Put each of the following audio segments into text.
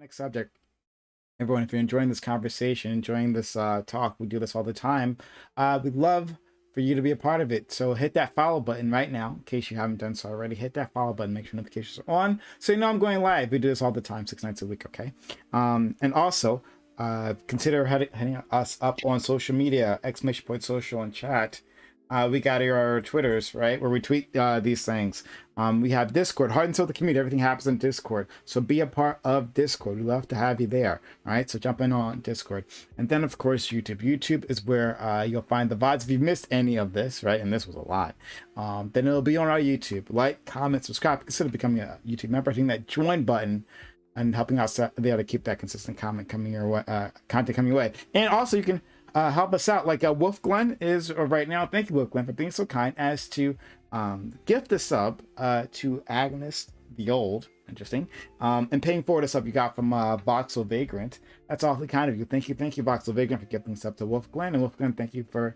Next subject. Everyone, if you're enjoying this conversation, enjoying this talk, we do this all the time. We'd love for you to be a part of it. So hit that follow button right now, in case you haven't done so already. Hit that follow button, make sure notifications are on, so you know I'm going live. We do this all the time, 6 nights a week, okay? And also, consider heading us up on social media, !social and chat. We got our Twitters, right, where we tweet these things. We have Discord, Heart and Soul of the Community. Everything happens in Discord. So be a part of Discord. We'd love to have you there. All right, so jump in on Discord. And then, of course, YouTube. YouTube is where you'll find the VODs. If you've missed any of this, right, and this was a lot, then it'll be on our YouTube. Like, comment, subscribe. Consider becoming a YouTube member. Hitting that join button and helping us there to keep that consistent content coming your way. And also, you can help us out, like Wolf Glenn is right now. Thank you, Wolf Glenn, for being so kind as to gift a sub to Agnes the Old. Interesting. And paying forward a sub you got from Voxel Vagrant. That's awfully kind of you. Thank you, Voxel Vagrant, for gifting a sub to Wolf Glenn. And Wolf Glenn, thank you for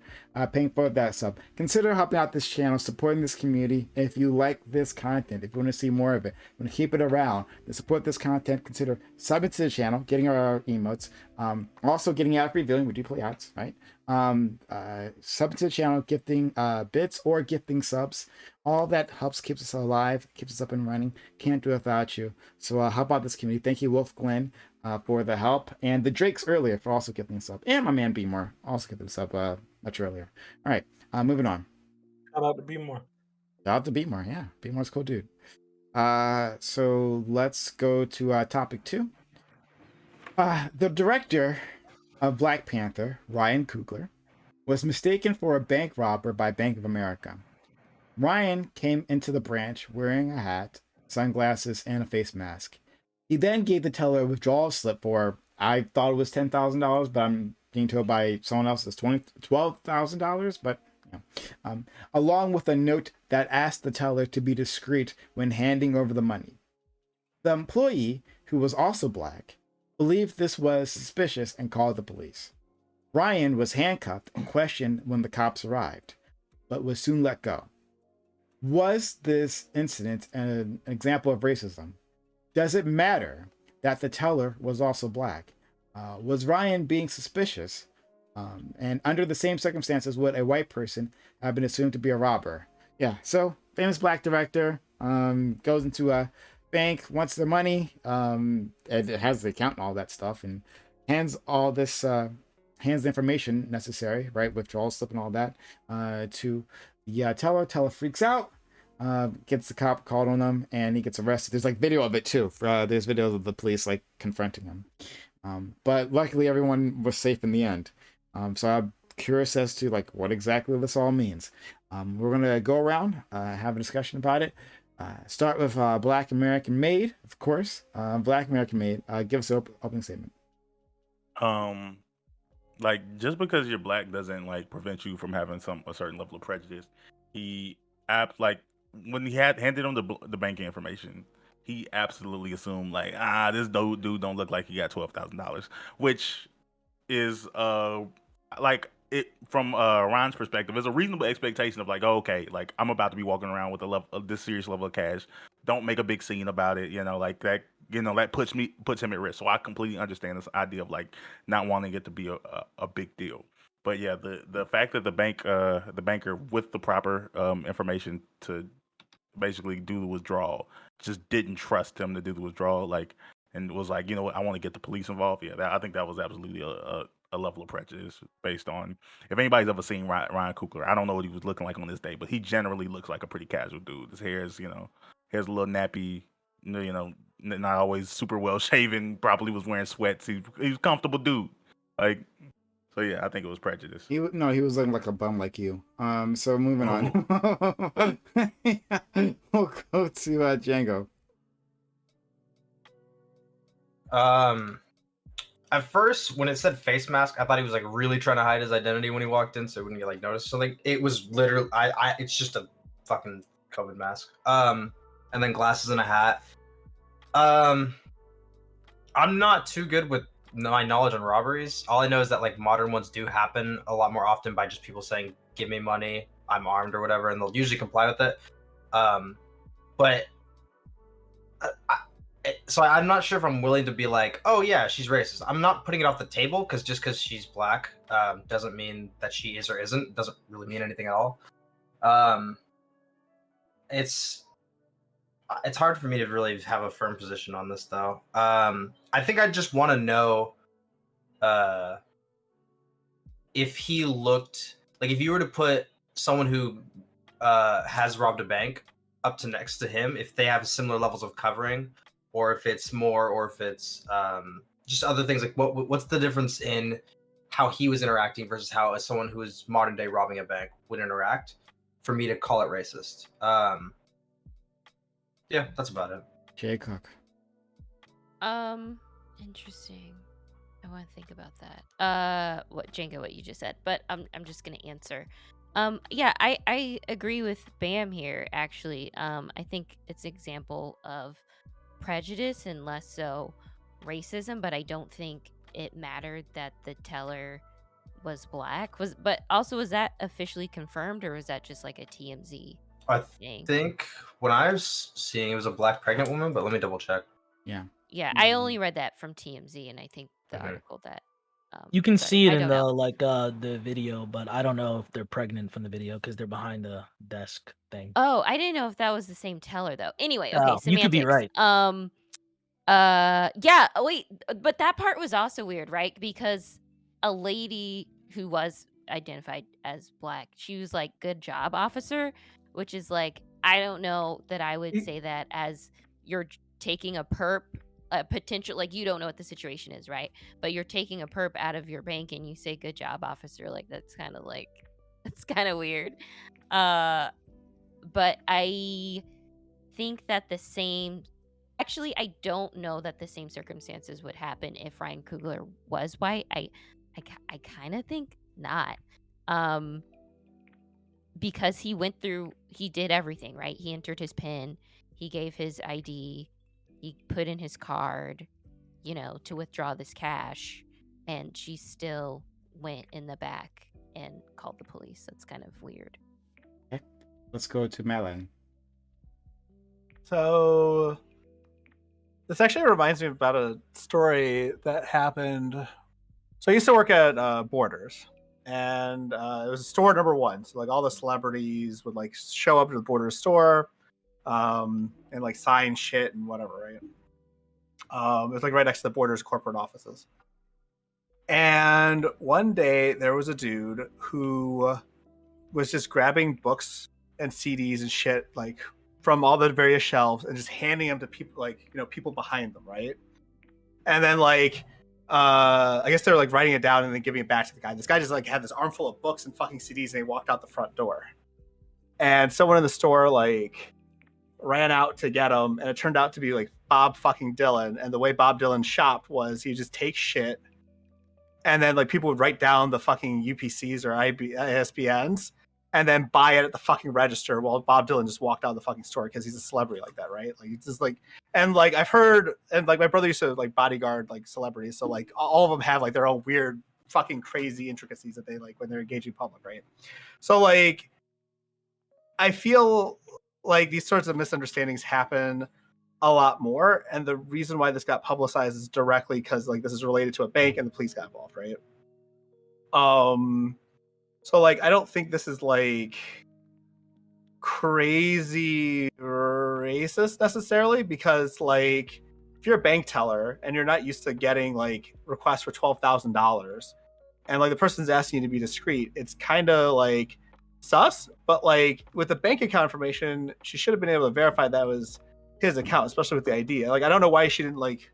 paying for that sub. Consider helping out this channel, supporting this community. If you like this content, if you want to see more of it, you want to keep it around, to support this content, consider subbing to the channel, getting our emotes, also getting ad free viewing. We do play ads, right? Sub to the channel, gifting bits or gifting subs. All that helps, keeps us alive, keeps us up and running. Can't do it without you. So how about this community? Thank you, Wolf Glenn, for the help, and the Drakes earlier for also giving us up, and my man Beemore also giving us up much earlier. All right, moving on. Shout out to Beemore. Shout out to Beemore. Yeah, Beemore's a cool dude. So let's go to topic 2. The director of Black Panther, Ryan Coogler, was mistaken for a bank robber by Bank of America. Ryan came into the branch wearing a hat, sunglasses, and a face mask. He then gave the teller a withdrawal slip for, I thought it was $10,000, but I'm being told by someone else it's $12,000, but yeah. Along with a note that asked the teller to be discreet when handing over the money. The employee, who was also black, believed this was suspicious and called the police. Ryan was handcuffed and questioned when the cops arrived, but was soon let go. Was this incident an example of racism? Does it matter that the teller was also black? Was Ryan being suspicious? And under the same circumstances, would a white person have been assumed to be a robber? Yeah, so famous black director goes into a bank, wants their money, it has the account and all that stuff, and hands all this, hands the information necessary, right, withdrawal slip and all that, to the teller. Teller freaks out, gets the cop called on him, and he gets arrested. There's like video of it too. There's videos of the police like confronting him, but luckily everyone was safe in the end. So I'm curious as to like what exactly this all means. We're gonna go around, have a discussion about it. Start with Black American Made, of course. Black American Made, give us an opening statement. Like, just because you're black doesn't like prevent you from having a certain level of prejudice. He when he handed him the banking information, he absolutely assumed like, this dude don't look like he got $12,000, which is like, it from Ron's perspective, there's a reasonable expectation of like, oh, okay, like I'm about to be walking around with this serious level of cash. Don't make a big scene about it, like that. That puts him at risk. So I completely understand this idea of like not wanting it to be a big deal. But yeah, the fact that the banker with the proper information to basically do the withdrawal just didn't trust him to do the withdrawal, like, and was like, what, I want to get the police involved. Yeah, I think that was absolutely a level of prejudice based on, if anybody's ever seen Ryan Coogler, I don't know what he was looking like on this day, but he generally looks like a pretty casual dude. His hair is, hair's a little nappy, not always super well shaven, probably was wearing sweats. He's a comfortable dude. Like, so yeah, I think it was prejudice. He was looking like a bum like you. So moving on. We'll go to Django. At first, when it said face mask, I thought he was like really trying to hide his identity when he walked in, so he wouldn't get like noticed. So like, it was literally, it's just a fucking COVID mask. And then glasses and a hat. I'm not too good with my knowledge on robberies. All I know is that like modern ones do happen a lot more often by just people saying, "Give me money, I'm armed," or whatever, and they'll usually comply with it. But So I'm not sure if I'm willing to be like, oh yeah, she's racist. I'm not putting it off the table because just because she's black doesn't mean that she is or isn't. Doesn't really mean anything at all. Um, it's hard for me to really have a firm position on this though. I think I just want to know if he looked like, if you were to put someone who has robbed a bank up to next to him, if they have similar levels of covering, or if it's more, or if it's just other things, like what's the difference in how he was interacting versus how someone who is modern day robbing a bank would interact, for me to call it racist. Yeah, that's about it. Jay Cook. Interesting. I want to think about that. What Jenga, what you just said, but I'm just gonna answer. Yeah, I agree with Bam here. Actually, I think it's an example of prejudice and less so racism. But I don't think it mattered that the teller was black. But also, was that officially confirmed, or was that just like a TMZ I thing? think when I was seeing, it was a black pregnant woman, but let me double check. Yeah. Yeah, I only read that from TMZ, and I think the Mhm. article that You can but see it I in don't the know. the video, but I don't know if they're pregnant from the video because they're behind the desk thing. Oh, I didn't know if that was the same teller though. Anyway, okay, Oh, you could be semantics. right. Yeah, wait, but that part was also weird, right? Because a lady who was identified as black, she was like, "Good job, officer," which is like, I don't know that I would say that as you're taking a perp, a potential, like, you don't know what the situation is, right? But you're taking a perp out of your bank and you say, "Good job, officer," like that's kind of like, that's kind of weird. But I think that the same, actually, I don't know that the same circumstances would happen if Ryan Coogler was white. I kind of think not. Because he did everything, right? He entered his PIN, he gave his ID, he put in his card, to withdraw this cash, and she still went in the back and called the police. That's kind of weird. Okay. Let's go to Melon. So this actually reminds me about a story that happened. So I used to work at Borders, and it was store number one. So like all the celebrities would like show up to the Borders store, and like sign shit and whatever, right? It was like right next to the Borders corporate offices. And one day there was a dude who was just grabbing books and CDs and shit like from all the various shelves and just handing them to people, like, people behind them, right? And then like I guess they're like writing it down and then giving it back to the guy. This guy just like had this armful of books and fucking CDs and he walked out the front door. And someone in the store like ran out to get him, and it turned out to be like Bob fucking Dylan. And the way Bob Dylan shopped was he would just take shit, and then like people would write down the fucking UPCs or ISBNs and then buy it at the fucking register while Bob Dylan just walked out of the fucking store because he's a celebrity like that, right? Like it's just like, and like I've heard, and like my brother used to like bodyguard like celebrities, so like all of them have like their own weird fucking crazy intricacies that they like when they're engaging public, right? So like I feel like these sorts of misunderstandings happen a lot more, and the reason why this got publicized is directly because like this is related to a bank and the police got involved, right? So like I don't think this is like crazy racist necessarily, because like if you're a bank teller and you're not used to getting like requests for $12,000 and like the person's asking you to be discreet, it's kind of like sus. But like with the bank account information, she should have been able to verify that was his account, especially with the ID. Like I don't know why she didn't like,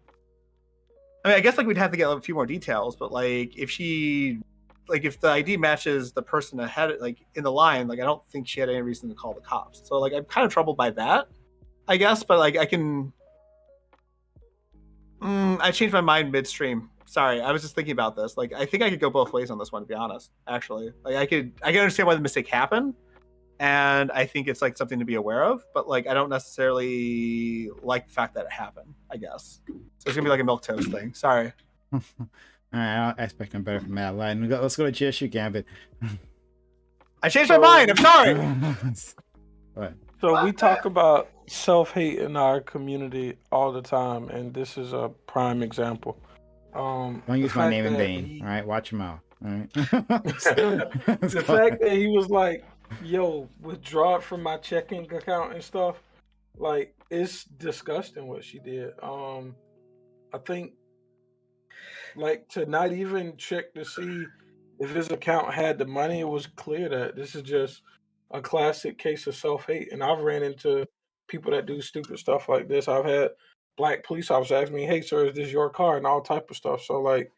I mean, I guess like we'd have to get a few more details, but like if the ID matches the person ahead, like in the line, like I don't think she had any reason to call the cops. So like I'm kind of troubled by that, I guess. But like I changed my mind midstream. Sorry, I was just thinking about this. Like I think I could go both ways on this one, to be honest. Actually, like I can understand why the mistake happened, and I think it's like something to be aware of. But like I don't necessarily like the fact that it happened, I guess. So it's gonna be like a milquetoast thing. Sorry. All right, I expect them better from Matt Line. Let's go to GSU Gambit. I changed my mind. I'm sorry. What? So we talk about self-hate in our community all the time, and this is a prime example. Don't The use my fact name in that vain. he, All right, watch your mouth. All right. the fact that he was like, "Yo, withdraw it from my checking account and stuff," like it's disgusting what she did. I think like to not even check to see if his account had the money, it was clear that this is just a classic case of self-hate. And I've ran into people that do stupid stuff like this. I've had black police officers ask me, "Hey sir, is this your car?" and all type of stuff. So like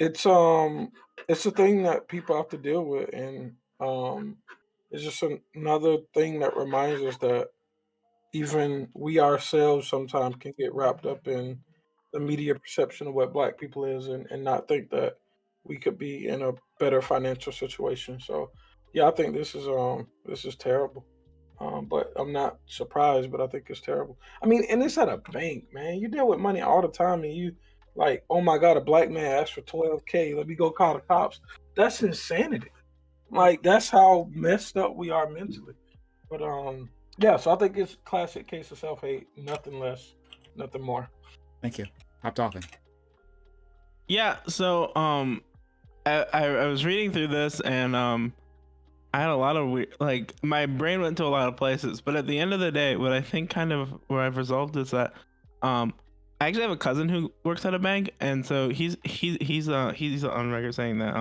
it's a thing that people have to deal with, and it's just another thing that reminds us that even we ourselves sometimes can get wrapped up in the media perception of what black people is, and not think that we could be in a better financial situation. So yeah, I think this is terrible. But I'm not surprised, but I think it's terrible. I mean, and it's at a bank, man. You deal with money all the time, and you like, oh my god, a black man asked for 12K. Let me go call the cops. That's insanity. Like that's how messed up we are mentally. But yeah. So I think it's classic case of self hate. Nothing less, nothing more. Thank you. Hop talking. Yeah, so I was reading through this, and I had a lot of weird, like my brain went to a lot of places, but at the end of the day, what I think kind of where I've resolved is that I actually have a cousin who works at a bank, and so he's on record saying that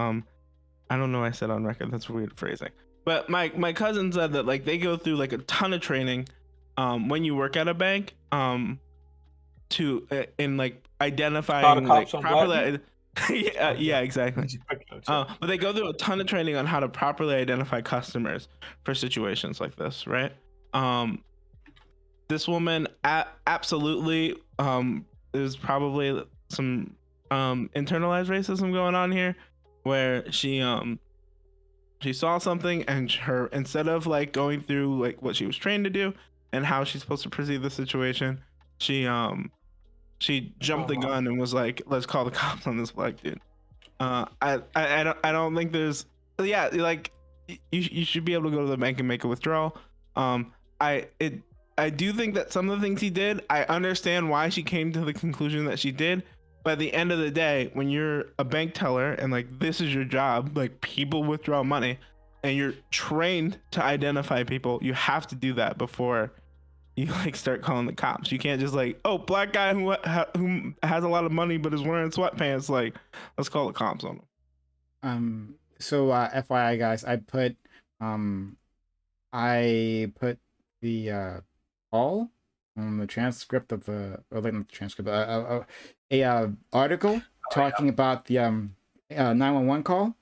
I don't know why I said on record, that's weird phrasing. But my cousin said that like they go through like a ton of training when you work at a bank to in like identifying like cops on black properly. Yeah, exactly. But they go through a ton of training on how to properly identify customers for situations like this, right? This woman absolutely there's probably some internalized racism going on here, where she saw something, and her, instead of like going through like what she was trained to do and how she's supposed to perceive the situation, she jumped the gun and was like, "Let's call the cops on this black dude." I don't think there's, yeah, like you should be able to go to the bank and make a withdrawal. I do think that some of the things he did, I understand why she came to the conclusion that she did. But at the end of the day, when you're a bank teller and like this is your job, like people withdraw money, and you're trained to identify people, you have to do that before you like start calling the cops. You can't just like, oh, black guy who has a lot of money but is wearing sweatpants, like let's call the cops on him. So FYI guys, I put the call on the transcript of the, or like not the transcript, article talking about the 911 call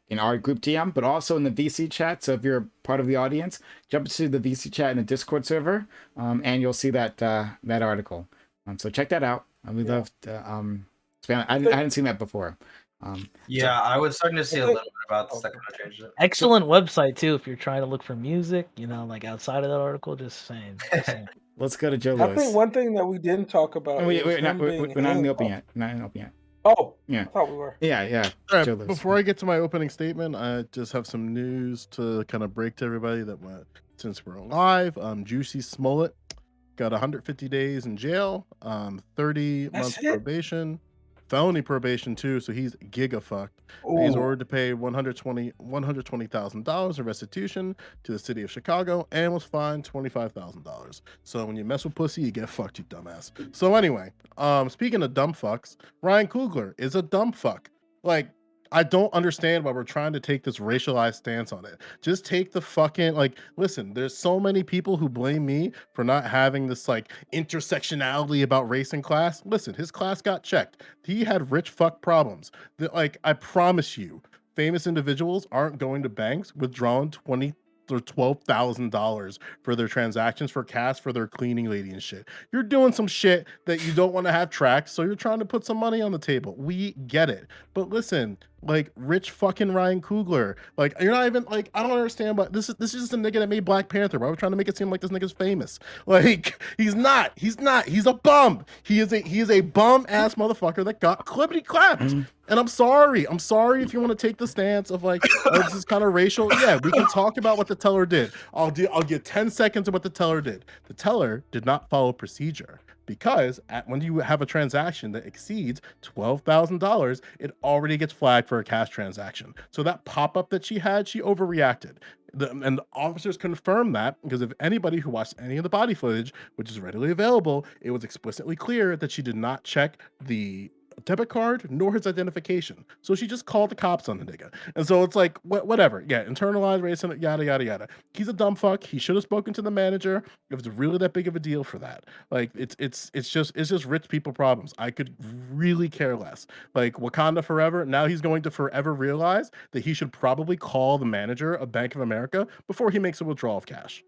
in our group DM, but also in the VC chat. So if you're part of the audience, jump to the VC chat in the Discord server, and you'll see that article. So check that out. We love to expand. I hadn't seen that before. Yeah, I was starting to see a little bit about the second I changed it. Excellent website too if you're trying to look for music, like outside of that article. Just saying. Let's go to Joe I Lewis. think one thing that we didn't talk about. We're not in the open yet. Not in the open yet. Oh, yeah. I thought we were. Yeah. All right, before I get to my opening statement, I just have some news to kind of break to everybody that went since we're live. Juicy Smollett got 150 days in jail, 30 months probation, felony probation too, so he's giga fucked. He's ordered to pay $120,000 in restitution to the city of Chicago and was fined $25,000. So when you mess with pussy, you get fucked, you dumbass. So anyway, speaking of dumb fucks, Ryan Coogler is a dumb fuck. Like, I don't understand why we're trying to take this racialized stance on it. Just take the fucking, like, listen, there's so many people who blame me for not having this, like, intersectionality about race and class. Listen, his class got checked. He had rich fuck problems. Like, I promise you, famous individuals aren't going to banks withdrawing $20,000 or $12,000 for their transactions for cash for their cleaning lady and shit. You're doing some shit that you don't want to have tracked, so you're trying to put some money on the table. We get it. But listen, like rich fucking Ryan Coogler. Like you're not even like, I don't understand, but this is just a nigga that made Black Panther, bro. We're trying to make it seem like this nigga's famous. Like he's not. He's a bum. He is a bum ass motherfucker that got clippity clapped. And I'm sorry if you want to take the stance of like, oh, this is kind of racial. Yeah, we can talk about what the teller did. I'll give 10 seconds of what the teller did. The teller did not follow procedure. Because when you have a transaction that exceeds $12,000, it already gets flagged for a cash transaction. So that pop-up that she had, she overreacted. And the officers confirmed that, because if anybody who watched any of the body footage, which is readily available, it was explicitly clear that she did not check the debit card nor his identification. So she just called the cops on the nigga. And so it's like, whatever. Yeah, internalized racism, yada, yada, yada. He's a dumb fuck. He should have spoken to the manager. It was really that big of a deal for that. Like, it's just rich people problems. I could really care less. Like, Wakanda forever, now he's going to forever realize that he should probably call the manager of Bank of America before he makes a withdrawal of cash.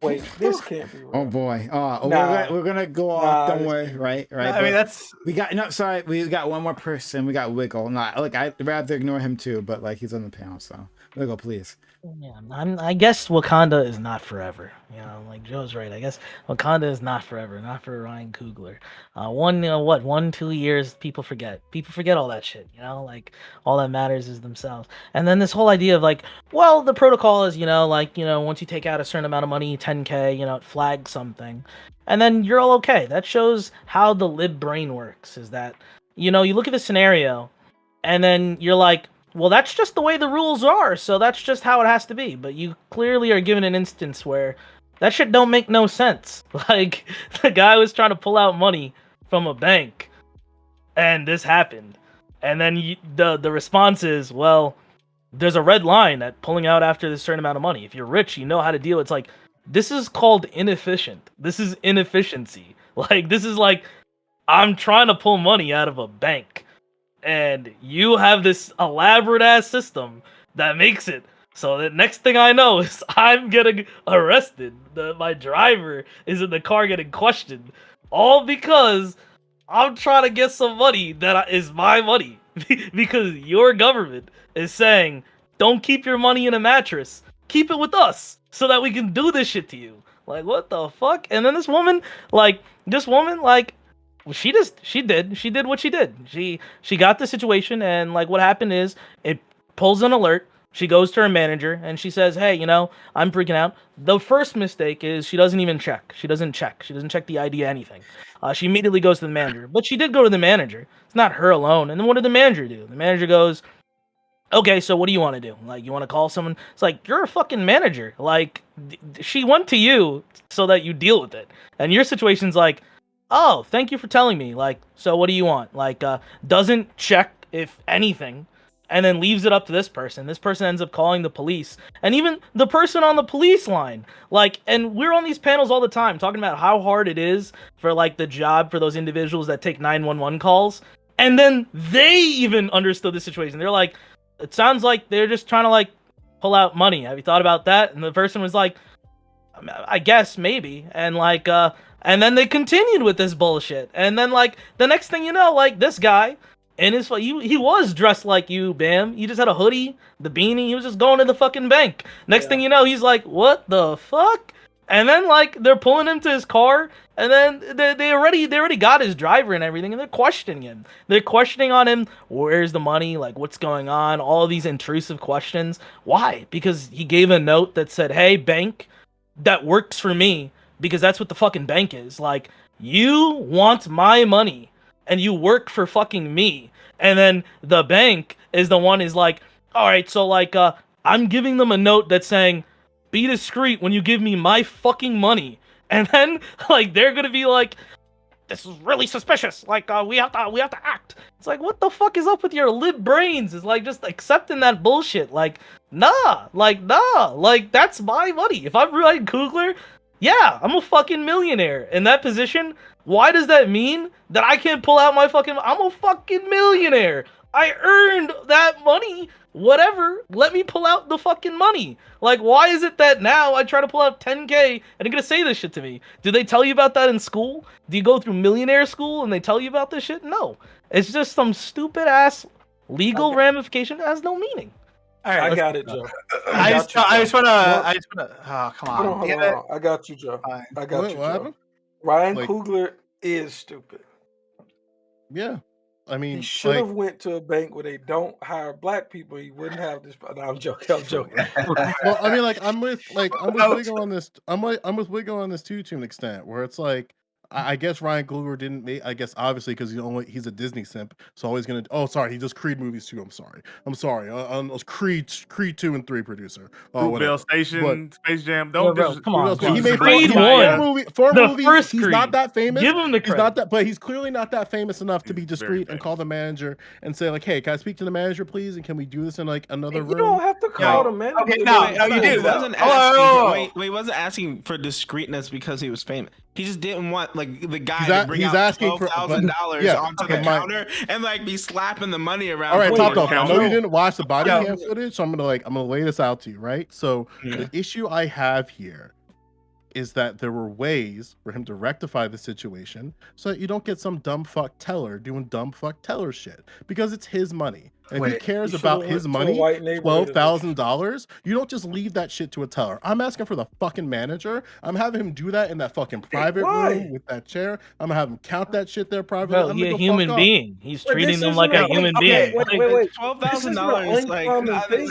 Wait, this can't be real. Oh boy. Nah. We're gonna go off. Don't this worry. can't- Right. I mean, that's We got one more person. We got Wiggle. Not like I'd rather ignore him too, but like he's on the panel, so Wiggle, please. Yeah, I guess Wakanda is not forever. You know, like Joe's right. I guess Wakanda is not forever. Not for Ryan Coogler. 1-2 years, people forget. People forget all that shit. You know, like all that matters is themselves. And then this whole idea of like, well, the protocol is, once you take out a certain amount of money, 10K, it flags something, and then you're all okay. That shows how the lib brain works. Is that you look at the scenario, and then you're like, well, that's just the way the rules are, so that's just how it has to be. But you clearly are given an instance where that shit don't make no sense. Like, the guy was trying to pull out money from a bank, and this happened. And then the response is, well, there's a red line at pulling out after this certain amount of money. If you're rich, you know how to deal. It's like, this is called inefficient. This is inefficiency. Like, this is like, I'm trying to pull money out of a bank. And you have this elaborate ass system that makes it so that next thing I know is I'm getting arrested. My driver is in the car getting questioned, all because I'm trying to get some money that is my money. Because your government is saying, don't keep your money in a mattress, keep it with us so that we can do this shit to you. Like, what the fuck? And then this woman, she did what she did. She got the situation, and like what happened is it pulls an alert. She goes to her manager and she says, hey, I'm freaking out. The first mistake is she doesn't even check. She doesn't check the ID, anything. She immediately goes to the manager, but she did go to the manager. It's not her alone. And then what did the manager do? The manager goes, okay, so what do you want to do? Like, you want to call someone? It's like, you're a fucking manager. Like, she went to you so that you deal with it. And your situation's like, oh, thank you for telling me. Like, so what do you want? Like, doesn't check if anything, and then leaves it up to this person. This person ends up calling the police, and even the person on the police line. Like, and we're on these panels all the time talking about how hard it is for like the job for those individuals that take 911 calls, and then they even understood the situation. They're like, it sounds like they're just trying to like pull out money. Have you thought about that? And the person was like, I guess maybe, and like and then they continued with this bullshit. And then, like, the next thing you know, like, this guy, in his he was dressed like you, Bam. He just had a hoodie, the beanie. He was just going to the fucking bank. Next thing you know, he's like, what the fuck? And then, like, they're pulling him to his car. And then they already got his driver and everything. And they're questioning him. They're questioning on him. Where's the money? Like, what's going on? All these intrusive questions. Why? Because he gave a note that said, hey, bank, that works for me. Because that's what the fucking bank is. Like, you want my money, and you work for fucking me. And then the bank is the one is like, all right, so like, I'm giving them a note that's saying, be discreet when you give me my fucking money. And then, like, they're gonna be like, this is really suspicious. Like, we have to act. It's like, what the fuck is up with your lib brains? It's like just accepting that bullshit. Like, nah. Like, that's my money. If I'm Ryan Coogler, yeah, I'm a fucking millionaire. In that position, why does that mean that I can't pull out my fucking... I'm a fucking millionaire. I earned that money. Whatever. Let me pull out the fucking money. Like, why is it that now I try to pull out 10K and they're gonna say this shit to me? Do they tell you about that in school? Do you go through millionaire school and they tell you about this shit? No. It's just some stupid ass Legal ramification has no meaning. All right, I got it, Joe. I just want to. Oh, come on. Hold on. I got you, Joe. Fine. I got you, What Joe. happened? Ryan Like- Coogler is stupid. Yeah, I mean, He should have like, went to a bank where they don't hire black people. He wouldn't have this. No, I'm joking. I'm joking. well, I mean, like I'm with Wiggle on this. I'm with Wiggle on this too, to an extent, where it's like I guess Ryan Coogler didn't make. I guess obviously because he's a Disney simp, so always gonna. Oh, sorry, he does Creed movies too. I'm sorry. Creed 2 and 3 producer. Fruitvale Station, Space Jam. Don't Bro, come on. He made Creed four The movies. first He's not Creed. that famous. Give him the He's credit. not that, but he's clearly not that famous enough to be He's very discreet and call the manager and say like, "Hey, can I speak to the manager, please? And can we do this in like another You room?" don't have to call the manager. Okay, no, you do. He though. wasn't Hello. asking, he wasn't asking for discreetness because he was famous. He just didn't want like the guy He's to bring he's out asking for $12,000 yeah, onto okay, the counter and like be slapping the money around. All right, Wait, Top Dog. I know no. you didn't watch the body Yeah. cam footage, so I'm gonna lay this out to you, right? So Yeah. the issue I have here is that there were ways for him to rectify the situation so that you don't get some dumb fuck teller doing dumb fuck teller shit because it's his money. And if he Wait, cares He about should've his went to a money, white neighborhood. $12,000, you don't just leave that shit to a teller. I'm asking for the fucking manager. I'm having him do that in that fucking private why? room with that chair. I'm gonna have him count that shit there privately. Bro, I'm he's gonna a go human fuck off. being. He's But treating this them isn't like a a- human okay, being. wait. $12,000, like uncommon thing.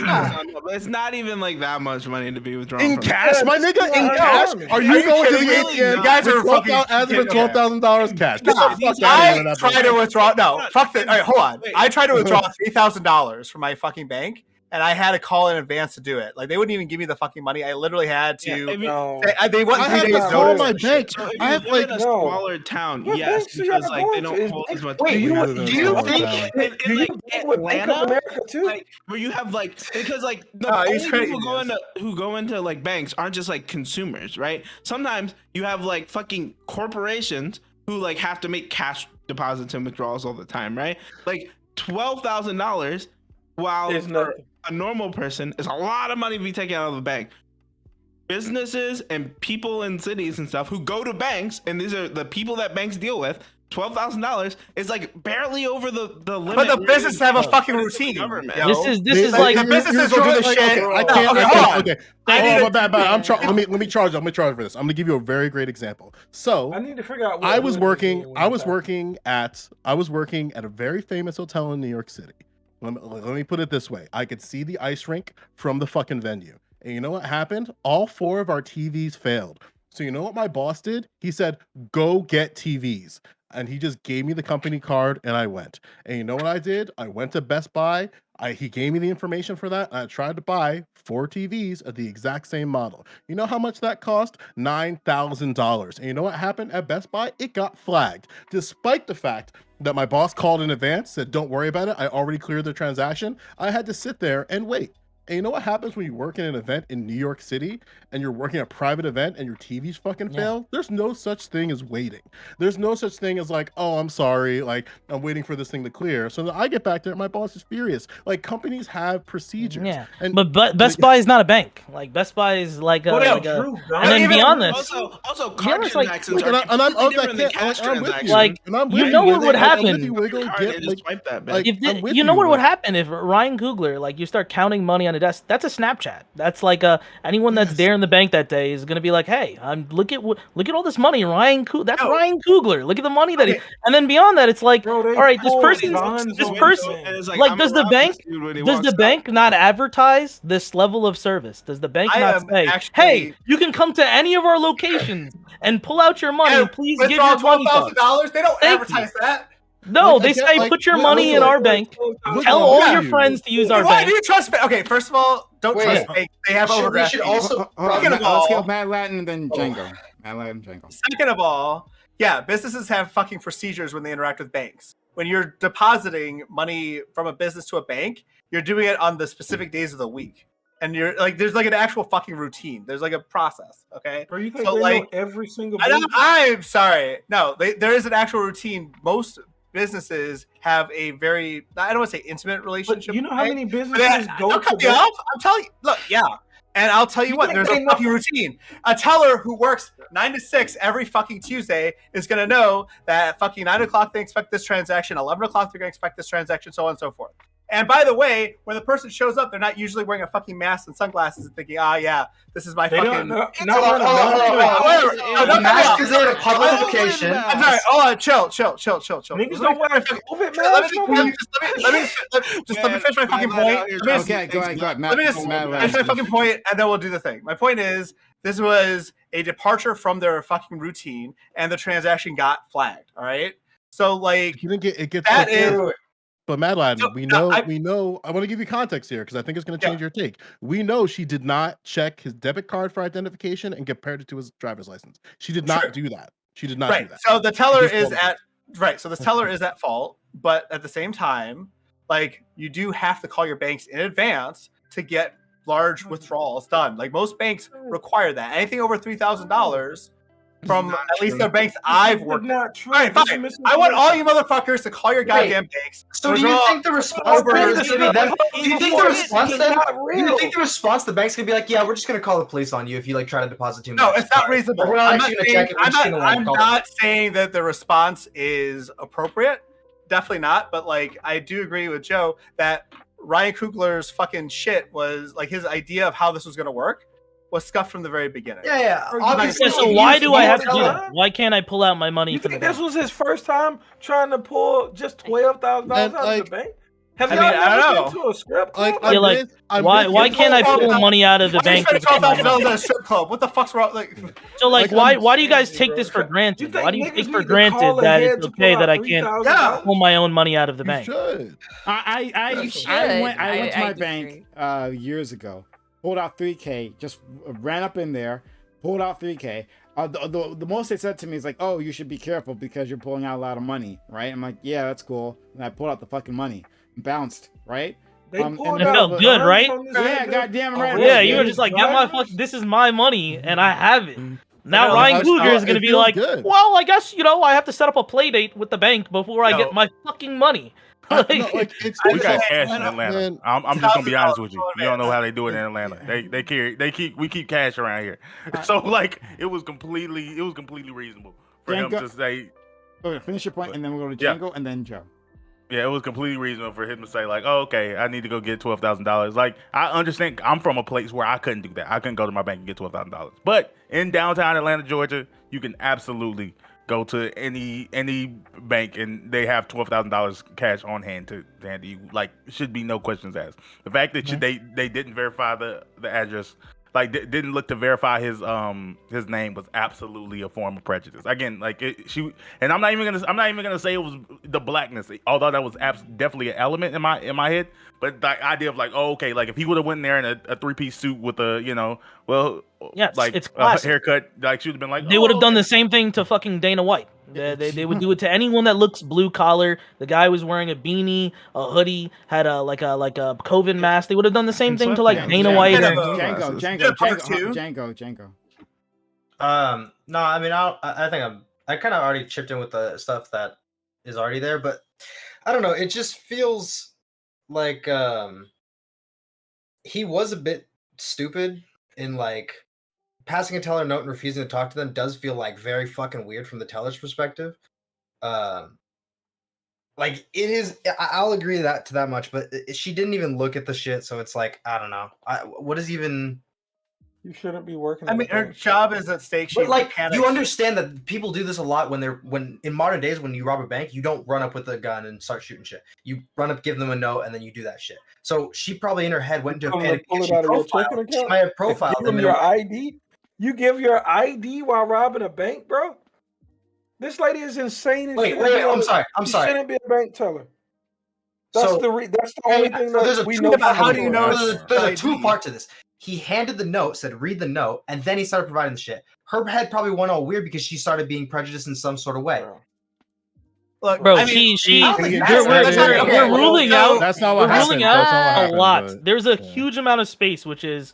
it's not even like that much money to be withdrawn In from. cash, my this nigga, is in not cash? uncommon. Are Are you you going to the kidding me? ATM? You guys are with fucking asking for kidding. $12,000 cash? Get the Nah, fuck out of here with I that tried to bullshit. withdraw. No, fuck that. All right, hold on. Wait. I tried to withdraw $3,000 from my fucking bank, and I had to call in advance to do it. Like they wouldn't even give me the fucking money. I literally had to. Yeah, if you- No. They want I 3 had days to call notice my and shit. bank. So if I you have live like in a no. smaller town, What yes, banks you because gotta like go they to? don't Is hold as much. Wait, You you, live in a do you smaller think? town. Do you bank with Bank of Atlanta, America too? like where you have like because like the Oh, only he's crazy, people who go into like banks aren't just like consumers, right? Sometimes you have like fucking corporations who like have to make cash deposits and withdrawals all the time, right? Like $12,000, while There's for nothing. a normal person is a lot of money to be taken out of the bank. Businesses and people in cities and stuff who go to banks, and these are the people that banks deal with. $12,000 is like barely over the limit. But the businesses have a fucking It's the routine. government. yo. This is Like, like the businesses will do the like, shit. okay, I No, can't. okay, I hold can't on. okay. I need Oh, to- my bad. Let me charge for this. I'm gonna give you a very great example. So I need to figure out. What I was hood he's working. in when I he's was out. working at a very famous hotel in New York City. Let me put it this way: I could see the ice rink from the fucking venue, and you know what happened? All 4 of our TVs failed. So you know what my boss did? He said, "Go get TVs," and he just gave me the company card, and I went. And you know what I did? I went to Best Buy. He gave me the information for that. And I tried to buy 4 TVs of the exact same model. You know how much that cost? $9,000. And you know what happened at Best Buy? It got flagged, despite the fact that my boss called in advance, said, "Don't worry about it. I already cleared the transaction." I had to sit there and wait. And you know what happens when you work in an event in New York City and you're working a private event and your TVs fucking fail? There's no such thing as waiting. There's no such thing as like, "Oh, I'm sorry. Like, I'm waiting for this thing to clear." So then I get back there, my boss is furious. Like, companies have procedures. Yeah, And but Best Buy is not a bank. Like Best Buy is like a, Well, yeah, like a True, and then Even- beyond this, Also, card it's like- transactions and are I'm completely different than okay, cash I'm with you. transactions. Like, And I'm you with know what Wiggle. would I'm with happen? you, Wiggle. Card Get, and like, swipe that bitch. like, if I'm with you know what would Wiggle. happen if Ryan Coogler, like you start counting money on a desk, that's a Snapchat. That's like anyone that's there in the bank that day is gonna be like, "Hey, look at all this money, that's No. Ryan Coogler. Look at the money that he." Okay. And then beyond that, it's like, Bro, they all right, this pulled person, bonds this on person, them. And it's like, I'm does the around bank- this dude when he does walks the out. bank not advertise this level of service? Does the bank I not am say, actually- "Hey, you can come to any of our locations and pull out your money. Yeah, Please give withdraw your money to us." $12,000. They don't Thank advertise that. No, Like, they I get, say, like, "Put your wait, money wait, in wait. our bank. Wiggle, Tell I'm all with your you. friends to use our Why bank." do you trust bank? Okay, first of all, don't Wait. trust bank. They have We overdraft. should fees. also Hold on, Second of let's go all- Matt Latin and then Django. Matt Latin, Django. Second of all, yeah, businesses have fucking procedures when they interact with banks. When you're depositing money from a business to a bank, you're doing it on the specific days of the week. And you're like, there's like an actual fucking routine. There's like a process. Okay. Bro, you think So, they like, know every single I'm business? sorry. No, there is an actual routine. Most businesses have a very, I don't want to say intimate But relationship. you know how with many banks, but businesses then- go don't to cut me banks? off. I'm telling you. Look, yeah. And I'll tell you You what, think there's they a know- fucking routine. A teller who works 9 to 6 every fucking Tuesday is going to know that fucking 9 o'clock they expect this transaction, 11 o'clock they're going to expect this transaction, so on and so forth. And by the way, when the person shows up, they're not usually wearing a fucking mask and sunglasses and thinking, yeah, this is my They fucking. don't. The mask is in a public location. I'm sorry. Hold on. Chill. Niggas don't wear COVID masks. Let me finish my fucking point. Okay, go ahead. Let me just finish my fucking point, and then we'll do the thing. My point is, this was a departure from their fucking routine, and the transaction got flagged. All right. So like, You didn't get it gets that flagged. is. But Madeline, So, we no, know. I want to give you context here because I think it's going to change your take. We know she did not check his debit card for identification and compared it to his driver's license. She did not Sure. do that. She did not do that. So the teller He's is fault. at right. So the teller is at fault, but at the same time, like you do have to call your banks in advance to get large withdrawals done. Like most banks require that. Anything over $3,000 from at least the banks I've worked. Not true. All right, fine. I want all you motherfuckers to call your goddamn banks. So do you think the response over- then is gonna be them? Do you think the response It's then? not Do real. you think the response the bank's gonna be like, yeah, we're just gonna call the police on you if you like try to deposit too much? No, it's not reasonable. We're not I'm not actually gonna saying, check it. We're just gonna I'm call not saying that the response is appropriate. Definitely not. But like, I do agree with Joe that Ryan Coogler's fucking shit was like his idea of how this was going to work was scuffed from the very beginning. Yeah. Obviously, Yeah, so why do I have to do that? Why can't I pull out my money You from the think this bank? was his first time trying to pull just $12,000 out of like, the bank? Have I y'all mean, I never don't been to a strip Like, club? Yeah, like, why can't I pull money out of the Why are you bank? to spending spend my $12,000 money? at a strip club? What the fuck's wrong? Like, So like, Like, why do you guys take this for You granted? think Why do you niggas take need for to granted call that ahead it's to okay pull that out I can't Yeah. pull my own money out of the You bank? should. I should. went to my I bank years ago, pulled out $3K, just ran up in there, pulled out $3K. The most they said to me is like, "Oh, you should be careful because you're pulling out a lot of money, right?" I'm like, "Yeah, that's cool." And I pulled out the fucking money, bounced, right? They and pulled it out felt guns good, right? from this Yeah, nigga. goddamn right. Yeah, it you was were good. just like, get my fuck. This is my money, and I have it. Now No, Ryan I- Coogler is it gonna be feels like, good. well, I guess I have to set up a play date with the bank before I No. get my fucking money. No, like, it's We got it's- cash in I- Atlanta. man, I'm just gonna be honest with you. $1,000 You don't know how they do it in Atlanta. We keep cash around here. So like it was completely reasonable for him Django- to say, Okay, finish your point, and then we'll go to Yeah. Django, and then Joe. yeah, it was completely reasonable for him to say like, oh, okay, I need to go get $12,000. Like I understand. I'm from a place where I couldn't do that. I couldn't go to my bank and get $12,000. But in downtown Atlanta, Georgia, you can absolutely go to any bank and they have $12,000 cash on hand to hand to you. Like, should be no questions asked. The fact that they didn't verify the address, like didn't look to verify his name, was absolutely a form of prejudice. Again, like and I'm not even gonna say it was the blackness, although that was definitely an element in my head. But the idea of like, oh, okay, like if he would have went in there in a 3-piece suit with a Yeah, like it's a classic. haircut, like she would have been like, They would have done okay. the same thing to fucking Dana White. They would do it to anyone that looks blue collar. The guy was wearing a beanie, a hoodie, had a COVID mask. They would have done the same thing to like Yeah, Dana yeah. White. Yeah. Django. No, I mean, I think I kind of already chipped in with the stuff that is already there, but I don't know. It just feels like he was a bit stupid in like passing a teller note and refusing to talk to them. Does feel like very fucking weird from the teller's perspective. Like it is. I'll agree to that much, but she didn't even look at the shit, so it's like I don't know. What is even? You shouldn't be working. I at mean, a her bank. job is at stake. She But like panics. you understand that people do this a lot when in modern days when you rob a bank, you don't run up with a gun and start shooting shit. You run up, give them a note, and then you do that shit. So she probably in her head went into a You panic. pull it She out of your profiled. checking She account? might have profiled Give them. them your ID. You give your ID while robbing a bank, bro. This lady is insane. and Wait, shouldn't be I'm a- sorry. I'm she sorry. Shouldn't be a bank teller. That's So- that's the only thing So there's that a we two- know. How for do you sure. know There's a ID? two-part to this. He handed the note, said read the note, and then he started providing the shit. Her head probably went all weird because she started being prejudiced in some sort of way. Bro. Look, Bro, I mean, she I don't think we're, that's we're, okay. we're ruling out That's not we're what happened. ruling That's not what out a happened, lot. but- There's a yeah. huge amount of space, which is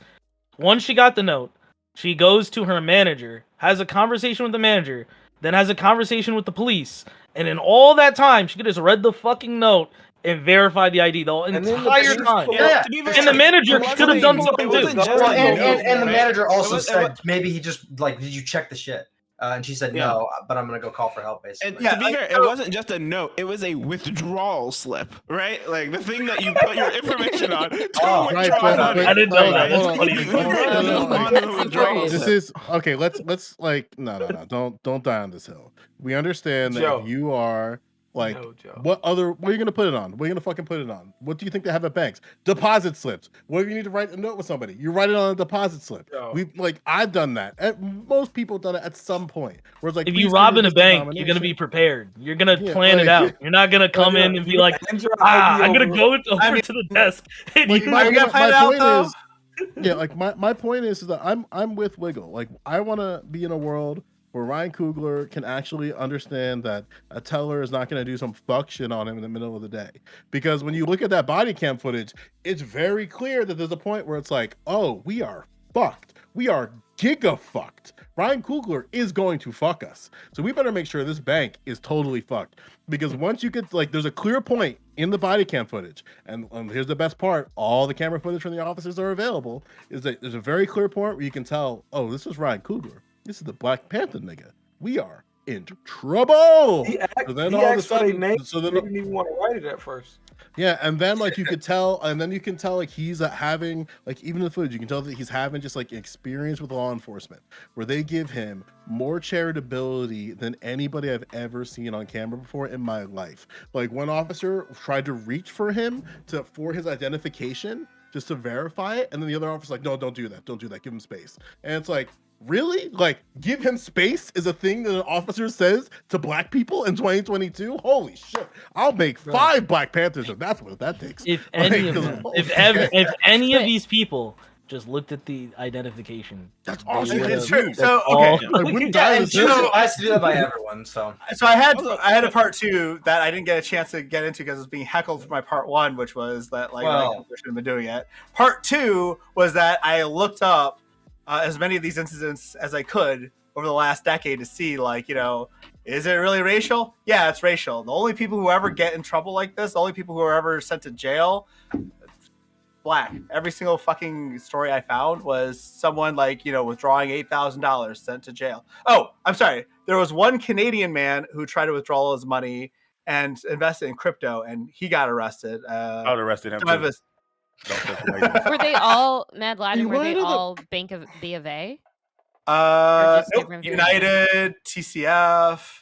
once she got the note, she goes to her manager, has a conversation with the manager, then has a conversation with the police, and in all that time, she could just read the fucking note and verify the ID the And then the entire police time. pull Yeah. up. And the manager could have done something too. Well, and the Right. manager also It was- said maybe he just like, did you check the shit? And she said Yeah. no, but I'm gonna go call for help. Basically. And to be fair, it wasn't just a note; it was a withdrawal slip, right? Like the thing that you put your information on. To Oh, Right, withdraw money. I didn't know that. hold That's on. funny. On the withdrawal This slip. is okay. Let's like no. Don't die on this hill. We understand that Joe. if you are like No, Joe. what are you gonna put it on? What are you gonna fucking put it on? What do you think they have at banks? Deposit slips. What if you need to write a note with somebody? You write it on a deposit slip. Joe. I've done that. Most people have done it at some point. Where it's like If please you give rob me in a this bank, you're gonna denomination. be prepared. You're gonna Yeah, plan it like- out. You're not gonna come in and be like, I'm gonna go over mean, to the desk. And Like, you- Are you gonna plan it out, point though? is, yeah, like my point is that I'm with Wiggle. Like I want to be in a world where Ryan Coogler can actually understand that a teller is not going to do some fuck shit on him in the middle of the day. Because when you look at that body cam footage, it's very clear that there's a point where it's like, oh, we are fucked. We are giga fucked. Ryan Coogler is going to fuck us. So we better make sure this bank is totally fucked. Because once you get, like, there's a clear point in the body cam footage. And here's the best part. All the camera footage from the officers are available. Is that there's a very clear point where you can tell, oh, this is Ryan Coogler. This is the Black Panther nigga. We are in trouble. He So then he all of a asked for their sudden, name. so They then didn't even want to write it at first. yeah, and then like you could tell, and then you can tell like he's having like even in the footage, you can tell that he's having just like experience with law enforcement, where they give him more charitability than anybody I've ever seen on camera before in my life. Like one officer tried to reach for him for his identification just to verify it, and then the other officer's like, no, don't do that, give him space. And it's like, really? Like, give him space is a thing that an officer says to black people in 2022? Holy shit. I'll make 5 Black Panthers if that's what that takes. if any of Like, them, holy if any of these people just looked at the identification, That's all they she would've had It's to do. true. So all- okay, Like, wouldn't die and as so- this. I have to do that by everyone. So So I had a part 2 that I didn't get a chance to get into because it was being heckled for my part 1, which was that like Wow. I should have been doing it. Part 2 was that I looked up as many of these incidents as I could over the last decade to see, like, you know, is it really racial? Yeah, it's racial. The only people who ever get in trouble like this, the only people who are ever sent to jail, black. Every single fucking story I found was someone like, you know, withdrawing $8,000 sent to jail. Oh, I'm sorry. There was one Canadian man who tried to withdraw all his money and invested in crypto, and he got arrested. I would have arrested him. some of Too. his- Don't touch the lady. Were they all Mad Latin? You Were they lied to the- all B of A? just nope, different United, TCF.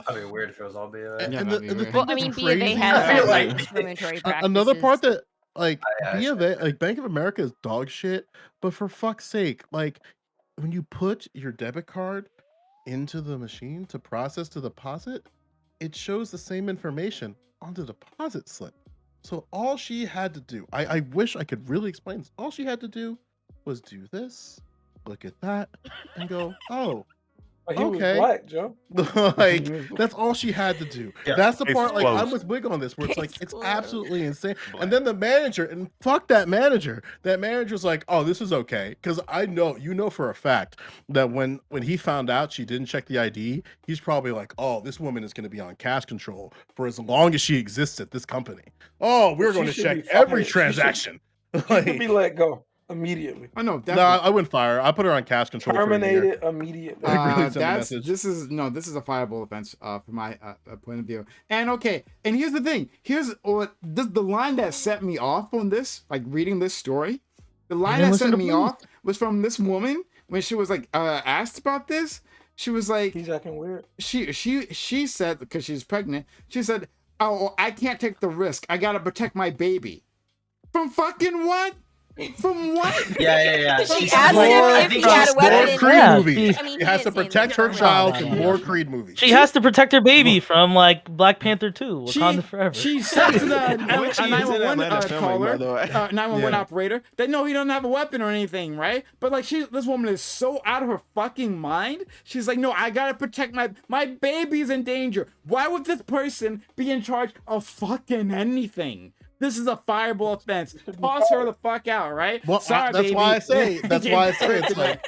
that'd be weird if it was all BA. And Yeah, the that'd be thing weird. Well, I that's mean, B of A crazy- has I feel like like- discriminatory another part practices. that like I B of A, like Bank of America is dog shit, but for fuck's sake, like when you put your debit card into the machine to process the deposit, it shows the same information on the deposit slip. So all she had to do, I wish I could really explain this. All she had to do was do this, look at that, and go, oh, But he Okay. was black, Joe. like that's all she had to do. Yeah, That's the case part. Like I'm closed. with Wig on this, where it's like Case it's closed. absolutely insane. And then the manager, and fuck that manager. That manager's like, oh, this is okay, because I know, you know for a fact that when he found out she didn't check the ID, he's probably like, oh, this woman is going to be on cash control for as long as she exists at this company. Oh, we're She going to should check be fired. every She should- transaction. He could be let go immediately. Oh no, no, definitely. I wouldn't fire her. I put her on cash control. For a year. Terminated immediately. Like, really send a That's message. this is a fireable offense from my point of view. And okay, and here's the thing. Here's what the line that set me off on this, like reading this story. The line didn't that listen set to me police. off was from this woman when she was like asked about this. She was like, He's acting weird. she said, because she's pregnant, she said, oh, I can't take the risk. I gotta protect my baby. From fucking what? From what? Yeah. She She's asked more- him I if he think had she's a more- weapon. Creed Yeah, movies. I mean, She has he to is saying protect that her they're child wrong. from more Creed movies. She has to protect her baby from like Black Panther 2, Wakanda Forever. She said to the Which he is in 911 Atlanta filming, by the way. 911 Yeah. operator that no, he doesn't have a weapon or anything, right? But like this woman is so out of her fucking mind. She's like, no, I gotta protect my baby's in danger. Why would this person be in charge of fucking anything? This is a fireable offense. Toss her the fuck out, right? Well, Sorry, that's baby. why I say. That's why I say it's like.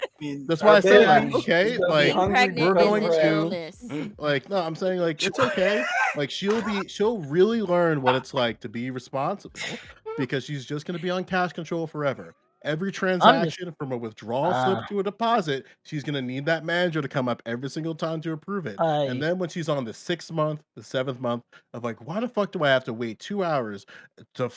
That's why I say like, okay, like Pregnant we're going is an to illness. like no, I'm saying like it's okay. Like she'll really learn what it's like to be responsible because she's just gonna be on cash control forever. every transaction from a withdrawal slip to a deposit, she's gonna need that manager to come up every single time to approve it. And then when she's on the 6th month, the 7th month of like, why the fuck do I have to wait 2 hours to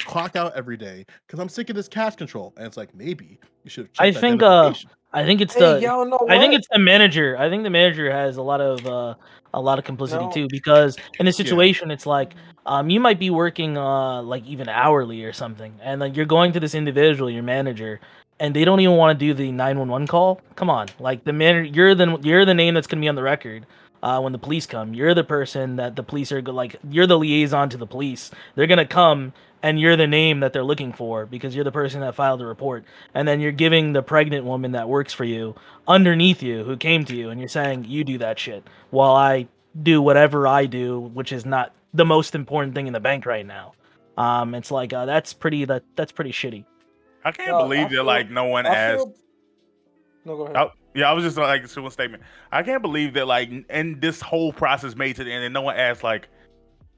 clock out every day? Because I'm sick of this cash control. And it's like, maybe you should have checked identification. I think it's Hey, y'all know I think what? it's the manager. I think the manager has a lot of complicity No. too, because in this situation it's like you might be working like even hourly or something, and like you're going to this individual, your manager, and they don't even want to do the 911 call. Come on, like the manager, you're the name that's gonna be on the record. When the police come, you're the person that the police are like. You're the liaison to the police. They're gonna come, and you're the name that they're looking for because you're the person that filed the report. And then you're giving the pregnant woman that works for you underneath you, who came to you, and you're saying you do that shit while I do whatever I do, which is not the most important thing in the bank right now. It's like that's pretty shitty. I can't believe that like no one asked. No, go ahead. I was just like one statement. I can't believe that like and this whole process made to the end and no one asked like,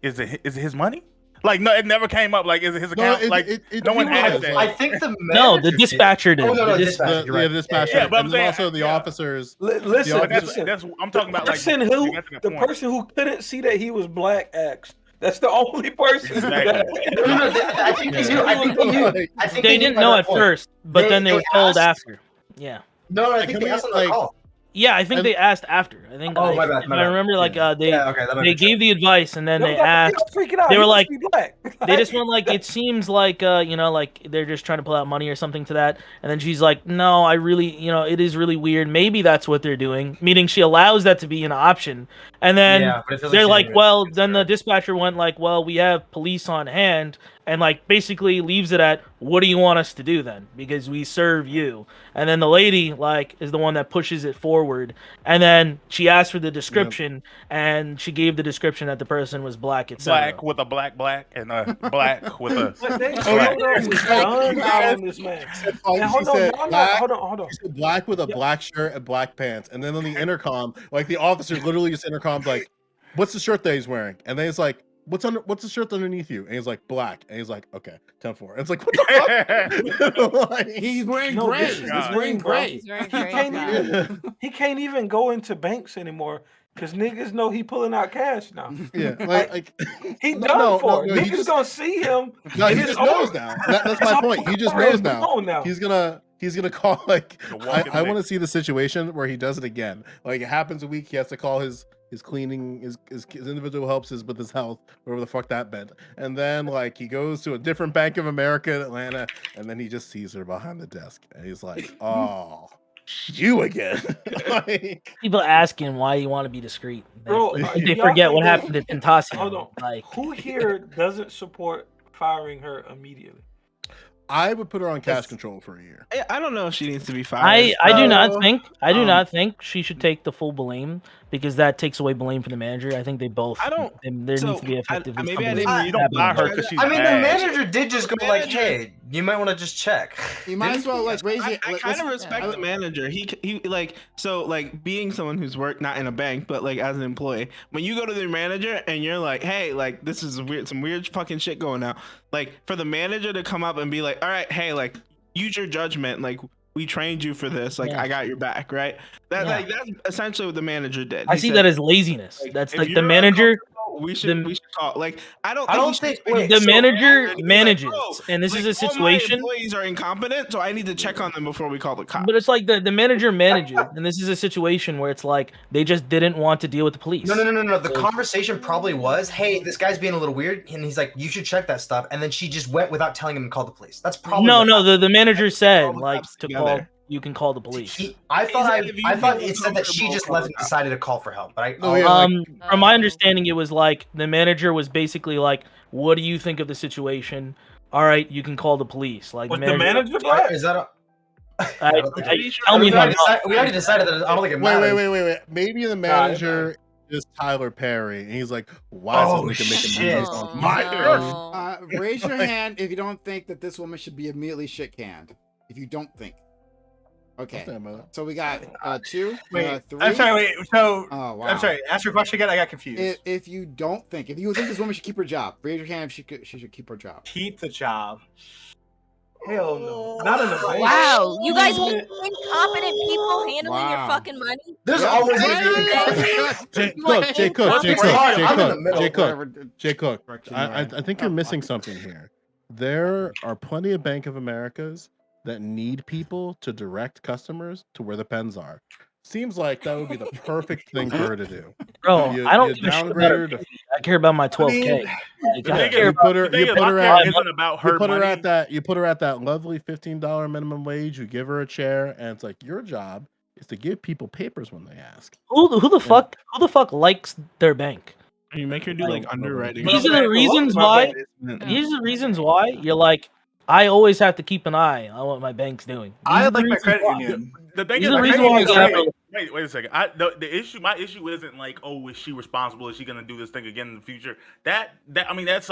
is it his money? Like no, it never came up. Like is it his account? No one asked that. I think the the dispatcher did. Oh, no, The dispatcher. Right. The dispatcher. Yeah, but I'm and then saying- also the officers. Listen, That's I'm talking about like the person who couldn't see that he was black asked. That's the only person. Exactly. No, I think they knew. I think they knew. I think They didn't know at first, but then they were told after. Yeah. No, I think they asked on the call. Yeah, I think they asked after. I think. Oh, my bad. I remember, like they gave the advice, and then they asked. Freaking out. They He were must like, be black. they just went like, it seems like like they're just trying to pull out money or something to that. And then she's like, no, I really, it is really weird. Maybe that's what they're doing. Meaning she allows that to be an option. And then they're like, well, then the dispatcher went like, well, we have police on hand, and like basically leaves it at, what do you want us to do then? Because we serve you. And then the lady like is the one that pushes it forward. And then she asked for the description, and she gave the description that the person was black, etc. black with a black and a black with a But they black. done out on this man. And hold on. She said black with a black shirt and black pants, and then on the intercom, like the officer literally just intercoms like, "What's the shirt that he's wearing?" And then he's like, What's the shirt underneath you? And he's like, black. And he's like, okay, 10-4. And it's like, what the fuck? Like, he's wearing gray. He's wearing gray. He's wearing gray. He can't even go into banks anymore because niggas know he pulling out cash now. Yeah, like he done for it. Niggas just, gonna see him. No, he just knows now. That's my point. He just knows now. He's gonna call like I want to see the situation where he does it again. Like it happens a week, he has to call his cleaning, his individual helps with his health, whatever the fuck that meant. And then like he goes to a different Bank of America in Atlanta, and then he just sees her behind the desk, and he's like, "Oh, you again?" Like, people asking why you want to be discreet. Bro, they forget what happened to Tentacion. Hold on. Like, who here doesn't support firing her immediately? I would put her on cash control for a year. I don't know if she needs to be fired. I do not think she should take the full blame, because that takes away blame from the manager. I think they both. There needs to be effective. Maybe I You don't buy her because she's I mean, bad. the manager did just go like, "Hey, you might want to just check." You might as well like raise it. I kind of respect the manager. He like, so like being someone who's worked not in a bank but like as an employee. When you go to the manager and you're like, "Hey, like this is some weird fucking shit going on," like for the manager to come up and be like, "All right, hey, like use your judgment. Like we trained you for this. Like I got your back, right?" Like that's essentially what the manager did. I see that as laziness. Like, that's like the manager. We should talk. Like I don't think the manager manages, and this is a situation. All my employees are incompetent, so I need to check on them before we call the cops. But it's like the manager manages, and this is a situation where it's like they just didn't want to deal with the police. No. The conversation probably was, "Hey, this guy's being a little weird," and he's like, "You should check that stuff." And then she just went without telling him and called the police. That's probably the manager said like to call. You can call the police. I thought it said that she just left and decided to call for help. But from my understanding, it was like the manager was basically like, "What do you think of the situation? All right, you can call the police." Like the manager black? Is that tell me if we already decided that. I don't think it matters. Wait. Maybe the manager is Tyler Perry, and he's like, "Why is this nigga making movies on my earth?" Raise your hand if you don't think that this woman should be immediately shit canned. If you don't think. Okay, so we got 2, 3. I'm sorry. Wait. So, wow. I'm sorry. Ask your question again. I got confused. If you think this woman should keep her job, raise your hand if she should keep her job. Keep the job. Hell no. Not in the bank. Wow, you guys Yeah. want incompetent people handling your Wow. fucking money? There's always gonna be incompetent. Jay You want Cook, Jay Cook, incompetent Jay It's Cook, hard. Jay I'm in the Cook, middle. Jay Cook, Whatever Jay Cook. direction I you're in. think you're missing something here. There are plenty of Bank of Americas that need people to direct customers to where the pens are. Seems like that would be the perfect thing for her to do. Bro, You- I don't you give a shit about downgrade her her to- penny. I care about my 12K. mean, Like, The I thing care is, you about put her, the thing you is, put my her care at, isn't about her you put her money. at that, you put her at that lovely $15 minimum wage. You give her a chair, and it's like your job is to give people papers when they ask. who the fuck likes their bank? You make her do like underwriting. These are the But reasons my why. bad, isn't it? These are the reasons why you're like, I always have to keep an eye on what my bank's doing. I These are the like my reasons credit why. union. The thing These is, are the my reasons thing why is- you gotta wait a second. The issue, my issue isn't like, oh, is she responsible? Is she gonna do this thing again in the future? That I mean, that's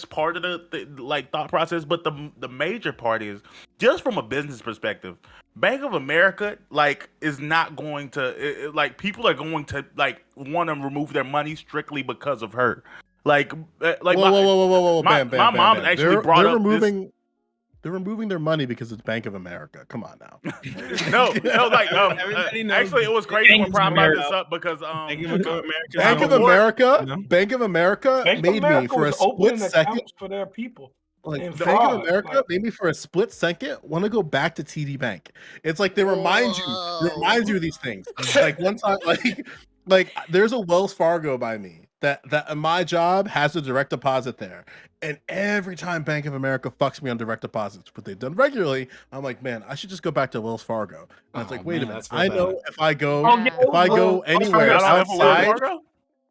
part of the like thought process. But the major part is just from a business perspective. Bank of America like is not going to like people are going to like want to remove their money strictly because of her. Like Whoa, my, whoa, my- bam, bam, my bam, mom bam. actually brought they're up this- removing. They're removing their money because it's Bank of America. Come on now. no, like Everybody knows actually, it was crazy when Bank of Prime brought America. this up because Bank of America. Bank of Before- America. No. Bank of America Bank of made me America for a was split opening second. accounts for their people. Like and Bank of fraud, America like- made me for a split second want to go back to TD Bank. It's like they remind you of these things. Like one time, like there's a Wells Fargo by me that my job has a direct deposit there, and every time Bank of America fucks me on direct deposits, but they've done regularly, I'm like, man, I should just go back to Wells Fargo. And it's Oh, like, wait man, a minute, that's real I know bad. if I go Yeah. if I go anywhere Y'all don't have a Wells outside, Fargo?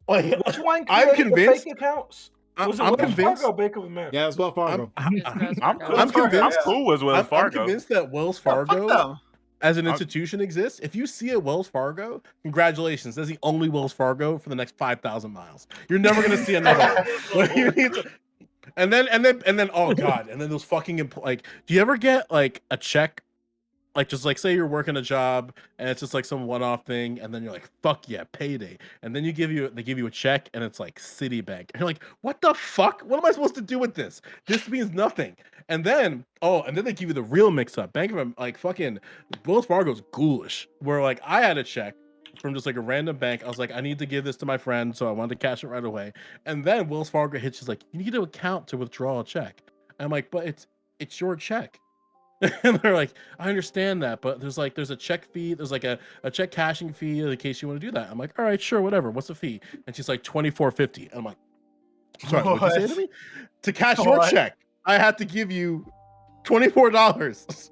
like, Which one I'm created the convinced. fake accounts? Was it I'm Wells convinced. Fargo or Bank of America? Yeah, it's Wells Fargo. I'm I'm cool. I'm convinced. I'm cool with Wells I'm Fargo. convinced that Wells Oh, fuck Fargo them. as an institution exists. If you see a Wells Fargo, congratulations. That's the only Wells Fargo for the next 5,000 miles. You're never gonna see another one. Like, you need to- and then oh god, and then those fucking like, do you ever get like a check? Like just like say you're working a job and it's just like some one-off thing, and then you're like, fuck yeah, payday. And then they give you a check and it's like Citibank. And you're like, what the fuck? What am I supposed to do with this? This means nothing. And then they give you the real mix-up. Bank of like fucking Wells Fargo's ghoulish. Where like I had a check from just like a random bank. I was like, I need to give this to my friend, so I wanted to cash it right away. And then Wells Fargo hits just like, you need to account to withdraw a check. I'm like, but it's your check. And they're like, I understand that, but there's a check fee, there's like a check cashing fee in case you want to do that. I'm like, all right, sure, whatever. What's the fee? And she's like $24.50. And I'm like, sorry, what'd you say to me? To cash your What? check, I have to give you $24.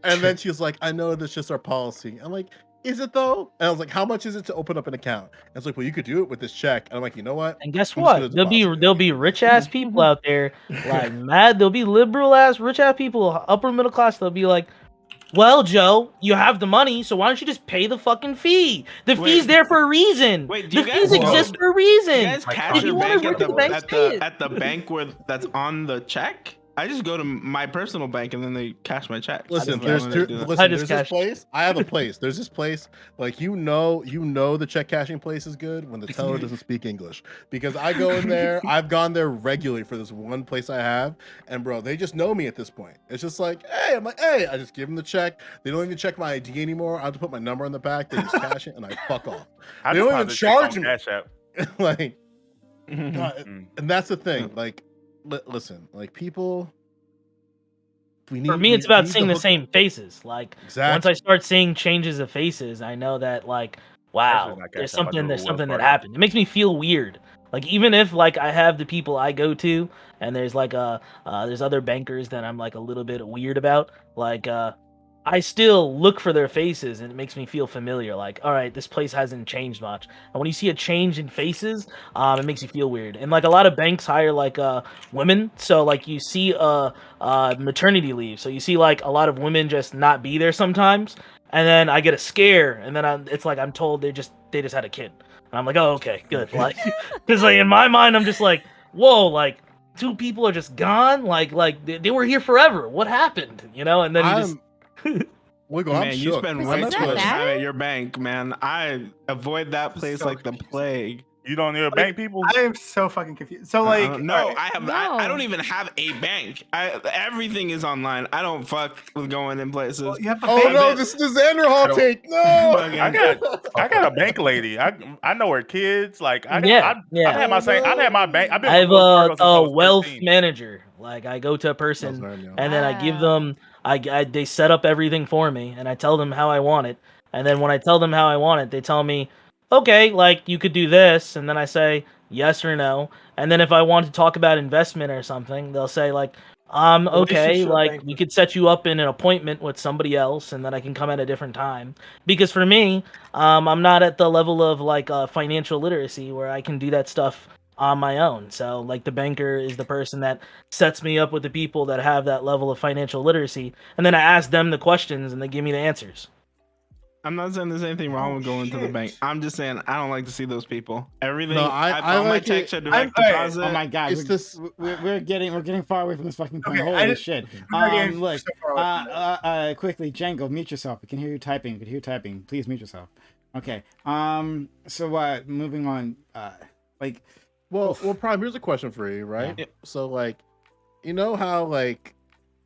And then she's like, I know that's just our policy. I'm like, is it though? And I was like, how much is it to open up an account? And it's like, well, you could do it with this check. And I'm like, you know what? And guess I'm just gonna what? deposit it. There'll be rich ass people out there like mad. There'll be liberal ass rich ass people, upper middle class. They'll be like, well, Joe, you have the money, so why don't you just pay the fucking fee? The Wait. fee's there for a reason. Wait, do the you fees guys- exist for a You reason. guys cash If your you want bank to at work the the, bank, at, pay the, it. at the bank where that's on the check? I just go to my personal bank and then they cash my check. Listen, That's what I wanna do. I there's just this cashed. place. I have a place. There's this place. Like you know the check cashing place is good when the teller doesn't speak English. Because I go in there. I've gone there regularly for this one place I have, and bro, they just know me at this point. It's just like, hey, I'm like, hey, I just give them the check. They don't even check my ID anymore. I have to put my number in the back. They just cash it, and I fuck off. I They don't even deposit checks charge on me. Cash App. Like, Mhm. God, Mm. and that's the thing. Like, listen, like people. For me, it's about seeing the same faces. Like Exactly. once I start seeing changes of faces, I know that like, wow, Especially not there's Cash App, I something go there's to something Wells that Fargo. happened. It makes me feel weird. Like even if like I have the people I go to, and there's like there's other bankers that I'm like a little bit weird about. Like I still look for their faces, and it makes me feel familiar. Like, all right, this place hasn't changed much. And when you see a change in faces, it makes you feel weird. And like a lot of banks hire like women, so like you see maternity leave, so you see like a lot of women just not be there sometimes. And then I get a scare, and then it's like I'm told they just had a kid, and I'm like, oh okay, good. Like, because like in my mind, I'm just like, whoa, like. Two people are just gone. Like they were here forever. What happened? You know? And then you just Wiggle, I'm Man, you shook. spend Is way that too much bad? time at your bank, man. I avoid that place like the plague. You don't need bank people. I am so fucking confused. So like, no, alright, I don't even have a bank. Everything is online. I don't fuck with going in places. well, you have to Oh pay. no, this is the Xander Hall don't- take. No. I got a bank lady. I know her kids. Like I Yeah, I've had my same. I've had my bank. I've been I have with Wells Fargo since I a was wealth 13. manager. Like I go to a person That's right, and then I give Wow. them they set up everything for me and I tell them how I want it. And then when I tell them how I want it, they tell me, "Okay, like you could do this." And then I say yes or no. And then if I want to talk about investment or something, they'll say like, okay, Relationship like banker. we could set you up in an appointment with somebody else and then I can come at a different time." Because for me, I'm not at the level of like financial literacy where I can do that stuff on my own. So like the banker is the person that sets me up with the people that have that level of financial literacy, and then I ask them the questions and they give me the answers. I'm not saying there's anything wrong Oh, with going to the shit. bank. I'm just saying I don't like to see those people. Everything. No, I all my like checks it. are direct I'm- deposit. Oh my god, It's this. we're getting far away from this fucking point. Okay, I Holy didn't- shit! we're getting Look, so far away from this. quickly, Django, mute yourself. We can hear you typing. We can hear you typing. Please mute yourself. Okay. So moving on. Like, Well, Prime. Here's a question for you, right? Yeah. So, like, you know how like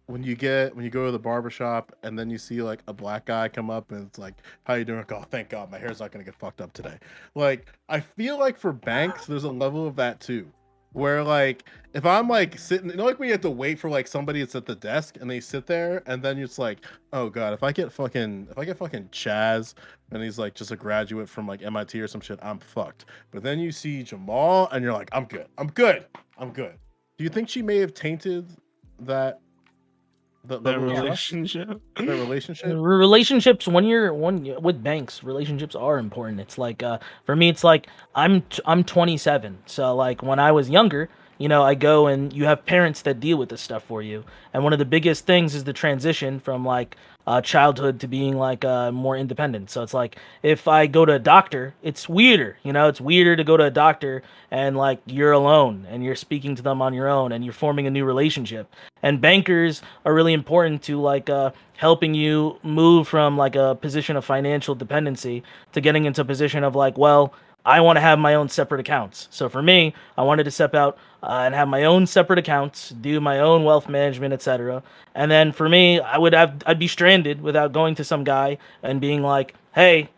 when you go to the barbershop and then you see like a black guy come up and it's like, "How you doing?" Like, "Oh, thank God, my hair's not gonna get fucked up today." Like, I feel like for banks, there's a level of that too, where like if I'm like sitting, you know, like when you have to wait for like somebody that's at the desk and they sit there and then it's like, "Oh God, if I get fucking Chaz and he's like just a graduate from like MIT or some shit, I'm fucked." But then you see Jamal and you're like, I'm good. Do you think she may have tainted that the level of trust? relationship. The relationship? Relationships with banks, relationships are important. It's like for me, it's like I'm 27, so like when I was younger, you know, I go and you have parents that deal with this stuff for you, and one of the biggest things is the transition from like childhood to being like more independent. So it's like if I go to a doctor, it's weirder, you know, it's weirder to go to a doctor and like you're alone and you're speaking to them on your own and you're forming a new relationship. And bankers are really important to like helping you move from like a position of financial dependency to getting into a position of like, well, I want to have my own separate accounts. So for me, I wanted to step out and have my own separate accounts, do my own wealth management, etc. And then for me, I'd be stranded without going to some guy and being like, "Hey,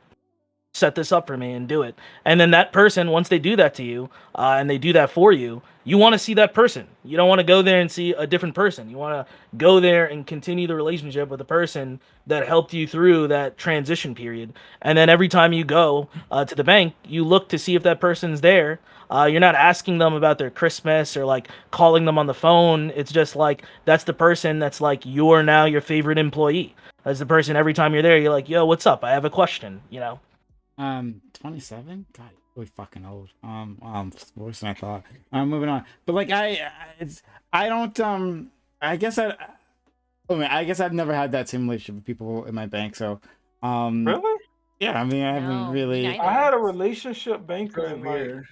set this up for me and do it." And then that person, once they do that to you and they do that for you, you want to see that person. You don't want to go there and see a different person. You want to go there and continue the relationship with the person that helped you through that transition period. And then every time you go to the bank, you look to see if that person's there. You're not asking them about their Christmas or like calling them on the phone. It's just like that's the person that's like you're now your favorite employee. That's the person every time you're there, you're like, "Yo, what's up? I have a question," you know? 27. God, really fucking old. Worse than I thought. Moving on. But like I don't. I guess I guess I've never had that same relationship with people in my bank. So Really? yeah. I mean, I No, haven't me really. neither. I had a relationship banker Very and like weird.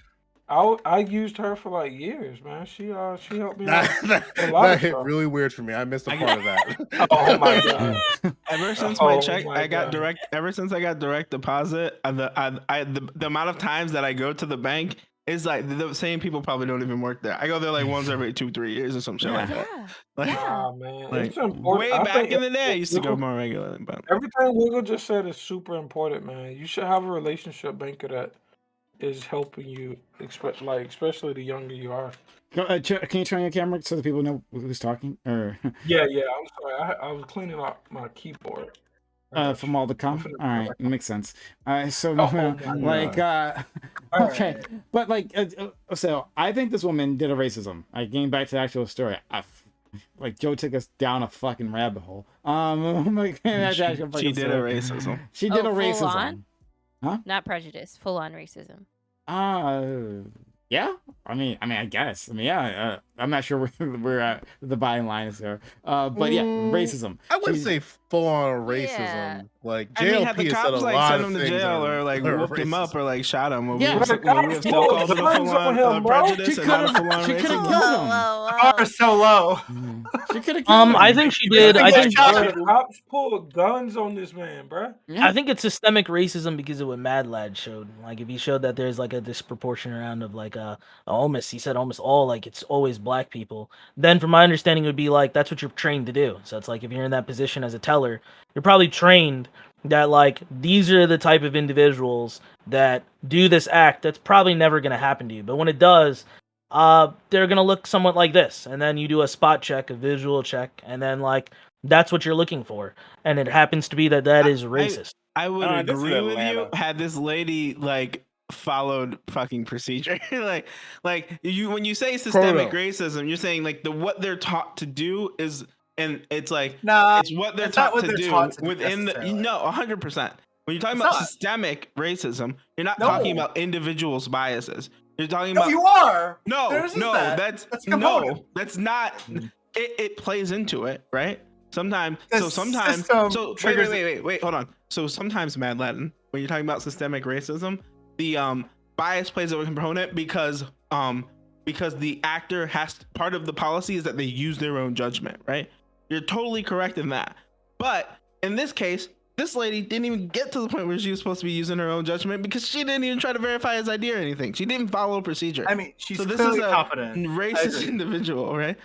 I used her for like years, man. She helped me out. That A lot of hit stuff. really weird for me. I missed a part of that. Oh my god. Ever since Oh my check, my I got God. direct. Ever since I got direct deposit, the amount of times that I go to the bank is like the same people probably don't even work there. I go there like once every 2-3 years or some shit like that. Yeah. Like, Yeah. Nah, man. like, It's important. way I back think in the day, I used to go Wiggle- more regularly. But Everything Wiggle just said is super important, man. You should have a relationship banker that is helping you, especially the younger you are. Can you turn your camera so that people know who's talking? Or Yeah. I'm sorry. I was cleaning up my keyboard. from all the cum. finna All right, go makes sense. So Oh my like All okay, right. but like so I think this woman did a racism. I getting back to the actual story. Like Joe took us down a fucking rabbit hole. Like, that's actual she fucking did a story. racism. She did Oh, a full racism. on? Not prejudice, full on racism. Yeah. I mean, I guess. I mean, yeah. I'm not sure where the buying line is there. But yeah, racism. I wouldn't She- say full on racism. Yeah. Like I mean, JLP had the has said cops a like lot send of him to things jail that or like are whooped him up racist. or like shot him, would Yeah. we But the would we cops have still pulled called it a guns full on on him, bro. prejudice She and not a could've- full on she could've racism? killed him. bar is so low. She could have. I think she did. I think Bro, the cops pulled guns on this man, bro. I think it's systemic racism because of what Mad Lad showed. Like, if he showed that there's like a disproportionate amount of like almost, he said almost all, like it's always black people. Then, from my understanding, it would be like that's what you're trained to do. So it's like if you're in that position as a teller, you're probably trained that like these are the type of individuals that do this act. That's probably never going to happen to you, but when it does, they're gonna look somewhat like this, and then you do a spot check, a visual check, and then like that's what you're looking for, and it happens to be that is racist. I would this is agree with you Atlanta. had this lady like followed fucking procedure. like you when you say systemic racism, you're saying like what they're taught to do is, and it's like Nah, it's what they're it's not taught what to they're do taught to do within the necessarily. no 100%. When you're talking It's about not. systemic racism, you're not No. talking about individuals' biases. You're talking No, about you are. no, There isn't no, that. that's a component. no, that's not. It plays into it, right? Sometimes, The so sometimes, system so triggers wait, hold on. So sometimes, Mad Latin, when you're talking about systemic racism, the bias plays a component because the actor part of the policy is that they use their own judgment, right? You're totally correct in that, but in this case, this lady didn't even get to the point where she was supposed to be using her own judgment because she didn't even try to verify his ID or anything. She didn't follow procedure. I mean, she's So this clearly is a competent. I racist agree. individual, right?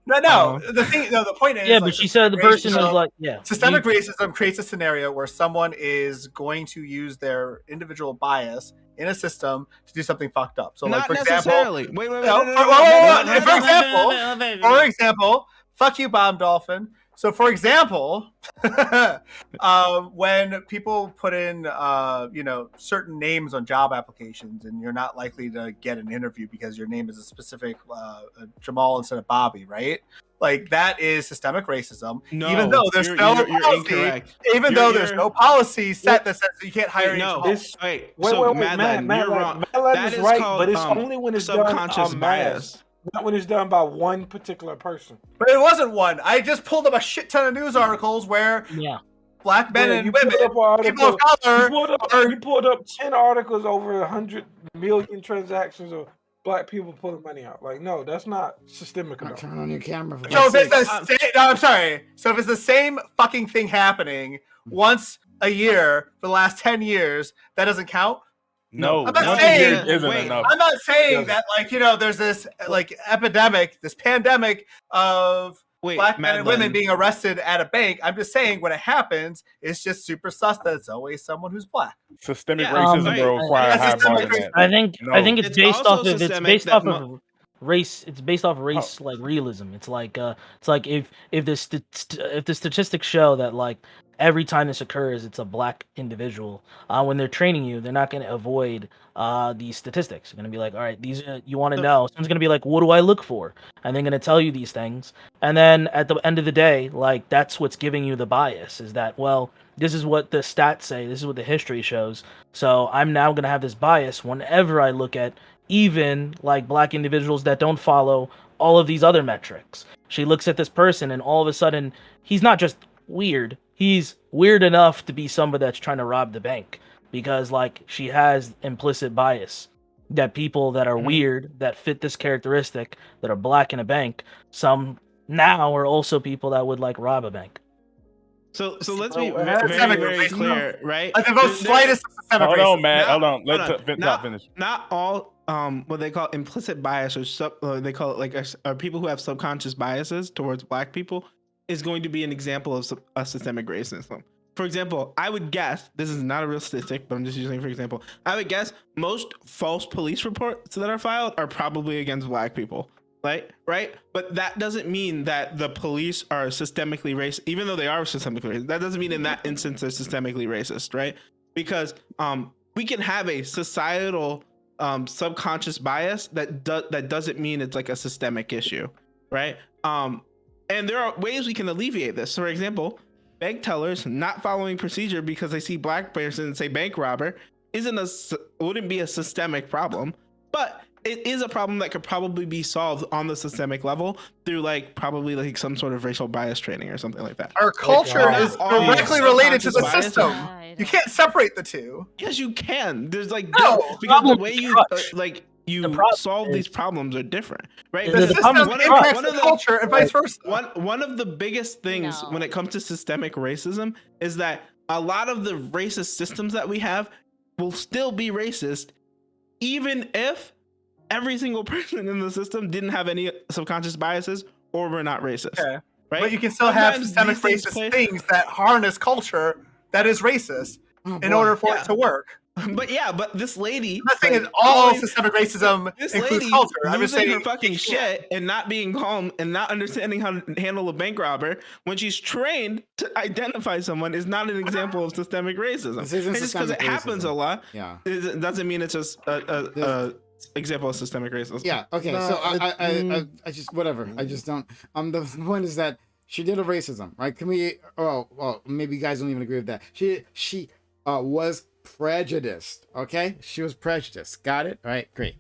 No. The point is. Yeah, like, but she said the person was like, systemic racism creates a scenario where someone is going to use their individual bias in a system to do something fucked up. So, like Not for necessarily. example, Wait. For example, fuck you, Bomb Dolphin. So, for example, when people put in, certain names on job applications, and you're not likely to get an interview because your name is a specific Jamal instead of Bobby, right? Like that is systemic racism. No, even though there's you're policy, incorrect. even though there's no policy set that says that you can't hire Wait, any no. Jamal. Wait, Wait, so wait, Mad Latin, Mad you're Latin. wrong. Mad Latin That is is right, called but it's only when it's done subconscious en bias. masse. Not when it's done by one particular person. But it wasn't one. I just pulled up a shit ton of news articles where black men Yeah, and you pulled women, up an article- people of color, You pulled up 10 articles over 100 million transactions of black people pulling money out. Like, no, that's not systemic enough. Turn on your camera. For So if God's it's sake. the same, no, I'm sorry. So if it's the same fucking thing happening once a year for the last 10 years, that doesn't count. No, I'm not once saying- a year isn't enough. I'm not saying Yeah. that, there's this epidemic, this pandemic of black men and women being arrested at a bank. I'm just saying when it happens, it's just super sus that it's always someone who's black. Systemic racism will require high bar than that. I think it's It's based also off of systemic that race. It's based off race, like realism. It's like if the statistics show that like every time this occurs, it's a black individual. When they're training you, they're not going to avoid these statistics. They're going to be like, all right, these you want to know. Someone's going to be like, what do I look for? And they're going to tell you these things. And then at the end of the day, like that's what's giving you the bias. Is that this is what the stats say. This is what the history shows. So I'm now going to have this bias whenever I look at even like black individuals that don't follow all of these other metrics. She looks at this person and all of a sudden he's not just weird. He's weird enough to be somebody that's trying to rob the bank because like she has implicit bias that people that are weird, that fit this characteristic, that are black in a bank, some now are also people that would like rob a bank. So let's be Systemic very racism. clear, right? Like the most slightest systemic Hold racism. on, man. Hold on. Hold Let on. Vince finish. Not all what they call implicit bias or they call it like people who have subconscious biases towards black people is going to be an example of a systemic racism. For example, I would guess, this is not a real statistic, but I'm just using it for example. I would guess most false police reports that are filed are probably against black people. Right? But that doesn't mean that the police are systemically racist, even though they are systemically racist. That doesn't mean in that instance they're systemically racist, right? Because we can have a societal subconscious bias that doesn't mean it's like a systemic issue, right? And there are ways we can alleviate this. So for example, bank tellers not following procedure because they see black person and say bank robber wouldn't be a systemic problem, but it is a problem that could probably be solved on the systemic level through like probably like some sort of racial bias training or something like that. Our culture is directly related to the Subconscious system. bias. You can't separate the two. Yes, you can. There's like No, because the way you you solve these problems are different, right? The system impacts the culture and vice versa. One of the biggest things when it comes to systemic racism is that a lot of the racist systems that we have will still be racist, even if every single person in the system didn't have any subconscious biases or were not racist. Okay. Right? But you can still have systemic racist things that harness culture that is racist in order for it to work. But this lady. I'm not saying all systemic racism includes culture. I'm just saying her fucking shit and not being calm and not understanding how to handle a bank robber when she's trained to identify someone is not an example of systemic racism. This isn't just because it happens a lot, it doesn't mean it's just a example of systemic racism. Yeah. Okay. So I just whatever. I just don't. The point is that she did a racism, right? Can we? Oh, well, maybe you guys don't even agree with that. She was prejudiced. Okay, she was prejudiced. Got it? All right. Great.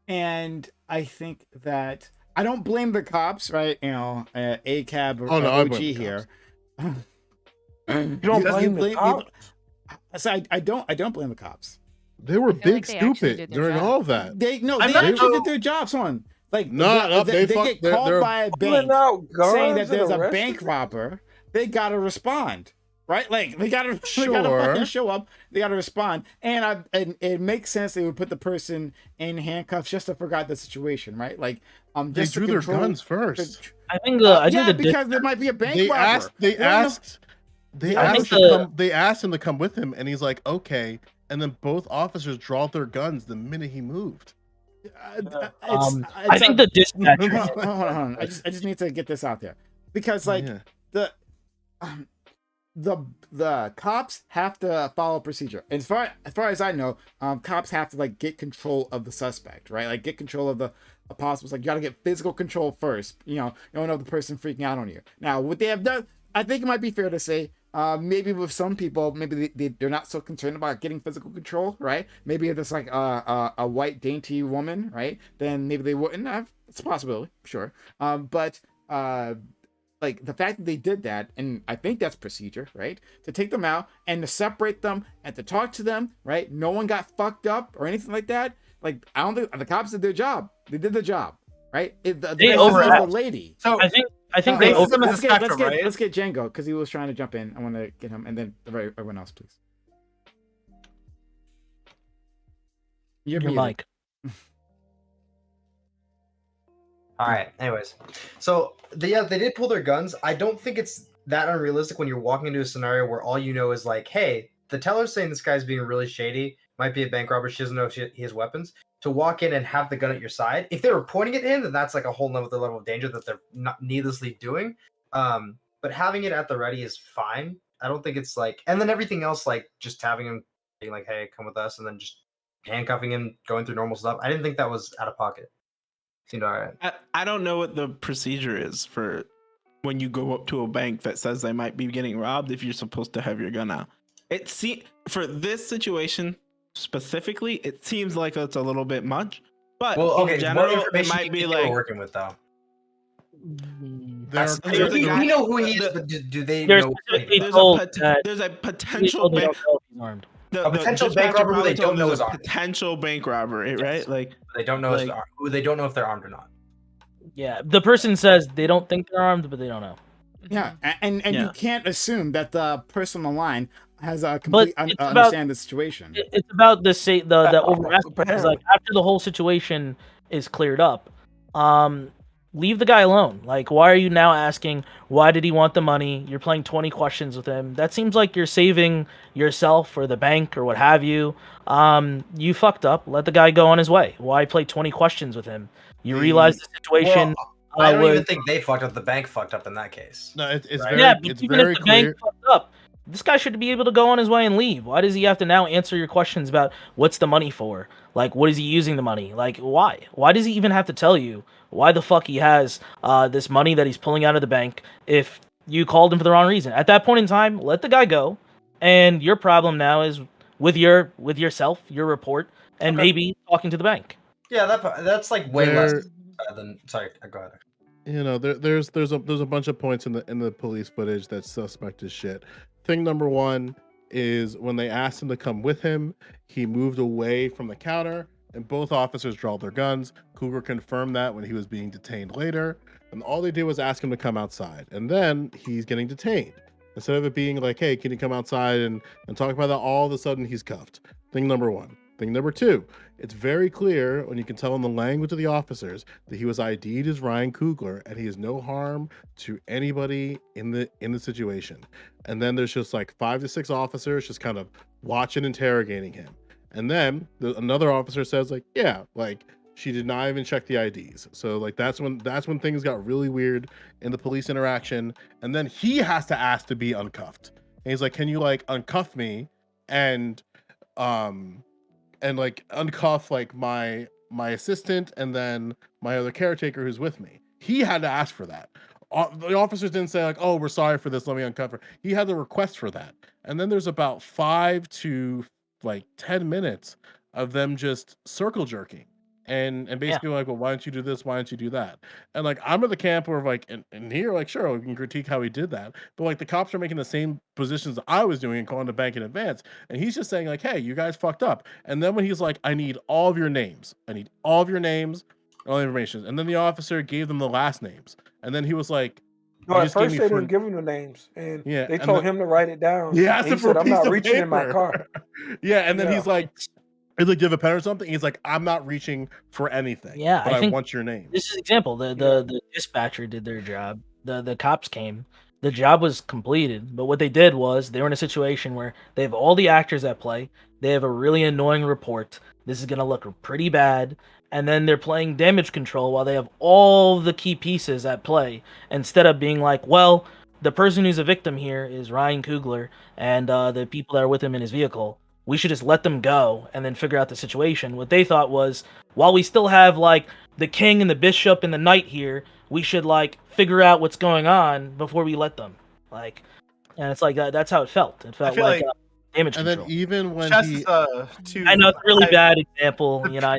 And I think that I don't blame the cops, right? You know, ACAB or OG here. You don't blame the cops? So I don't blame the cops. They were big stupid during all of that. They actually did their jobs on. Like they get called by a bank saying that there's a bank robber. They gotta respond, right? Like they gotta fucking show up. They gotta respond, and it makes sense they would put the person in handcuffs just to forget the situation, right? Like they drew their guns first. I think because there might be a bank robber. They asked him to come with him, and he's like, okay. And then both officers draw their guns the minute he moved. I think the dispatcher. Hold on. I just need to get this out there because the cops have to follow procedure. As far as I know, cops have to like get control of the suspect, right? Like get control of the possible. Like you got to get physical control first. You don't know the person freaking out on you. Now, what they have done, I think it might be fair to say. Maybe with some people, maybe they're not so concerned about getting physical control, right? Maybe if it's like a white dainty woman, right? Then maybe they wouldn't have. It's a possibility, sure. But like the fact that they did that, and I think that's procedure, right? To take them out and to separate them and to talk to them, right? No one got fucked up or anything like that. Like I don't think the cops did their job. They did the job, right? They overacted. The lady. So I think they let's get Django because he was trying to jump in. I want to get him, and then everyone else, please. Your mic. All right. Anyways, so they did pull their guns. I don't think it's that unrealistic when you're walking into a scenario where all you know is like, hey, the teller's saying this guy's being really shady. Might be a bank robber. She doesn't know if he has weapons. To walk in and have the gun at your side. If they were pointing it in, then that's like a whole nother level of danger that they're not needlessly doing. But having it at the ready is fine. I don't think it's like, and then everything else, like just having him being like, hey, come with us, and then just handcuffing him, going through normal stuff. I didn't think that was out of pocket. Seemed all right. I don't know what the procedure is for when you go up to a bank that says they might be getting robbed if you're supposed to have your gun out. For this situation specifically, it seems like it's a little bit much, but in general, it might be like working with though. We know who he is, but do they know? There's a potential bank. A potential bank robber who they don't know is armed. Potential bank robbery, right? Like they don't know who they don't know if they're armed or not. Yeah, the person says they don't think they're armed, but they don't know. Yeah, and you can't assume that the person on the line has a complete understand the situation. It's about the overacting. Like after the whole situation is cleared up, leave the guy alone. Like, why are you now asking? Why did he want the money? You're playing 20 questions with him. That seems like you're saving yourself or the bank or what have you. You fucked up. Let the guy go on his way. Why play 20 questions with him? You realize the situation. Well, I don't even think they fucked up. The bank fucked up in that case. No, it's right? very, it's even very if the clear. bank fucked up, this guy should be able to go on his way and leave. Why does he have to now answer your questions about what's the money for? Like, what is he using the money? Like, why? Why does he even have to tell you why the fuck he has this money that he's pulling out of the bank if you called him for the wrong reason? At that point in time, let the guy go. And your problem now is with yourself, your report, and maybe talking to the bank. Yeah, that's like way less than. Sorry, go ahead. You know, there's a bunch of points in the police footage that's suspect as shit. Thing number one, is when they asked him to come with him, he moved away from the counter, and both officers draw their guns. Coogler confirmed that when he was being detained later, and all they did was ask him to come outside, and then he's getting detained. Instead of it being like, hey, can you come outside and talk about that, all of a sudden he's cuffed. Thing number one. Thing number two, it's very clear when you can tell in the language of the officers that he was ID'd as Ryan Coogler, and he is no harm to anybody in the situation. And then there's just like 5 to 6 officers just kind of watching, interrogating him. And then another officer says like, yeah, like she did not even check the IDs. So like that's when things got really weird in the police interaction. And then he has to ask to be uncuffed. And he's like, can you like uncuff me and like uncuff like my assistant and then my other caretaker who's with me. He had to ask for that. The officers didn't say like, oh, we're sorry for this, let me uncuff her. He had the request for that. And then there's about 5 to like 10 minutes of them just circle jerking and basically like, well, why don't you do this, why don't you do that? And like I'm at the camp where like and here like sure we can critique how he did that, but like the cops are making the same positions I was doing and calling the bank in advance, and he's just saying like, hey, you guys fucked up. And then when he's like, I need all of your names, all the information, and then the officer gave them the last names, and then he was like, no, at first they didn't give him the names, and they told him to write it down. Yeah, he said, I'm not reaching in my car. Yeah, and then he's like, do you have a pen or something? He's like, I'm not reaching for anything. Yeah, but I think want your name. This is an example. The dispatcher did their job. The cops came. The job was completed. But what they did was they were in a situation where they have all the actors at play. They have a really annoying report. This is gonna look pretty bad. And then they're playing damage control while they have all the key pieces at play. Instead of being like, well, the person who's a victim here is Ryan Coogler and the people that are with him in his vehicle. We should just let them go and then figure out the situation. What they thought was, while we still have like the king and the bishop and the knight here, we should like figure out what's going on before we let them. Like, and it's like that's how it felt. It felt like damage and control. Then even when I know it's a really bad example, you know.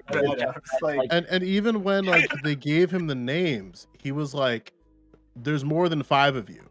And even when like they gave him the names, he was like, "There's more than 5 of you,"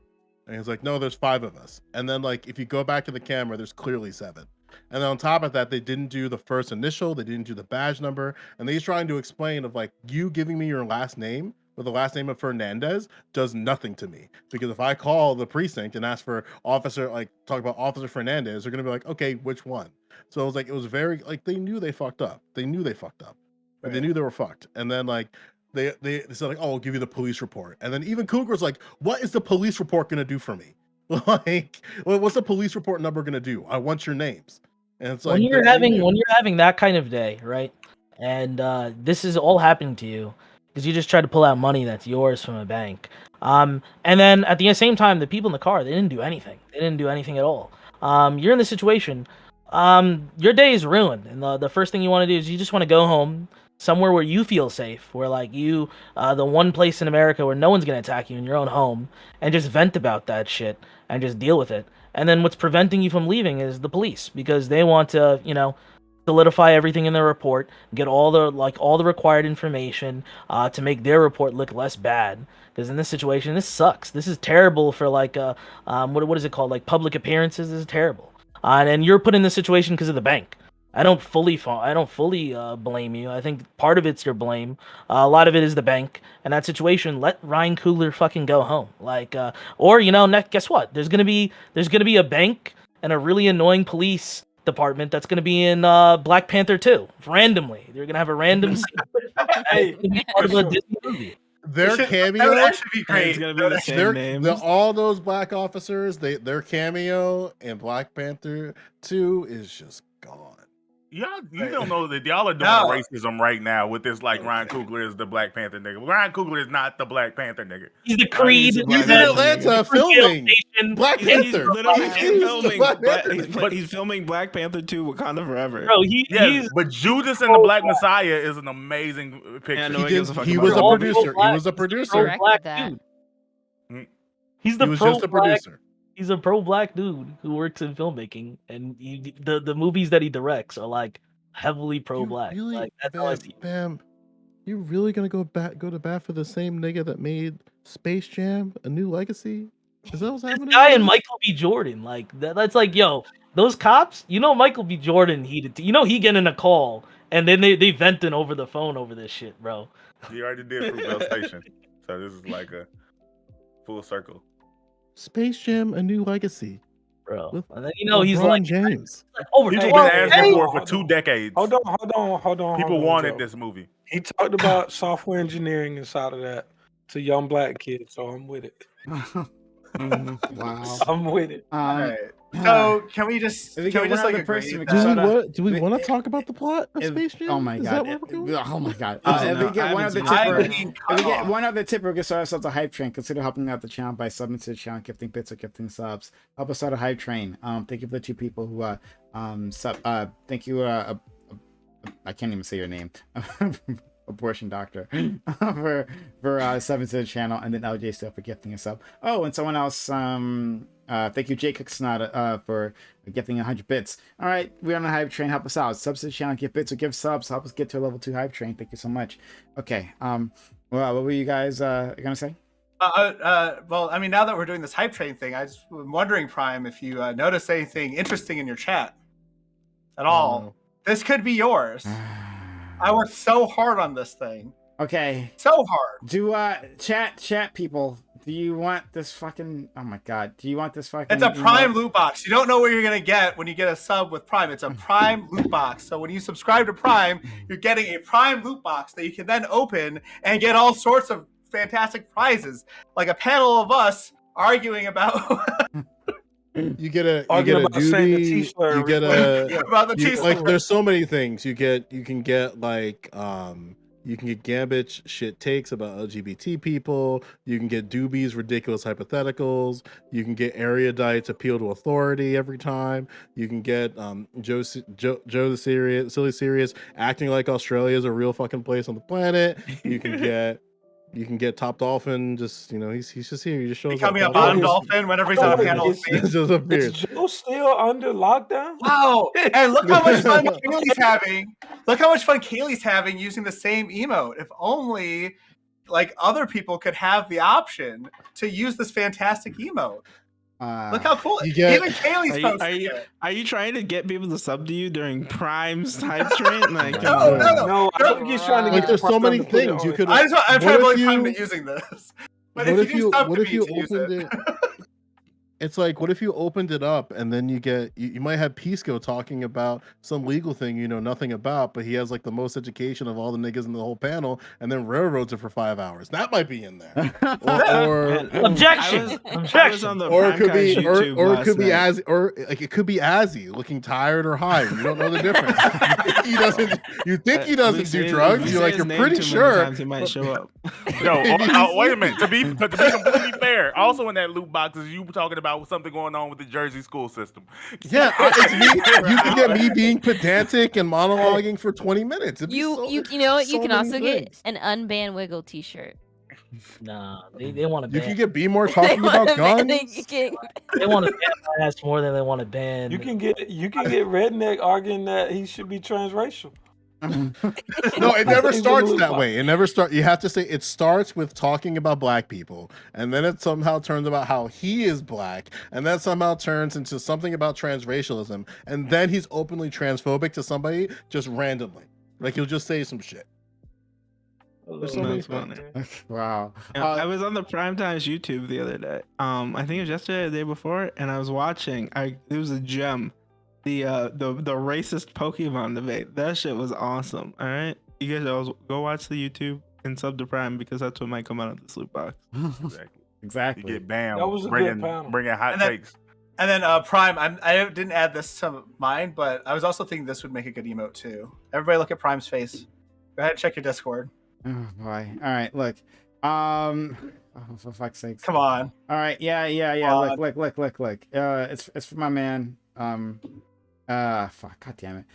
and he's like, "No, there's 5 of us." And then like if you go back to the camera, there's clearly 7. And then on top of that, they didn't do the first initial, they didn't do the badge number, and he's trying to explain of like, you giving me your last name with the last name of Fernandez does nothing to me, because if I call the precinct and ask for officer, like talk about Officer Fernandez, they're gonna be like, okay, which one? So it was very like they knew they fucked up. They knew they fucked up. Right. They knew they were fucked. And then like they said like, oh, we'll give you the police report. And then even Coogler's like, what is the police report gonna do for me? Like, what's the police report number gonna do? I want your names. And it's when like you're having that kind of day, right? And this is all happening to you because you just tried to pull out money that's yours from a bank. And then at the same time, the people in the car, they didn't do anything. They didn't do anything at all. You're in this situation. Your day is ruined, and the first thing you want to do is you just want to go home somewhere where you feel safe, where like you, the one place in America where no one's gonna attack you in your own home, and just vent about that shit and just deal with it. And then what's preventing you from leaving is the police, because they want to, you know, solidify everything in their report, get all the required information to make their report look less bad. Because in this situation, this sucks. This is terrible for like what is it called? Like public appearances. This is terrible. And you're put in this situation because of the bank. I don't fully blame you. I think part of it's your blame. A lot of it is the bank. And that situation, let Ryan Coogler fucking go home. Like, or you know, guess what? There's gonna be a bank and a really annoying police department that's gonna be in Black Panther 2 randomly. They're gonna have a random scene. Hey, part of a Disney movie. Their cameo, that would actually be great. It's gonna be the same names. All those black officers, their cameo in Black Panther 2 is just gone. You don't know that y'all are doing racism right now with this. Like Ryan Coogler is the Black Panther nigga. Ryan Coogler is not the Black Panther nigga. He's the Creed. He's in Atlanta filming Black Panther. He's literally filming. He's filming Black Panther 2: Wakanda Forever. Bro, but Judas and the Black Messiah is an amazing picture. He was a producer. He was a producer. He's the just a producer. He's a pro-black dude who works in filmmaking, and the movies that he directs are like heavily pro-black. Really, like, that's how I see it. Bam, you really gonna go to bat for the same nigga that made Space Jam: A New Legacy? Is that what's happening? This guy and Michael B. Jordan, like that's like, yo, those cops, Michael B. Jordan heated, he getting a call, and then they venting over the phone over this shit, bro. He already did Fruitvale Station, so this is like a full circle. Space Jam: A New Legacy, bro. With And then he's LeBron like James. over. People Hey, been hey, asking hey, for it for hold 2 on. decades. Hold on. People wanted Joe. this movie. He talked about software engineering inside of that to young black kids, so I'm with it. Wow. I'm with it. Alright. So can we just If we get one like other agree person, we that- can shut up. Do we want to talk about the plot of If- Space Jam? Oh my Is god! that what we're doing? Oh my god! Oh, If no, we get I one haven't other seen tipper, it. if we get one other tipper, we can start ourselves a hype train. Consider helping out the channel by subbing to the channel, gifting bits or gifting subs. Help us start a hype train. Thank you for the 2 people who thank you. I can't even say your name. Abortion doctor for subbing to the channel, and then LJ still for gifting a sub. Oh, and someone else. Thank you, Jake Cooksanada, for gifting 100 bits. All right, we're on a hype train. Help us out. Subs to the channel, give bits or give subs. Help us get to a level 2 hype train. Thank you so much. Okay. Well, what were you guys gonna say? Well, I mean, now that we're doing this hype train thing, I was wondering, Prime, if you noticed anything interesting in your chat at all. This could be yours. I worked so hard on this thing. Okay. So hard. Do chat people. Do you want this fucking? Oh my god. Do you want this fucking? It's a Prime loot box. You don't know what you're gonna get when you get a sub with Prime. It's a Prime loot box. So when you subscribe to Prime, you're getting a Prime loot box that you can then open and get all sorts of fantastic prizes, like a panel of us arguing about. You get a Arguing about saying the doobie, T-shirt you get a about the you- like T-shirt. there's so many things you can get like you can get Gambit shit takes about LGBT people, you can get Doobies ridiculous hypotheticals, you can get Erudites appeal to authority every time, you can get Joe the silly serious acting like Australia is a real fucking place on the planet, you can get Top Dolphin, just he's just here. He just shows Becoming up. a bottom dolphin whenever he's on a panel. Just appears. Is Joe still under lockdown? Wow! And look how much fun Kaylee's having. Look how much fun Kaylee's having using the same emote. If only, like, other people could have the option to use this fantastic emote. Look how cool! Even Kaylee's posting it. Are you trying to get people to sub to you during Prime's hype train? Like, No, I don't think he's trying to Like, get there's so Prime many to put it things you on. could. I'm trying to what bully if Prime you- to using this. But What if you you do stuff what to if me you to use opened it? it? It's like, what if you opened it up and then you might have Pisco talking about some legal thing you know nothing about, but he has like the most education of all the niggas in the whole panel, and then railroads it for 5 hours. That might be in there. Or Objection! I was on the or it could be PrimeCayes YouTube or it last could be night. it could be Azzy looking tired or high. You don't know the difference. You think he doesn't do drugs. You're like, you're pretty sure. He might show up. Yo, wait a minute. To be completely fair, also in that loot box is you talking about something going on with the Jersey school system. Yeah, it's me. You can get me being pedantic and monologuing for 20 minutes. It'd be You so- know what? so You can many also get things. an unbanned Wiggle T-shirt. Nah, they want to ban. You can get B more talking about They guns. want to ban my ass more than they want to ban. You can get redneck arguing that he should be transracial. No, it never starts that way. It never start. You have to say it starts with talking about black people, and then it somehow turns about how he is black, and then somehow turns into something about transracialism, and then he's openly transphobic to somebody just randomly. Like he'll just say some shit. There's so many That's funny. things. Wow. Yeah, I was on the PrimeTimes YouTube the other day. I think it was yesterday or the day before, and I was watching. It was a gem. The racist Pokemon debate. That shit was awesome. All right, you guys go watch the YouTube and sub to Prime because that's what might come out of this loot box. Exactly. You get banned. That was a good panel. Bringing hot And then- takes. And then Prime, I didn't add this to mine, but I was also thinking this would make a good emote too. Everybody look at Prime's face. Go ahead and check your Discord. Oh boy. All right. Look. Oh, for fuck's sake. Come on. All right. Yeah. Come Look. It's for my man. Fuck. God damn it.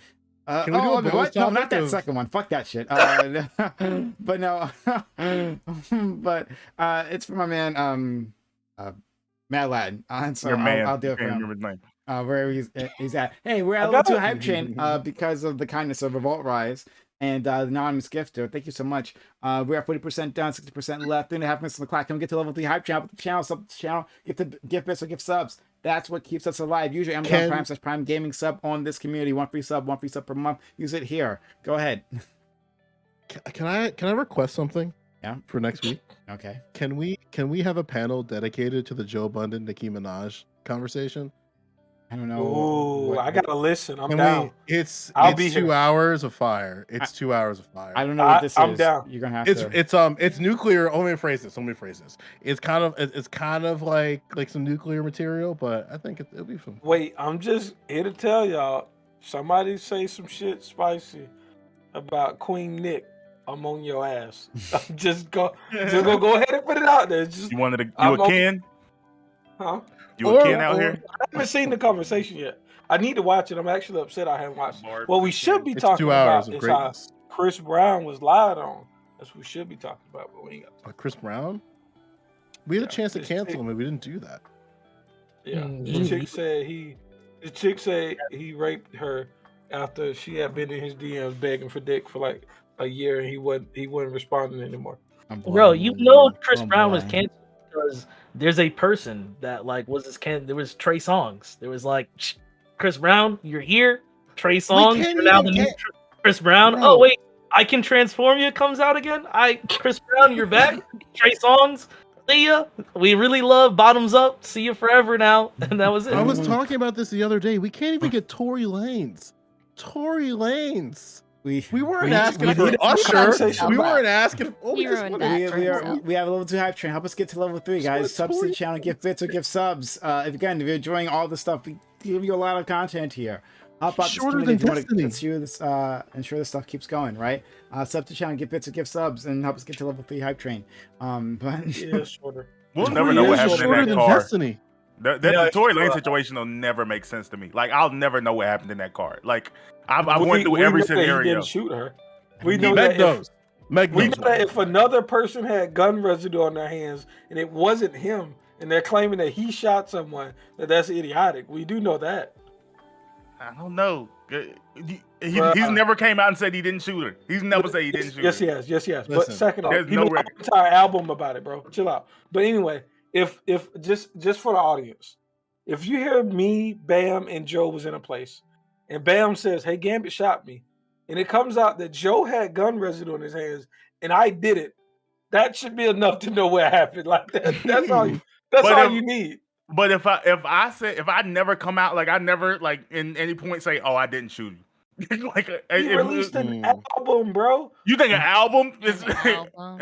Can we do a bonus what? No, not topic that of- second one. Fuck that shit. But no. But it's for my man. Mad Latin. And so Your man. I'll do it for Can't him. remember his name. Where he's at. Hey, we're I at got level 2 it. hype chain because of the kindness of Revolt Rise. And the anonymous gifter, thank you so much. We're at 40% down, 60% left. 3.5 minutes on the clock. Can we get to level 3 hype channel? Sub the channel, gift bits or gift subs. That's what keeps us alive. Usually Amazon Prime/Prime Gaming sub on this community. One free sub per month. Use it here. Go ahead. Can I request something? Yeah. For next week. Okay. Can we have a panel dedicated to the Joe Budden Nicki Minaj conversation? I don't know. Oh, I gotta listen. I'm down. I'll be 2 here. hours of fire. It's 2 hours of fire. I don't know what this I'm is. down. You're gonna have to. It's nuclear. Let me rephrase this. It's kind of like some nuclear material, but I think it'll be fun. Wait, I'm just here to tell y'all. Somebody say some shit spicy about Queen Nick. I'm on your ass. just go ahead and put it out there. Just You wanted a Ken? Huh? You a Ken out here? I haven't seen the conversation yet. I need to watch it. I'm actually upset I haven't watched it. What we should be talking 2 hours about of is how greatness. Chris Brown was lied on. That's what we should be talking about, but we ain't got Chris Brown? We had a chance to cancel him, and we didn't do that. Yeah. The chick said he raped her after she had been in his DMs begging for dick for like a year, and he wasn't responding anymore. Bro, you know Chris Brown was canceled because there's a person that like was this there was Trey Songz. There was like Chris Brown, you're here. Trey Songz, you're now the new Chris Brown. Bro. Oh wait, I Can Transform You comes out again. Chris Brown, you're back. Trey Songz, see ya. We really love Bottoms Up. See you forever now. And that was it. I was talking about this the other day. We can't even get Tory Lanez. Tory Lanez. We weren't asking for Usher. We weren't asking. We have a level 2 hype train. Help us get to level 3, guys. Subs to the channel, gift bits or gift subs. If you're enjoying all the stuff, we give you a lot of content here. Hop out Shorter this than community if you want Destiny. to ensure this stuff keeps going, right? Sub to the channel, gift bits or gift subs, and help us get to level 3 hype train. But Yeah, shorter. We'll never know what happened in that car. Destiny. The Tory Lane situation will never make sense to me. Like, I'll never know what happened in that car. Like, I went through every know that he scenario. didn't shoot her. We know Meg that knows. we know that if another person had gun residue on their hands and it wasn't him, and they're claiming that he shot someone, that's idiotic. We do know that. I don't know. He's never came out and said he didn't shoot her. He's never said he didn't shoot Yes, her. he has. Yes, he has. But Listen, second off, there's he no made an record. entire album about it, bro. Chill out. But anyway, if just for the audience, if you hear me, Bam, and Joe was in a place, and Bam says, "Hey, Gambit shot me," and it comes out that Joe had gun residue on his hands, and I did it, that should be enough to know what happened. Like that's all. That's all you need. But if I never come out, like I never like in any point say, "Oh, I didn't shoot you." Like He released an album, bro. You think an album is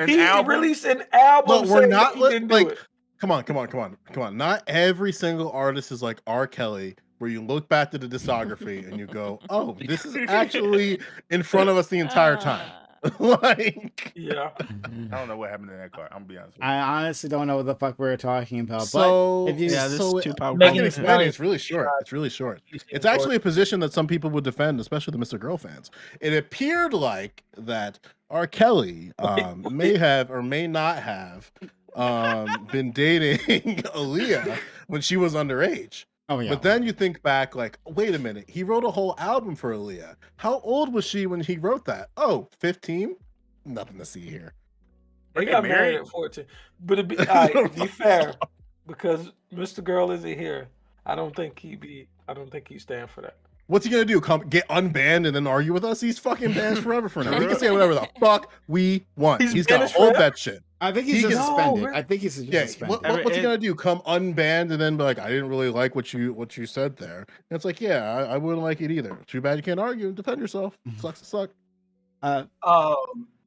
He released an album. Look, we're saying not that he didn't do like. it. Come on. Not every single artist is like R. Kelly, where you look back to the discography and you go, "Oh, this is actually in front of us the entire time." Like, yeah. I don't know what happened in that car. I'm gonna be honest with you. I honestly don't know what the fuck we're talking about. So, but if you, yeah, this so is too powerful. I can explain it. It's really short. It's actually a position that some people would defend, especially the Mr. Girl fans. It appeared like that R. Kelly may have or may not have been dating Aaliyah when she was underage. Oh yeah. But then you think back, like, wait a minute, he wrote a whole album for Aaliyah. How old was she when he wrote that? Oh, 15? Nothing to see here. They got married at 14. But it'd be, all right, be fair, because Mr. Girl isn't here. I don't think he'd stand for that. What's he gonna do? Come get unbanned and then argue with us? He's fucking banned forever for now. We can say whatever the fuck we want. He's gonna hold that shit. I think he's just suspended. I think he's just suspended. What's he gonna do? Come unbanned and then be like, I didn't really like what you said there. And it's like, yeah, I wouldn't like it either. Too bad you can't argue. Defend yourself. Sucks to suck.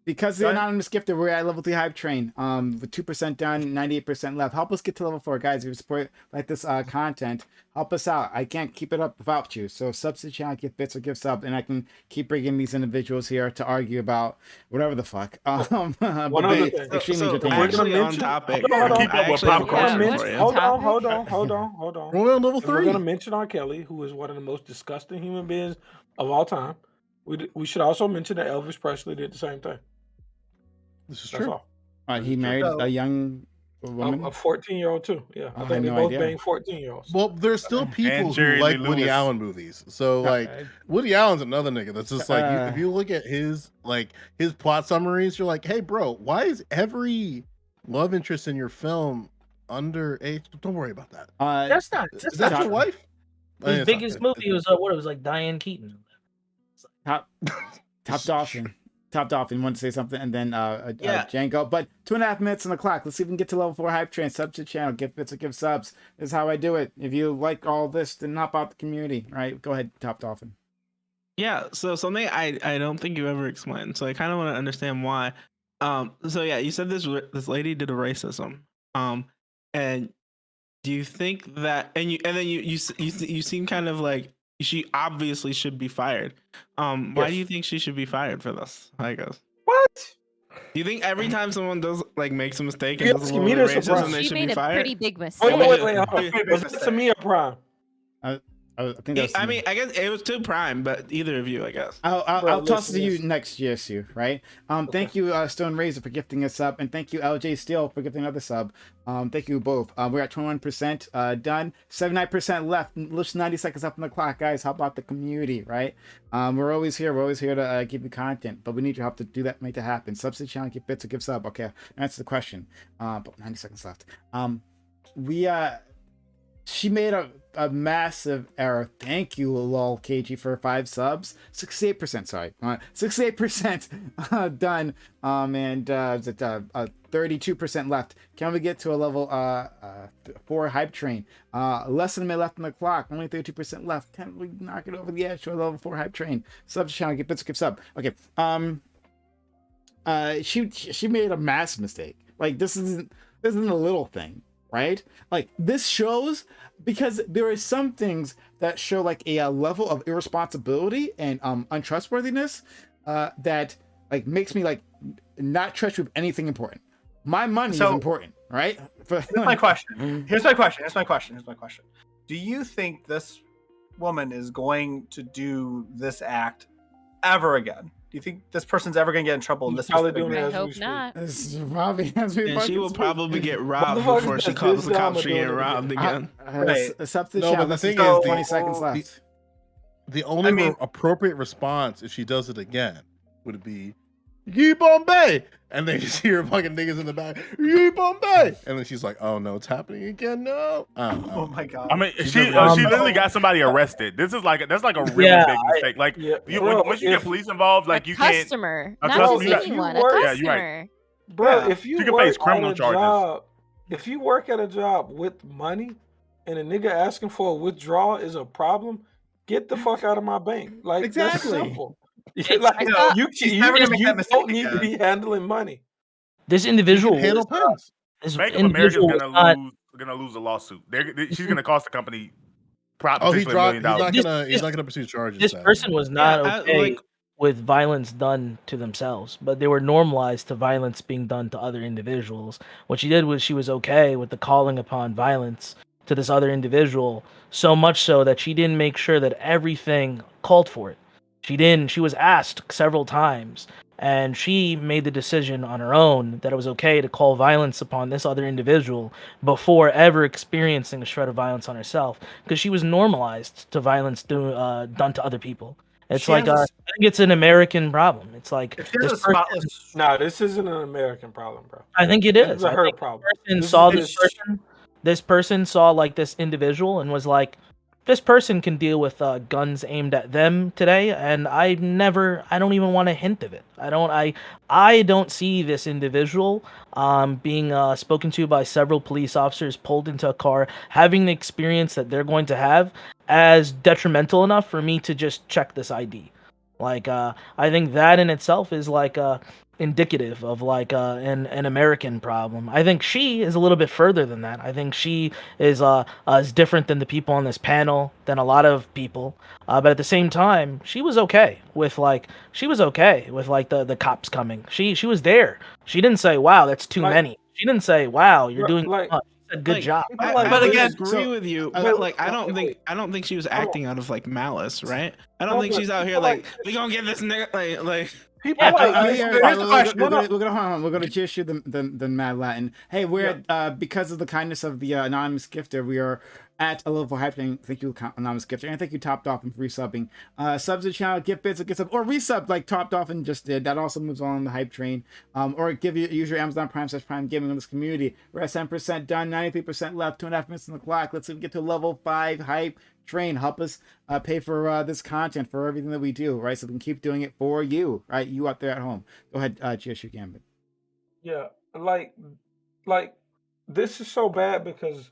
Because the anonymous gifter, we're at level 3 hype train. With 2% down, 98% left. Help us get to level 4, guys. If you support like this content, help us out. I can't keep it up without you. So sub to the channel, give bits or give sub, and I can keep bringing these individuals here to argue about whatever the fuck. One other thing. Extremely entertaining. Actually on topic. Hold on. We're on level 3. We're gonna mention R. Kelly, who is one of the most disgusting human beings of all time. We should also mention that Elvis Presley did the same thing. This is That's true. all. He married a young woman? A 14-year-old too. Yeah, Oh, I I had think they no both idea. banged 14-year-olds. Well, there's still people who Jerry like Lee Woody Lewis. Allen movies. So like Woody Allen's another nigga that's just like if you look at his plot summaries, you're like, hey bro, why is every love interest in your film underage? Don't worry about that. That's not. Is That's that not your wife? His biggest movie was what? It was like Diane Keaton. Top Dolphin. Top Dolphin wanted to say something, and then Yeah. Django. But 2.5 minutes on the clock. Let's see if we can get to level 4 hype train. Sub to the channel, give bits or give subs. This is how I do it. If you like all this, then hop out the community. All right, go ahead, Top Dolphin. Yeah, so something I don't think you ever explained. So I kind of want to understand why. So yeah, you said this lady did a racism. And do you think that and then you seem kind of like she obviously should be fired. Why do you think she should be fired for this? I guess. What? Do you think every time someone does like makes a mistake and You does a asking little me bit this of or Brian? racism, they She should made be a fired? pretty big mistake. Wait, hold on. Was this to me or Prime? I think that's. I mean, I guess it was to Prime, but either of you, I guess. I'll toss it to you next, GSU, right? Thank you, Stone Razor, for gifting a sub, and thank you, LJ Steele, for gifting another sub. Thank you both. We're at 21% done, 79% left. Just 90 seconds up on the clock, guys. How about the community, right? We're always here. We're always here to give you content, but we need your help to do that, make that happen. Subs to the channel, give bits or give sub. Okay, answer the question. But 90 seconds left. She made a massive error. Thank you, lol KG, for 5 subs. 68%, sorry. 68% done. And 32% left. Can we get to a level 4 hype train? Less than a minute left on the clock. Only 32% left. Can we knock it over the edge to a level 4 hype train? Sub to channel, get bits, give sub. Okay. She made a massive mistake. Like this isn't a little thing. Right? Like this shows, because there are some things that show like a level of irresponsibility and untrustworthiness that like makes me like not trust you with anything important. My money is important, right? Here's my question. Here's my question. Do you think this woman is going to do this act ever again? Do you think this person's ever going to get in trouble in this? I hope not. And she will probably get robbed before she calls the cops for getting robbed again. It's up to the No, channel. but the thing Let's is, see, 20 seconds left. The only appropriate response if she does it again would be "Yee Bombay," and then you see her fucking niggas in the back, "Yee Bombay," and then she's like, "Oh no, it's happening again, no!" Oh my god! I mean, she literally got somebody arrested. That's like a really big mistake. Like, once you get police involved, like you can't. Customer, A not customer, just anyone. A Yeah, customer. you're right. Bro, if you She can work face criminal at a charges. job, if you work at a job with money, and a nigga asking for a withdrawal is a problem, get the fuck out of my bank. Like Exactly. that's simple. I thought- you don't need to be handling money. This individual handle pens. Bank of America is gonna lose a lawsuit. She's gonna cost the company Oh, he potentially $1 dropped. million. He's not gonna pursue charges. This sadly. person was not Yeah, okay with violence done to themselves, but they were normalized to violence being done to other individuals. What she did was she was okay with the calling upon violence to this other individual, so much so that she didn't make sure that everything called for it. She was asked several times, and she made the decision on her own that it was okay to call violence upon this other individual before ever experiencing a shred of violence on herself, because she was normalized to violence done to other people. It's I think it's an American problem. It's like this isn't an American problem, bro. I think it is. It's a her problem. This person saw like this individual and was like, this person can deal with guns aimed at them today, and I don't even want a hint of it. I don't see this individual being spoken to by several police officers, pulled into a car, having the experience that they're going to have as detrimental enough for me to just check this ID. Like, I think that in itself is like indicative of like an American problem. I think she is a little bit further than that. I think she is different than the people on this panel, than a lot of people. But at the same time, she was okay with the cops coming. She was there. She didn't say, "Wow, that's too many." She didn't say, "Wow, you're doing too much." She said, "Good job." But again, agree with you. But like, I don't think she was acting out of like malice, right? I don't think she's out here like, we gonna get this nigga like. People Yeah, like here's the question. We're gonna hold on. We're gonna just shoot the Mad Latin. Hey, we're because of the kindness of the anonymous gifter, we are at a level hype train. Thank you, anonymous gifter, and thank you, Topped Off, and for resubbing. Subs to the channel, gift bits, gift sub, or resub like Topped Off and just did. That also moves on the hype train. Or use your Amazon Prime Gaming on this community. We're at 7% done, 93% left, 2.5 minutes on the clock. Let's see if we get to level 5 hype train. Help us pay for this content, for everything that we do, right? So we can keep doing it for you, right? You out there at home. Go ahead, GSU Gambit. Yeah, like this is so bad because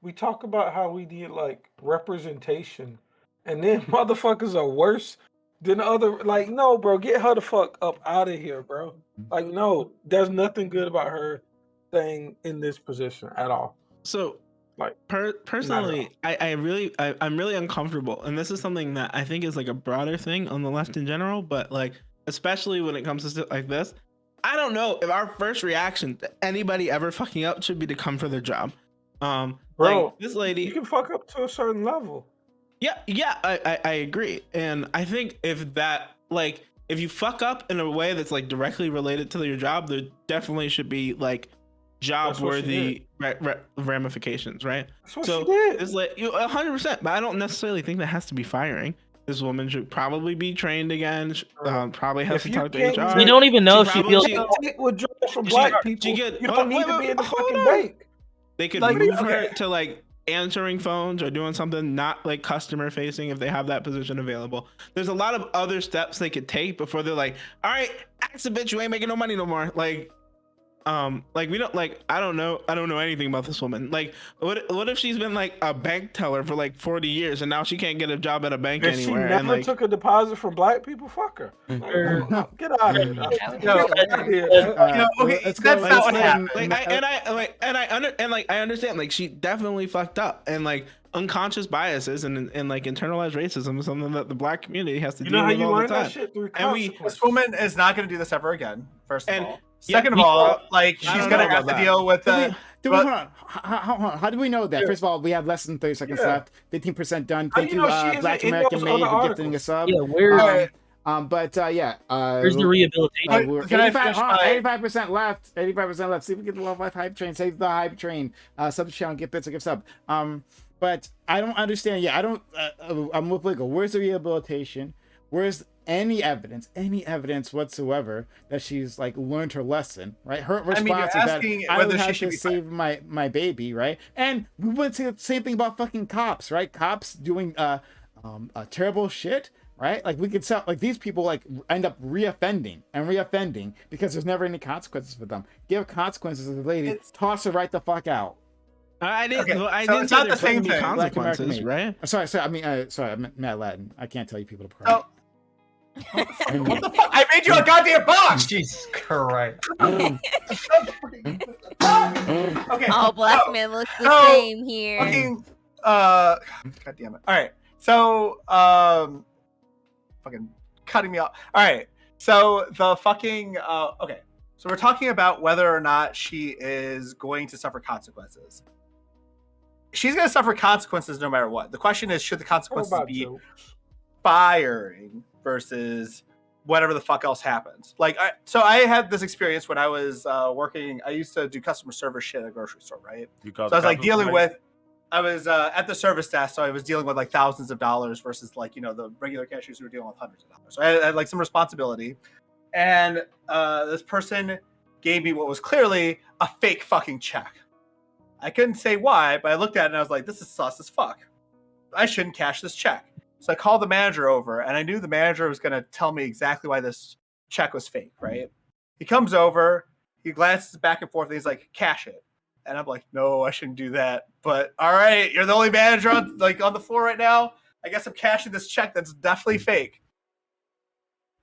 we talk about how we need like representation, and then motherfuckers are worse than other. Like, no, bro, get her the fuck up out of here, bro. Like, no, there's nothing good about her staying in this position at all. So, Like, personally, I'm really uncomfortable, and this is something that I think is like a broader thing on the left in general, but like especially when it comes to stuff like this. I don't know if our first reaction to anybody ever fucking up should be to come for their job. bro, like this lady, you can fuck up to a certain level. Yeah, I agree, and I think if you fuck up in a way that's like directly related to your job, there definitely should be like job worthy ramifications, right? That's what So she did. it's like 100%, but I don't necessarily think that has to be firing. This woman should probably be trained again. Probably has If to you talk to can't HR. We don't even know if she probably- feels. Take withdrawals from black people. You don't need to be in the fucking bank. They could Like, move okay. her to like answering phones or doing something not like customer facing if they have that position available. There's a lot of other steps they could take before they're like, all right, ask a bitch, you ain't making no money no more. Like we don't like I don't know anything about this woman. Like what if she's been like a bank teller for like 40 years and now she can't get a job at a bank And she anywhere? never And like took a deposit from black people. Fuck her. Like, get out of here. Get No. out of here. Okay, let's that's go- not what let's go happened. Like I understand like she definitely fucked up, and like unconscious biases and like internalized racism is something that the black community has to You deal know how with you all the learn time. that shit through And we- consequences. This woman is not going to do this ever again. First of And- all. yeah, Second of we- all, like I she's don't going know to have about to that. deal with the. Hold on. How do we know that? Yeah. First of all, we have less than 30 seconds Yeah. left. 15% done. How Thank you you, know she isn't Black in American those Maid, other for gifting a articles? sub. Yeah, where's Where's the rehabilitation? We're Can I 85, finish hold on, my- 85% left. 85% left. See if we get the level 5 hype train. Save the hype train. Sub to channel, get bits or give sub. But I don't understand. Yeah, I don't. I'm with Legal. Where's the rehabilitation? Where's any evidence whatsoever that she's like learned her lesson, right? Her response you're is that asking I whether would she have should to be save my baby, right? And we wouldn't say the same thing about fucking cops, right? Cops doing terrible shit, right? Like we could sell like these people like end up reoffending because there's never any consequences for them. Give consequences to the lady, toss her right the fuck out. I didn't. Okay, Well, I so didn't it's say not there the same couldn't be thing. Black American consequences, Maid. right? Sorry, I'm Matt Latin. I can't tell you people to pray. Oh. What the fuck? I made you a goddamn box. Jesus Christ. Okay. All black so, men look the so, same here. Fucking. God damn it. All right. So fucking cutting me off. All right. So the fucking okay. So we're talking about whether or not she is going to suffer consequences. She's going to suffer consequences no matter what. The question is, should the What consequences about be you? firing versus whatever the fuck else happens? Like, so I had this experience when I was working. I used to do customer service shit at a grocery store, right? You So I was like dealing with. I was at the service desk, so I was dealing with like thousands of dollars versus like the regular cashiers who were dealing with hundreds of dollars. So I had like some responsibility, and this person gave me what was clearly a fake fucking check. I couldn't say why, but I looked at it and I was like, "This is sus as fuck. I shouldn't cash this check." So I called the manager over, and I knew the manager was going to tell me exactly why this check was fake. Right? He comes over, he glances back and forth, and he's like, "Cash it." And I'm like, no, I shouldn't do that. But all right, you're the only manager on the floor right now. I guess I'm cashing this check that's definitely fake.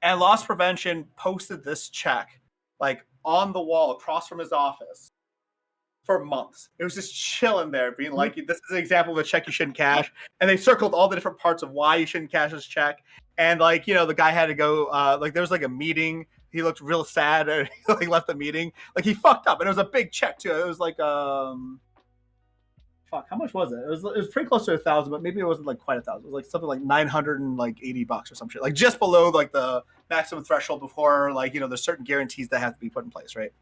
And loss prevention posted this check like on the wall across from his office for months. It was just chilling there, being like, this is an example of a check you shouldn't cash. And they circled all the different parts of why you shouldn't cash this check. And like, the guy had to go, like there was like a meeting. He looked real sad and he like left the meeting. Like he fucked up. And it was a big check too. It was like fuck, how much was it? It was pretty close to 1,000, but maybe it wasn't like quite 1,000. It was like something like $980 or some shit. Like just below like the maximum threshold before, like, you know, there's certain guarantees that have to be put in place, right?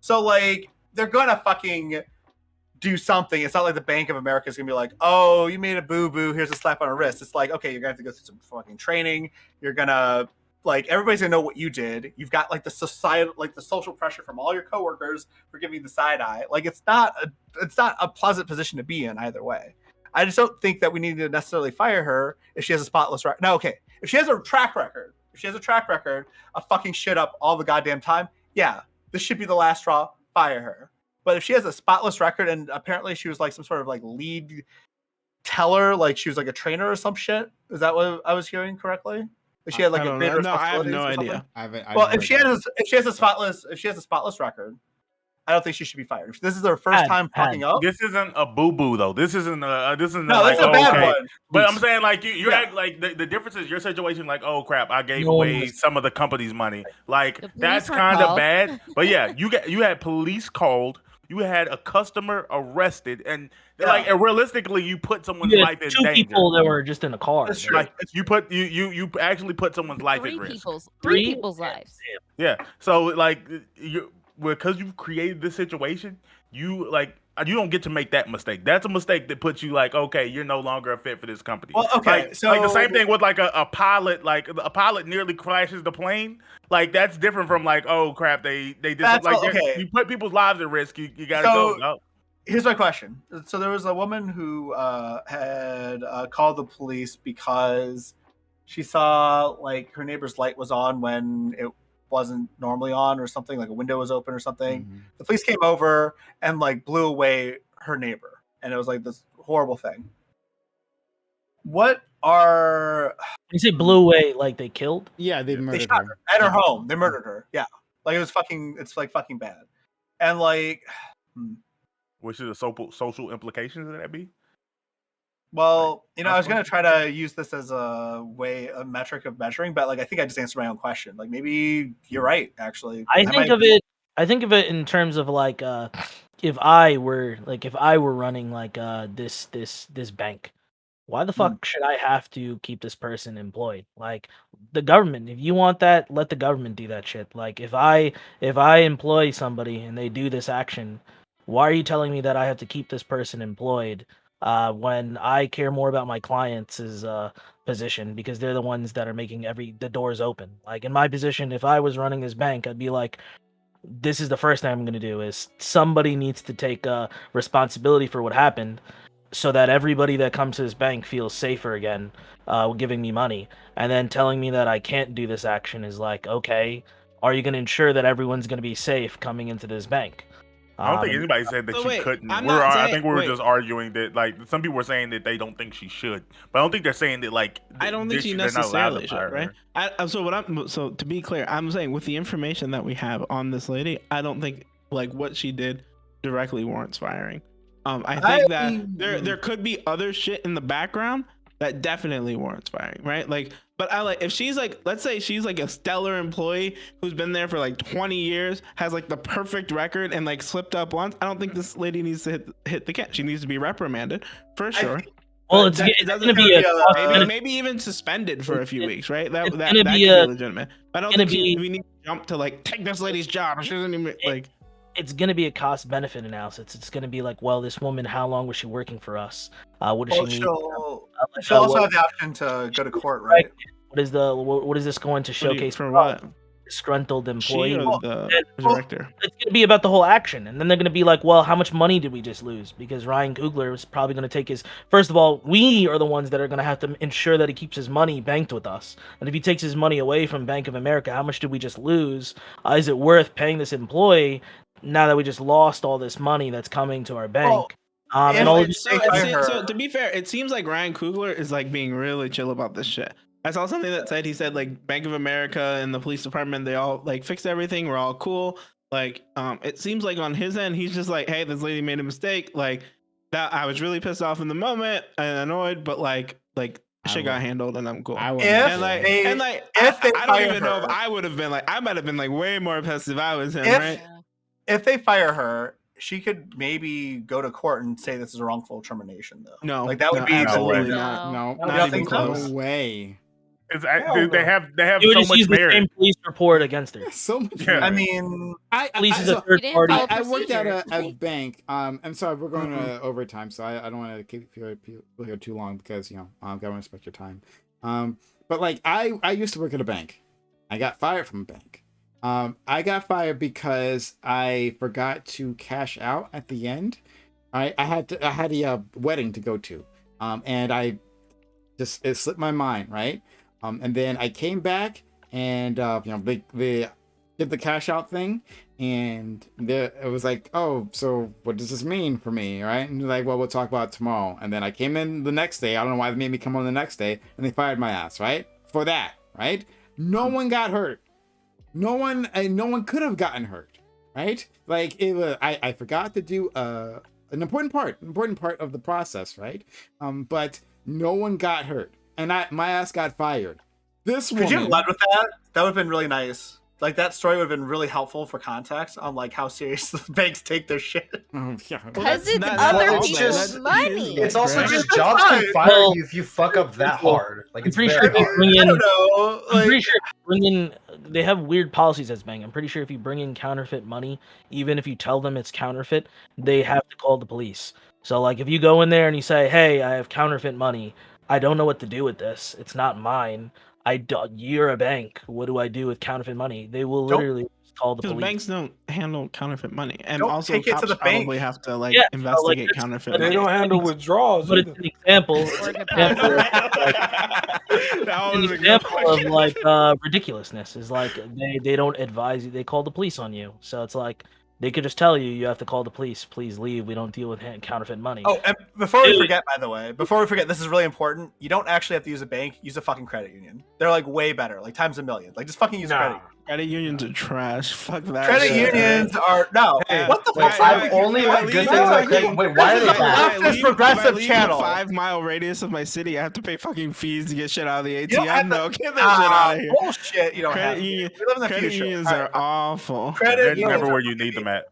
So, like, they're gonna fucking do something. It's not like the Bank of America is gonna be like, oh, you made a boo-boo, here's a slap on a wrist. It's like, okay, you're gonna have to go through some fucking training. You're gonna, like, everybody's gonna know what you did. You've got, like, the society, like, the social pressure from all your coworkers for giving you the side eye. Like, it's not a pleasant position to be in either way. I just don't think that we need to necessarily fire her if she has a spotless record. No, okay. If she has a track record of fucking shit up all the goddamn time, yeah, this should be the last straw. Fire her. But if she has a spotless record, and apparently she was like some sort of like lead teller, like she was like a trainer or some shit. Is that what I was hearing correctly? If she had like a greater no, I have no responsibilities or idea. something? Well, if she has a spotless record, I don't think she should be fired. If this is her first time fucking up. This isn't a boo boo though. This isn't No, like, this is a bad one. But I'm saying like you act like the difference is your situation. Like, oh crap, I gave away some of the company's money. Like that's kind of bad. But yeah, you had police called. You had a customer arrested, and like, and realistically, you put someone's life in danger. 2 people that were just in a car. That's true. Like, you actually put someone's life at risk. Three people's lives. Yeah. So like because you've created this situation, you don't get to make that mistake. That's a mistake that puts you like, okay, you're no longer a fit for this company. Well, okay, like, so like the same thing with like a pilot. Like a pilot nearly crashes the plane. Like that's different from like, oh crap, they did you put people's lives at risk. You gotta go. No. Here's my question. So there was a woman who had called the police because she saw like her neighbor's light was on when it wasn't normally on or something, like a window was open or something. Mm-hmm. The police came over and like blew away her neighbor, and it was like this horrible thing. What are you say blew away like they killed? Yeah, they murdered shot her at her home. They murdered her. Yeah, like it's fucking bad, and like which is the social implications of that be? Well, you know, I was going to try to use this as a metric of measuring, but like I think I just answered my own question. Like maybe you're right, actually. I think of it in terms of like if I were running like this bank, why the fuck should I have to keep this person employed? Like the government, if you want that, let the government do that shit. Like if I employ somebody and they do this action, why are you telling me that I have to keep this person employed? When I care more about my clients' position because they're the ones that are making the doors open. Like in my position, if I was running this bank, I'd be like, this is the first thing I'm going to do is somebody needs to take responsibility for what happened so that everybody that comes to this bank feels safer again, giving me money. And then telling me that I can't do this action is like, okay, are you going to ensure that everyone's going to be safe coming into this bank? I don't think anybody said that she couldn't. I think we were just arguing that, like, some people were saying that they don't think she should, but I don't think they're saying that, like, I don't think she necessarily should, right? So to be clear, I'm saying with the information that we have on this lady, I don't think like what she did directly warrants firing. I think that there could be other shit in the background that definitely warrants firing, right? Like, but I like if she's like, let's say she's like a stellar employee who's been there for like 20 years, has like the perfect record, and like slipped up once. I don't think this lady needs to hit the cat. She needs to be reprimanded for sure. Well, it's going to be maybe even suspended for a few weeks, right? That could be legitimate. I don't think we need to jump to like take this lady's job. She doesn't even like. It's going to be a cost-benefit analysis. It's going to be like, well, this woman, how long was she working for us? What does she need? She'll also have the option to go to court, right? What is this going to showcase for what? Disgruntled employee? The director. It's going to be about the whole action, and then they're going to be like, well, how much money did we just lose? Because Ryan Coogler is probably going to take his. First of all, we are the ones that are going to have to ensure that he keeps his money banked with us. And if he takes his money away from Bank of America, how much did we just lose? Is it worth paying this employee? Now that we just lost all this money that's coming to our bank. So to be fair, it seems like Ryan Coogler is like being really chill about this shit. I saw something that he said like Bank of America and the police department, they all like fixed everything. We're all cool. Like, it seems like on his end, he's just like, hey, this lady made a mistake. Like that, I was really pissed off in the moment and annoyed, but like shit got handled and I'm cool. I don't even know if I would have been like, I might have been like way more pissed if I was him, right? If they fire her, she could maybe go to court and say this is a wrongful termination, though. No, like that would be absolutely not. No, not even close. No way. They have You would so just much use the merit. same police report against her. So much. Yeah. I mean, Police is a so third didn't party. follow I worked at a procedures. bank. I'm sorry, we're going to overtime, so I don't want to keep you here too long because gotta respect your time. But like I used to work at a bank. I got fired from a bank. I got fired because I forgot to cash out at the end. I had a wedding to go to, and it slipped my mind, right? And then I came back and they did the cash out thing, and it was like, oh, so what does this mean for me, right? And they're like, well, we'll talk about it tomorrow. And then I came in the next day. I don't know why they made me come on the next day, and they fired my ass, right? For that, right? No one got hurt. No one could have gotten hurt, right? Like it was, I forgot to do an important part of the process, right? But no one got hurt, and my ass got fired. This could you have woman, led with that? That would have been really nice. Like that story would have been really helpful for context on like how serious the banks take their shit. yeah, Because it's not- other that's people's just- money. It's also Right. just jobs can fire Well, you if you fuck up that hard. Like I'm it's pretty very sure if you hard. bring I in, don't know. I'm pretty Like, sure if you bring in, they have weird policies as bank. I'm pretty sure if you bring in counterfeit money, even if you tell them it's counterfeit, they have to call the police. So like if you go in there and you say, "Hey, I have counterfeit money. I don't know what to do with this. It's not mine. You're a bank. What do I do with counterfeit money?" They will Don't- literally call the Because police. banks don't handle counterfeit money, and Don't also take it to cops the bank. probably have to like Yeah, so, like, investigate that's- counterfeit but They money. don't handle withdrawals But it's either. an example. Or It's an deposit. example of, That an was a good example of point. like ridiculousness is like they don't advise you, they call the police on you. So it's like they could just tell you you have to call the police, please leave, we don't deal with counterfeit money. oh, and before we Dude. forget, by the way, this is really important. You don't actually have to use a bank. Use a fucking credit union. They're like way better, like times a million. Like just fucking use a credit union. Credit unions are trash. Fuck that. Credit shit. unions are no. Hey, What the Wait, fuck's I've wrong with only you? heard Wait, good wait, things about wait, credit. Wait, why are they This is bad? a leftist progressive if I channel. leave a 5-mile radius of my city, I have to pay fucking fees to get shit out of the ATM. You don't have to- No, get that shit out of here. Bullshit. You don't have Credit to. union, We live in the credit future. unions All are right. awful. Credit They're unions never are where you need them at.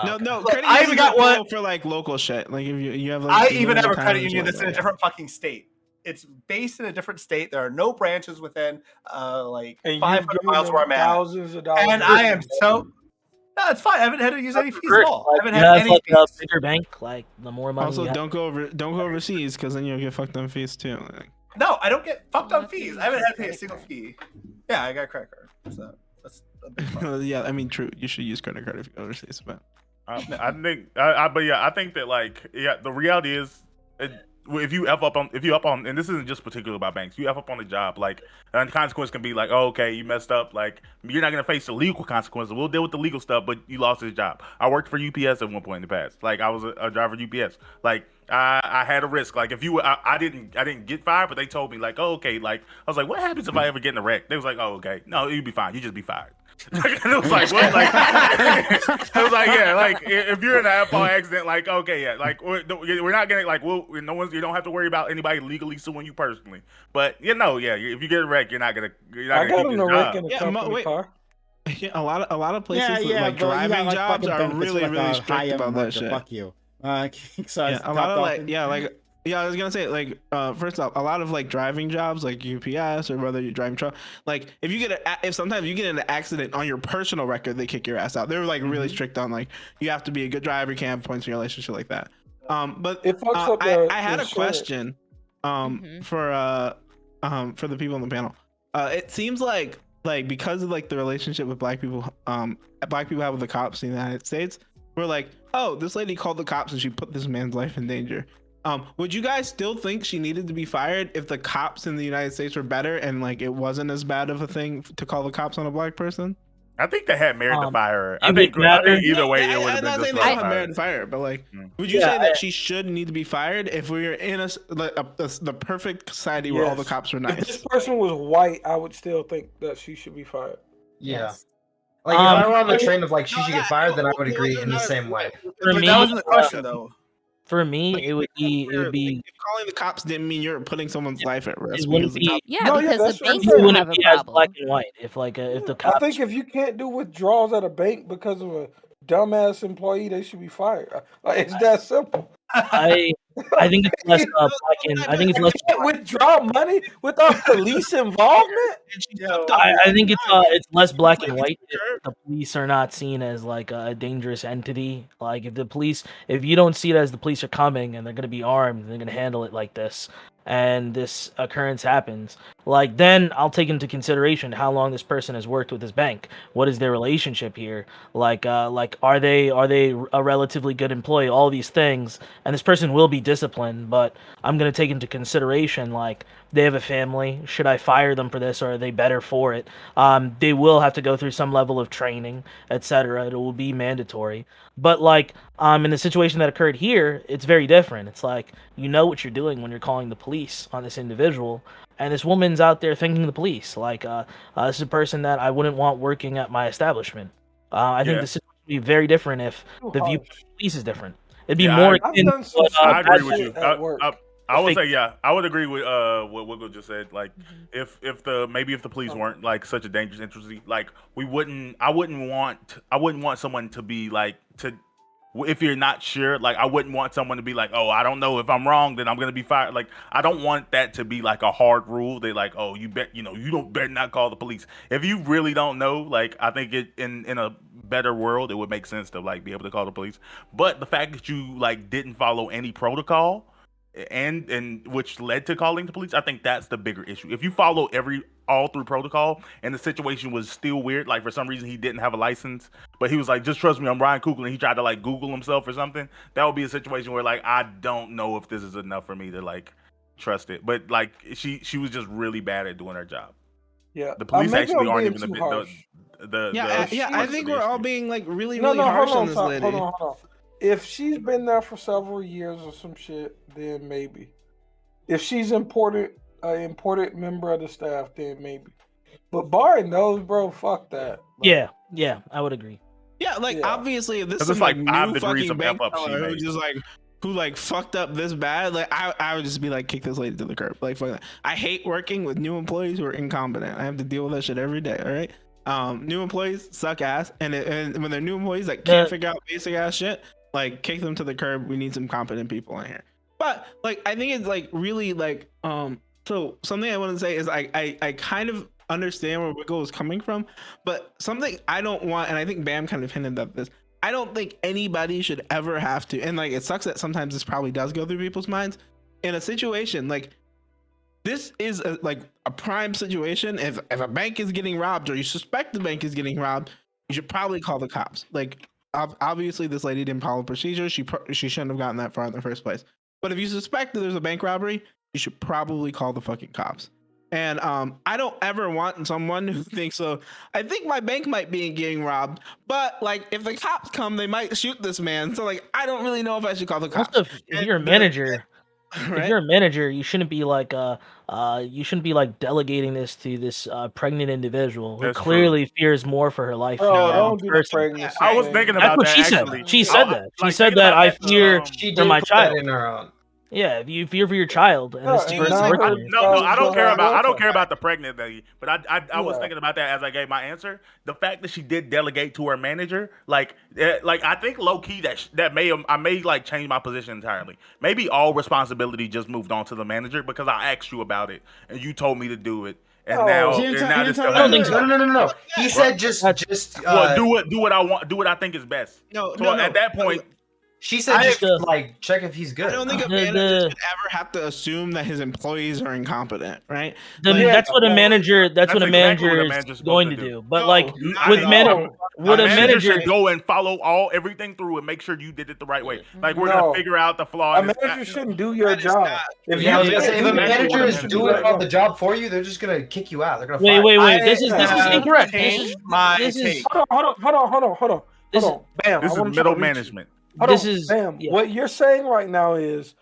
No, no, Look, credit I unions even got are one- cool for like local shit. Like if you have like I you even live have in a town credit and union shit that's in a like that. different fucking state. It's based in a different state. There are no branches within like And 500 miles where I'm at. thousands of dollars. And I am so. No, it's fine. I haven't had to use any fees at First, all. I like, haven't you had have any like a fees. bigger bank, like the more money Also, you have. don't go overseas because then you'll get fucked on fees too. Like, No, I don't get fucked Well, on fees. I haven't had to pay a single fee. Yeah, I got a credit card. So that's a big problem. yeah, I mean, true. You should use credit card if you go overseas, but I think, I think that the reality is, if you up on, and this isn't just particular about banks, you up on the job, like, and the consequence can be like, oh, okay, you messed up, like, you're not gonna face the legal consequences. We'll deal with the legal stuff, but you lost his job. I worked for UPS at one point in the past, like, I was a driver at UPS, like, I had a risk, like, if you, I didn't get fired, but they told me, like, oh, okay, like, I was like, what happens if I ever get in a wreck? They was like, oh, okay, no, you'd be fine, you just be fired. And it was like, what? Like, it was like, yeah, like if you're in an Apple accident, like, okay, yeah, like we're not gonna like, you don't have to worry about anybody legally suing you personally. But if you get a wreck, you're not gonna I got keep in your a wreck job. in a Yeah, company wait. car. yeah, a lot of places yeah, with, yeah, like but you got, driving like, jobs fucking are benefits really with, really high strict end about that worker. shit. Fuck you. So Yeah, a lot of like I was gonna say like first off, a lot of like driving jobs like UPS or whether you're driving truck, like if sometimes you get in an accident on your personal record, they kick your ass out. They're like really strict on like you have to be a good driver, you can't have points in your relationship like that. But It fucks up the I had a insurance. question for the people on the panel. It seems like because of like the relationship with black people have with the cops in the United States, we're like, oh, this lady called the cops and she put this man's life in danger. Would you guys still think she needed to be fired if the cops in the United States were better and like it wasn't as bad of a thing to call the cops on a black person? I think they had merit to fire her. I it think would matter. either way Yeah, it would have I'm been not saying just they don't have right. merit to fire her, but like, would you Yeah, say that she should need to be fired if we were in the perfect society where all the Yes. cops were If this nice? person was white, I would still think that she should be fired. Yeah. Yes. Like if I were on the train of like she should get fired, then I would agree in the same way. For But me, that wasn't the question though. for me, it would be If calling the cops didn't mean you're putting someone's life at risk. it wouldn't because the be. cops- Yeah, No, yeah, because that's the what I'm banks saying. don't Wouldn't have a be as problem. black and white if if the I cops. think if you can't do withdrawals at a bank because of a dumbass employee, they should be fired. Like, it's that simple. I I think it's less black and I think it's less. You can't withdraw money without police involvement. I think it's less black and white. If the police are not seen as like a dangerous entity. Like if you don't see it as the police are coming and they're gonna be armed, and they're gonna handle it like this, and this occurrence happens, like then I'll take into consideration how long this person has worked with this bank. What is their relationship here? Like are they a relatively good employee? All these things, and this person will be disciplined, but I'm gonna take into consideration like they have a family. Should I fire them for this, or are they better for it? They will have to go through some level of training, etc. It will be mandatory. But like in the situation that occurred here, it's very different. It's like you know what you're doing when you're calling the police on this individual, and this woman's out there thanking the police. Like this is a person that I wouldn't want working at my establishment. I think this would be very different if the view of the police is different. It'd be more. I agree with you. I would say I would agree with what Wiggle just said. Like if the police weren't like such a dangerous entity, like I wouldn't want someone to be like if you're not sure, like I wouldn't want someone to be like, oh, I don't know, if I'm wrong, then I'm gonna be fired. Like I don't want that to be like a hard rule. They like, oh, you don't better not call the police. If you really don't know, like I think it in a better world, it would make sense to like be able to call the police. But the fact that you like didn't follow any protocol and which led to calling the police, I think that's the bigger issue. If you follow all through protocol and the situation was still weird, like for some reason he didn't have a license, but he was like, just trust me, I'm Ryan Coogler, and he tried to like Google himself or something, that would be a situation where like I don't know if this is enough for me to like trust it. But like she was just really bad at doing her job. Yeah, the police actually aren't even I think we're all being like really no, harsh hold on this lady. Hold on. If she's been there for several years or some shit, then maybe. If she's an important member of the staff, then maybe. But barring those, bro, fuck that. Like, yeah, I would agree. Yeah, like obviously, if this is like new 5 degrees fucking of bank F up she teller made. who fucked up this bad, like I would just be like, kick this lady to the curb. Like fuck that. I hate working with new employees who are incompetent. I have to deal with that shit every day. All right. New employees suck ass, and when they're new employees that can't figure out basic ass shit, like kick them to the curb. We need some competent people in here. But like I think it's like really like so something I want to say is I kind of understand where Wiggle is coming from, but something I don't want, and I think Bam kind of hinted at this, I don't think anybody should ever have to, and like it sucks that sometimes this probably does go through people's minds in a situation like this is like a prime situation. If a bank is getting robbed or you suspect the bank is getting robbed, you should probably call the cops. Like obviously this lady didn't follow procedures. She shouldn't have gotten that far in the first place. But if you suspect that there's a bank robbery, you should probably call the fucking cops. And I don't ever want someone who thinks, so I think my bank might be getting robbed, but like if the cops come, they might shoot this man. So like I don't really know if I should call the cops. Also, if you're a manager, right? If you're a manager, you shouldn't be like delegating this to this pregnant individual who clearly fears more for her life. Don't do the pregnancy. I was thinking about that. She said. She said that. She said that I fear for my child. In her own. Yeah, if you fear for your child, and this person's working. No, I don't care about the pregnant lady. But I was thinking about that as I gave my answer. The fact that she did delegate to her manager, like I think low key that I may like change my position entirely. Maybe all responsibility just moved on to the manager because I asked you about it and you told me to do it. And now I don't think so. No. He said just do what I want. Do what I think is best. No. At that point. She said just like check if he's good. I don't think a manager should ever have to assume that his employees are incompetent, right? That's what a manager. That's what a manager is going to do. But like with a manager should go and follow everything through and make sure you did it the right way. Like we're gonna figure out the flaws. A manager shouldn't do your job. If a manager is doing all the job for you, they're just gonna kick you out. They're gonna wait. This is incorrect. Hold on. Bam. This is middle management. Bam. Yeah. What you're saying right now is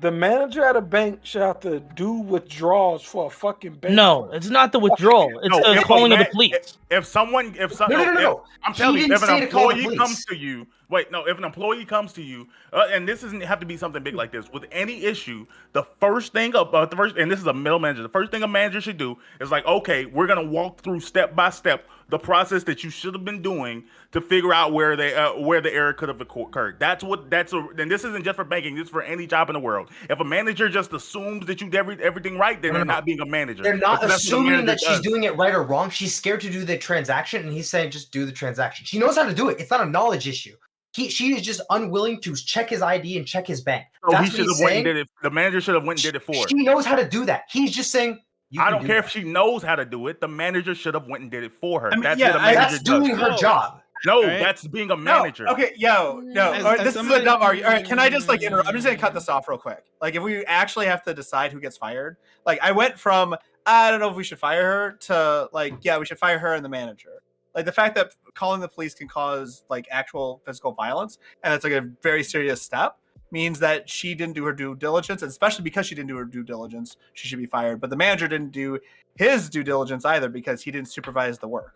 The manager at a bank should have to do withdrawals for a fucking bank. No, clerk. it's not the withdrawal. It's No, the if calling a of the man- police. If someone, No. I'm He telling you, didn't if an say to call the employee police. comes to you, if an employee comes to you, and this doesn't have to be something big like this, with any issue, the first thing and this is a middle manager, the first thing a manager should do is like, okay, we're gonna walk through step by step the process that you should have been doing to figure out where the error could have occurred. And this isn't just for banking, this is for any job in the world. If a manager just assumes that you did everything right, then they're not being a manager. They're not Because that's what a assuming manager that she's does. doing it right or wrong. She's scared to do the transaction, and he's saying just do the transaction. She knows how to do it. It's not a knowledge issue. She is just unwilling to check his ID and check his bank. So That's he what should he's have went saying. and did it. The manager should have went and did it for her. She knows how to do that. He's just saying. I don't care if she knows how to do it. The manager should have went and did it for her. I mean, That's yeah, what a manager That's doing does. her job. No, Right? that's being a manager. No. Okay, no. As All right, this somebody- is a dumb argument. All right, can I just like interrupt? I'm just gonna cut this off real quick. Like, if we actually have to decide who gets fired, like, I went from I don't know if we should fire her to like, yeah, we should fire her and the manager. Like the fact that calling the police can cause like actual physical violence, and it's like a very serious step, means that she didn't do her due diligence, and especially because she didn't do her due diligence, she should be fired. But the manager didn't do his due diligence either because he didn't supervise the work.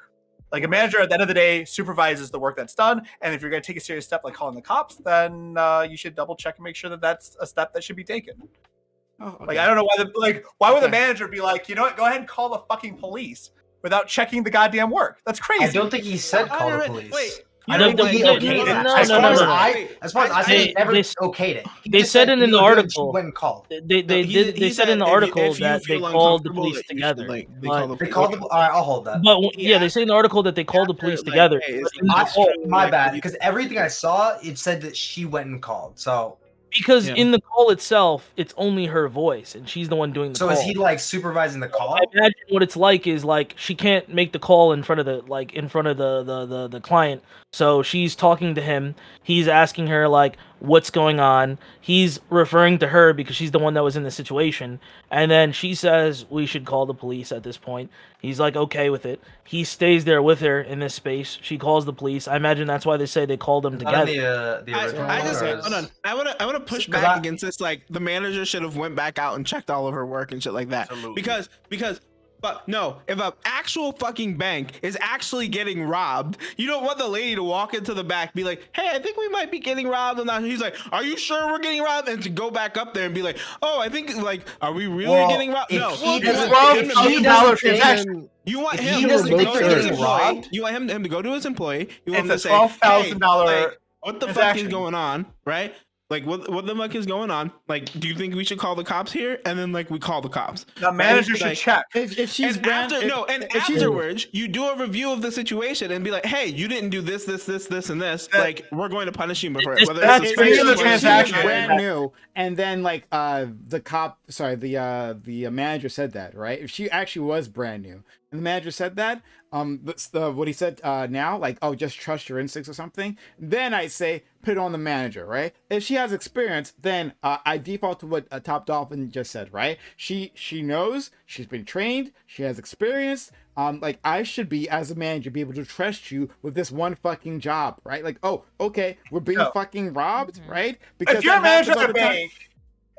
Like a manager at the end of the day supervises the work that's done, and if you're going to take a serious step like calling the cops, then you should double check and make sure that that's a step that should be taken. Oh, okay. Like I don't know why would the Okay. manager be like, you know what, go ahead and call the fucking police without checking the goddamn work? That's crazy. I don't think he said call the police. Wait, I don't think he No, okayed it. no, As no, far no, as no. I They- he never they- okayed it. He they just said said it in the "You were good," article. she went and called. They said in the article that they called the police together. They But- They called the. All right, I'll hold that. But yeah, they say in the article that they called the police Like, together. hey, it's But in the not call- true. My Like, bad, you- because everything I saw, it said that she went and called. So, because Yeah. in the call itself, it's only her voice, and she's the one doing the so call. is he like supervising the call? I imagine what it's like is like she can't make the call in front of the client. So she's talking to him. He's asking her like what's going on. He's referring to her because she's the one that was in the situation. And then she says we should call the police at this point. He's like okay with it. He stays there with her in this space. She calls the police. I imagine that's why they say they called them Not in together. the original. I just or is- hold on. I want to push Because back I- against this. Like the manager should have went back out and checked all of her work and shit like that. Absolutely. Because. But no, if an actual fucking bank is actually getting robbed, you don't want the lady to walk into the back, be like, "Hey, I think we might be getting robbed." And he's like, "Are you sure we're getting robbed?" And to go back up there and be like, "Oh, I think like, are we really Well, getting robbed?" if No, he you doesn't- want if him he to- doesn't transaction. you want if him he to doesn't go think to they're his getting employee. robbed- You want him to go to his employee. You want him It's to a say, $12,000 "Hey, like, what the fuck is transaction. going on?" Right? Like what the fuck is going on? Like, do you think we should call the cops here? And then like we call the cops. The manager should Like, check. If she's And brand, if she's- afterwards, you do a review of the situation and be like, "Hey, you didn't do this, and this. That- Like, we're going to punish you for it." It's- Whether that's it's free suspension of the or- transaction. brand new, and then like the manager said that, right? If she actually was brand new and the manager said that, that's what he said now, like, oh, just trust your instincts or something, then I say put it on the manager, right? If she has experience, then I default to what Top Dolphin just said, right? She knows, she's been trained, she has experience. Like I should be, as a manager, be able to trust you with this one fucking job, right? Like, oh, okay, we're being No. fucking robbed, right? If you're a that manager happens at all a the time. bank,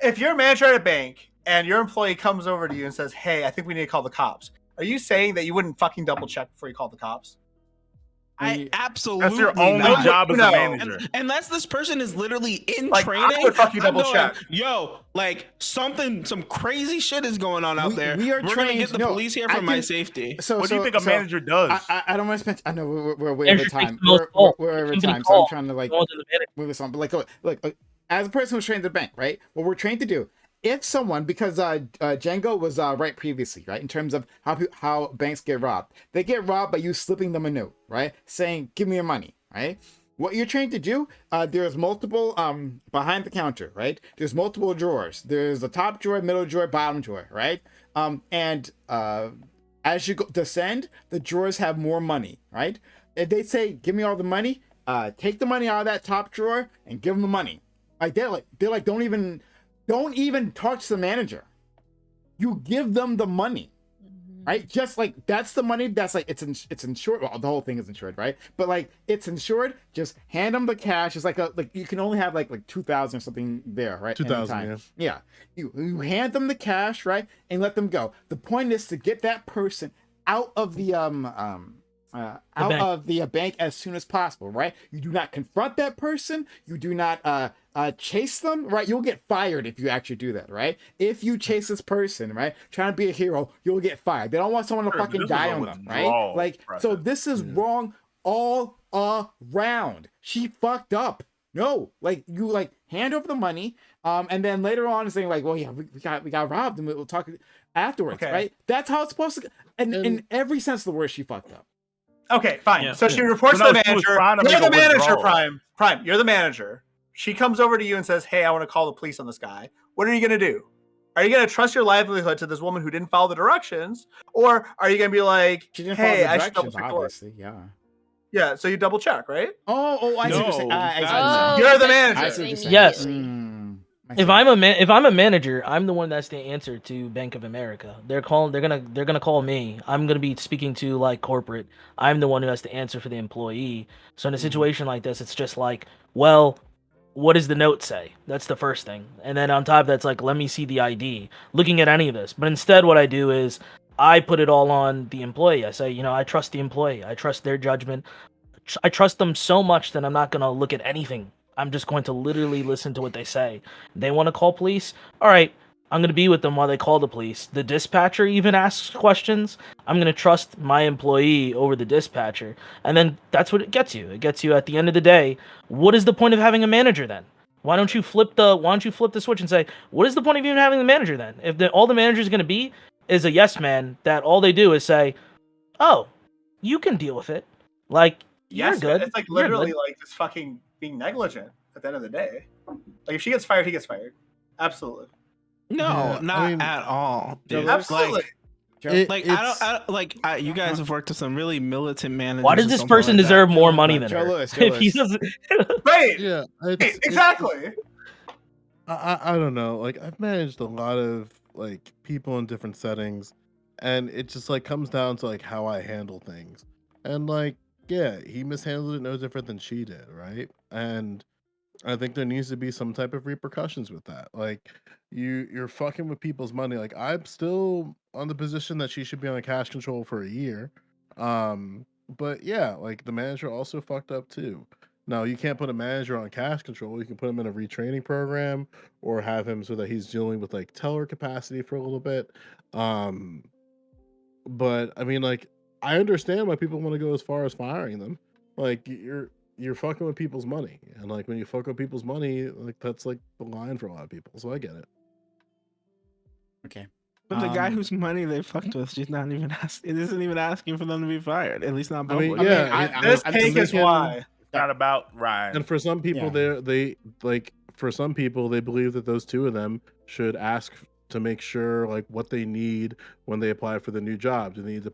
if you're a manager at a bank and your employee comes over to you and says, "Hey, I think we need to call the cops," are you saying that you wouldn't fucking double check before you call the cops? I absolutely. That's your only not. job as No. a manager. Unless this person is literally in Like, I training, would fucking I'm double going, check. Yo, like some crazy shit is going on out there. We are We're gonna trained. get the No, police here I for my can- safety. So, What do you think a so manager does? I don't want to spend. I know we're way over Manager time. takes the most We're call. over Somebody time, so I'm call. trying to like Go to the manager. move this on. But look, as a person who's trained at the bank, right? What we're trained to do. If someone, because Django was right previously, right, in terms of how banks get robbed, they get robbed by you slipping them a note, right, saying "Give me your money," right. What you're trained to do, there's multiple behind the counter, right? There's multiple drawers. There's the top drawer, middle drawer, bottom drawer, right? And as you descend, the drawers have more money, right? If they say, "Give me all the money," take the money out of that top drawer and give them the money. Like they're like, don't even talk to the manager. You give them the money. right? Just like that's the money that's like it's insured. Well, the whole thing is insured, right? But like it's insured. Just hand them the cash. It's like you can only have like 2,000 or something there, right? 2,000, yeah. You hand them the cash, right, and let them go. The point is to get that person out of the of the bank as soon as possible, right? You do not confront that person. You do not chase them, right? You'll get fired if you actually do that, right? If you chase this person, right, trying to be a hero, you'll get fired. They don't want someone to fucking die on them, right? Like, so this is wrong all around. She fucked up. No, like you like hand over the money, and then later on saying like, well, yeah, we got robbed, and we'll talk afterwards, right? That's how it's supposed to. And in every sense of the word, she fucked up. Okay, fine. So she reports to the manager. You're the manager, Prime. Prime, you're the manager. She comes over to you and says, hey, I want to call the police on this guy. What are you going to do? Are you going to trust your livelihood to this woman who didn't follow the directions? Or are you going to be like, hey, I should double check obviously, yeah. Yeah, so you double check, right? I see what you're Oh, you're the manager. I see what you're saying. Yes. If I'm a manager, I'm the one that's the answer to Bank of America. They're gonna call me. I'm gonna be speaking to like corporate. I'm the one who has to answer for the employee. So in a situation like this, it's just like, well, what does the note say? That's the first thing. And then on top of that's like, let me see the ID. Looking at any of this. But instead what I do is I put it all on the employee. I say, I trust the employee. I trust their judgment. I trust them so much that I'm not gonna look at anything. I'm just going to literally listen to what they say. They want to call police? All right, I'm going to be with them while they call the police. The dispatcher even asks questions. I'm going to trust my employee over the dispatcher. And then that's what it gets you. It gets you at the end of the day, what is the point of having a manager then? Why don't you flip the switch and say, what is the point of even having the manager then? If all the manager is going to be is a yes man, that all they do is say, oh, you can deal with it. Like, you're good. It's like literally like just fucking being negligent at the end of the day. Like if she gets fired, he gets fired. Absolutely. No, not at all. Dude. Absolutely. You guys have worked with some really militant managers. Why does this person deserve more money than her? If he doesn't... Right. Yeah. Exactly. I don't know. Like I've managed a lot of like people in different settings, and it just like comes down to like how I handle things. And like, yeah, he mishandled it no different than she did, right? And I think there needs to be some type of repercussions with that. Like you're fucking with people's money. Like I'm still on the position that she should be on a cash control for a year. But yeah, like the manager also fucked up too. Now you can't put a manager on cash control. You can put him in a retraining program or have him so that he's dealing with like teller capacity for a little bit. But I mean, like I understand why people want to go as far as firing them. Like you're fucking with people's money, and like when you fuck with people's money, like that's like the line for a lot of people. So I get it. Okay. But the guy whose money they fucked with, she's not even asking. It isn't even asking for them to be fired. At least not publicly. This take is why. It's not about Ryan. And for some people, they believe that those two of them should ask to make sure like what they need when they apply for the new job. Do they need to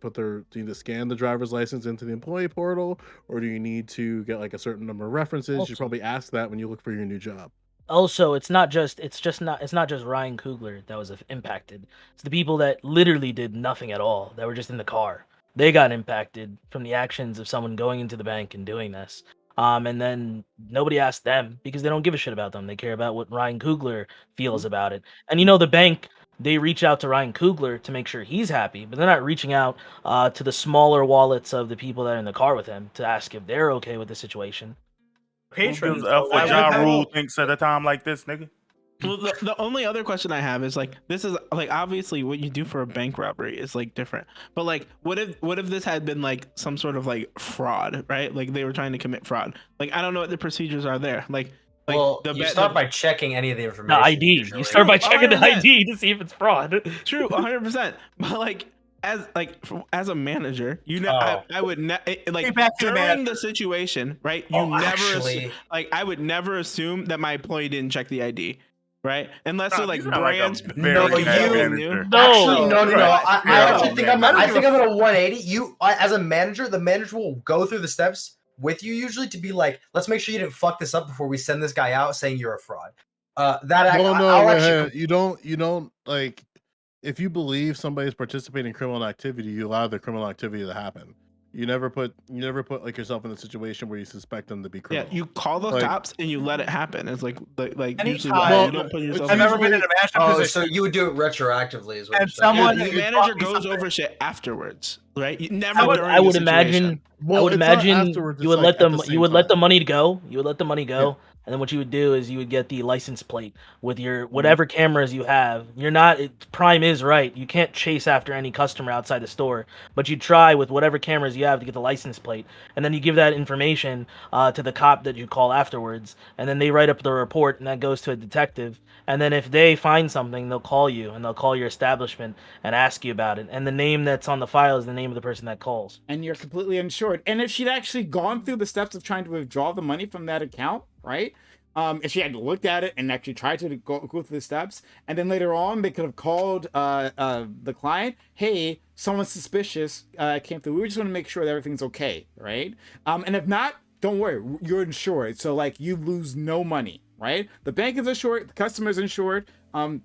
scan the driver's license into the employee portal, or do you need to get like a certain number of references? You should probably ask that when you look for your new job. Also, it's not just Ryan Coogler that was impacted. It's the people that literally did nothing at all, that were just in the car. They got impacted from the actions of someone going into the bank and doing this. And then nobody asked them because they don't give a shit about them. They care about what Ryan Coogler feels about it. And the bank, they reach out to Ryan Coogler to make sure he's happy, but they're not reaching out to the smaller wallets of the people that are in the car with him to ask if they're okay with the situation. Patrons, what Ja Rule thinks at a time like this, nigga. Well, the only other question I have is like, this is like obviously what you do for a bank robbery is like different, but like what if this had been like some sort of like fraud, right? Like they were trying to commit fraud. Like I don't know what the procedures are there. Like well, you start by checking any of the information. The ID. Usually. You start by checking 100%. The ID to see if it's fraud. True, 100%. But like as a manager, I would like during the situation, right? I would never assume that my employee didn't check the ID. Right, unless they're like brands. No. I actually think I'm at a 180. You, as a manager, the manager will go through the steps with you usually to be like, let's make sure you didn't fuck this up before we send this guy out saying you're a fraud. You don't like if you believe somebody's participating in criminal activity, you allow the criminal activity to happen. You never put like yourself in a situation where you suspect them to be Yeah, criminal. you call the Like- cops and you let it happen. It's like Anytime. usually what Well, you don't put yourself. it's I've never been in usually- a management Oh, position. so you would do it retroactively, is what And you're saying. someone- the you manager brought me goes something. over shit afterwards, right? You never I would, during I would the imagine. situation. Well, I would it's not imagine afterwards, you it's would like let at them. the same You would let the time. money go. You would let the money go, Yeah. and then what you would do is you would get the license plate with your whatever cameras you have. You're not. Prime is right. You can't chase after any customer outside the store, but you try with whatever cameras you have to get the license plate, and then you give that information to the cop that you call afterwards, and then they write up the report, and that goes to a detective. And then if they find something, they'll call you, and they'll call your establishment and ask you about it. And the name that's on the file is the name of the person that calls. And you're completely insured. And if she'd actually gone through the steps of trying to withdraw the money from that account, right? If she had looked at it and actually tried to go through the steps, and then later on they could have called the client, hey, someone suspicious came through. We just want to make sure that everything's okay, right? And if not, don't worry, you're insured. So like you lose no money, right? The bank is insured, the customer's insured.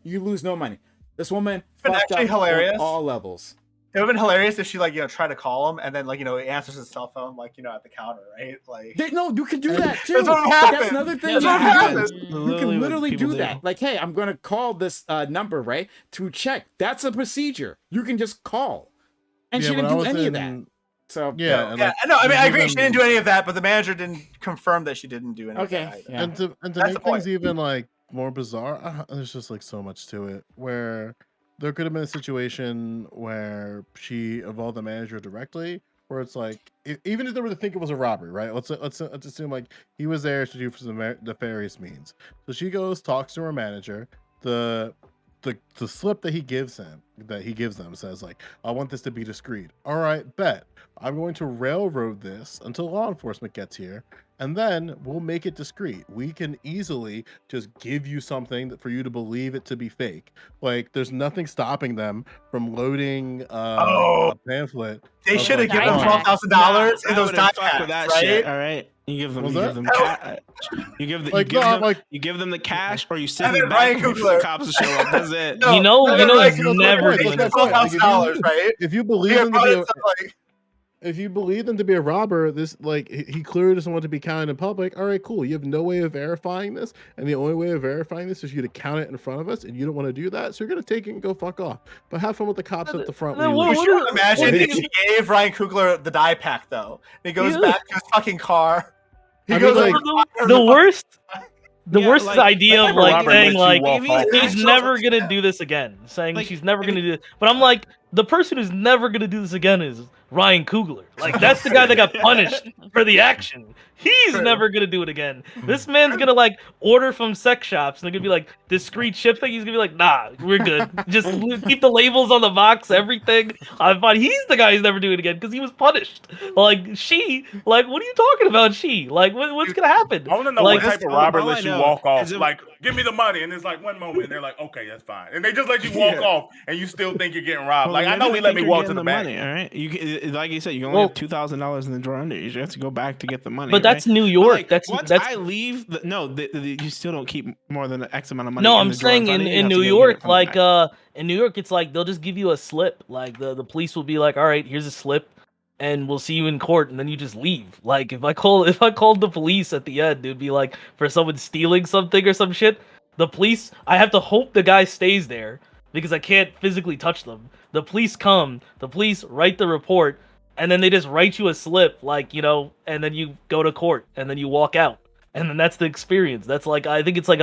You lose no money. This woman But fucked actually up hilarious. on all levels. It would have been hilarious if she tried to call him and then he answers his cell phone at the counter, right? Like No, you can do that too. That's what But happened. that's another thing That's you what can happened. do. You Literally can what literally people do that. Like, hey, I'm going to call this number, right, to check. That's a procedure. You can just call. And Yeah, she when didn't I do was any of that. in- So, Yeah, and, yeah, like, no, I mean I you agree give she them- didn't do any of that, but the manager didn't confirm that she didn't do any okay. of that. either. Yeah. And to That's the make point. things even like more bizarre, there's just like so much to it where there could have been a situation where she involved the manager directly, where it's like even if they were to think it was a robbery, right? Let's assume like he was there to do for some nefarious means. So she goes, talks to her manager. The slip that he gives them says like, I want this to be discreet. All right, bet. I'm going to railroad this until law enforcement gets here, and then we'll make it discreet. We can easily just give you something for you to believe it to be fake. Like there's nothing stopping them from loading a pamphlet. They of, should have like, given him die $12,000 in I those wouldn't die fuck with that packs, shit. right? All right, you give them, Was you that? give them, you give the, Like, no, like- you give them the cash, or you sit And in the then Ryan back and wait for the Coogler. cops to show up. That's it. No, You know no, he's like, never that's doing my this. point. Like, $12,000, right? if you believe Yeah, them to brought be it to, if you believe them to be a robber, this like he clearly doesn't want to be counted in public. All right, cool. You have no way of verifying this, and the only way of verifying this is you to count it in front of us, and you don't want to do that, so you're gonna take it and go fuck off. But have fun with the cops at the front. then when you what- leave. You should imagine if she gave Ryan Coogler the die pack though. And he goes Yeah. back to his fucking car. He I mean, goes like- over The worst. The Yeah, worst is like, the idea like of a like robber saying lets you like walk off. she's never gonna do this again. Saying Like, she's never I gonna do it. But I'm like, the person who's never gonna do this again is Ryan Coogler. Like that's the guy that got punished for the action. He's True. never gonna do it again. This man's gonna like order from sex shops and they're gonna be like discreet shipping. He's gonna be like, nah, we're good. Just keep the labels on the box, everything. I'm fine. He's the guy who's never doing it again because he was punished. Like she, like what are you talking about? She, like what's gonna happen? I want to know Like, what type of all- robber all lets I you know walk off. is if- Like, give me the money, and it's like one moment, and they're like, okay, that's fine, and they just let you walk Yeah. off, and you still think you're getting robbed. Well, Like, I then know they he let think me you're walk to getting the back. money. All right, like you said, you only Well- have $2,000 in the drawer under you. You have to go back to get the money. But that's right? New But, York. like, that's once that's I leave. You still don't keep more than an X amount of money. no. in I'm the drawer saying front in of you. You have New to go get it York, from the like back. in New York, it's like they'll just give you a slip. Like the police will be like, all right, here's a slip, and we'll see you in court, and then you just leave. Like if I called the police at the end, it'd be like for someone stealing something or some shit. The police, I have to hope the guy stays there because I can't physically touch them. The police come, the police write the report, and then they just write you a slip, like, and then you go to court, and then you walk out. And then that's the experience. That's like, I think it's like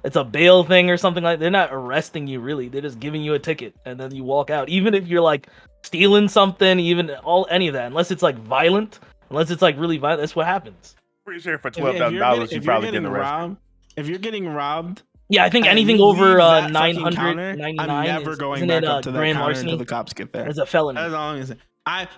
it's a bail thing or something like. They're not arresting you really. They're just giving you a ticket, and then you walk out. Even if you're like stealing something, any of that, unless it's like violent, unless it's like really violent, that's what happens. Pretty sure for If $12,000, you you're probably getting get arrested. robbed, if you're getting robbed, Yeah, I think and anything you over leave that fucking counter, 999 I'm never is, going isn't back it, up to that grand counter larceny? until the cops get there. It's a felony. That's all I'm gonna say.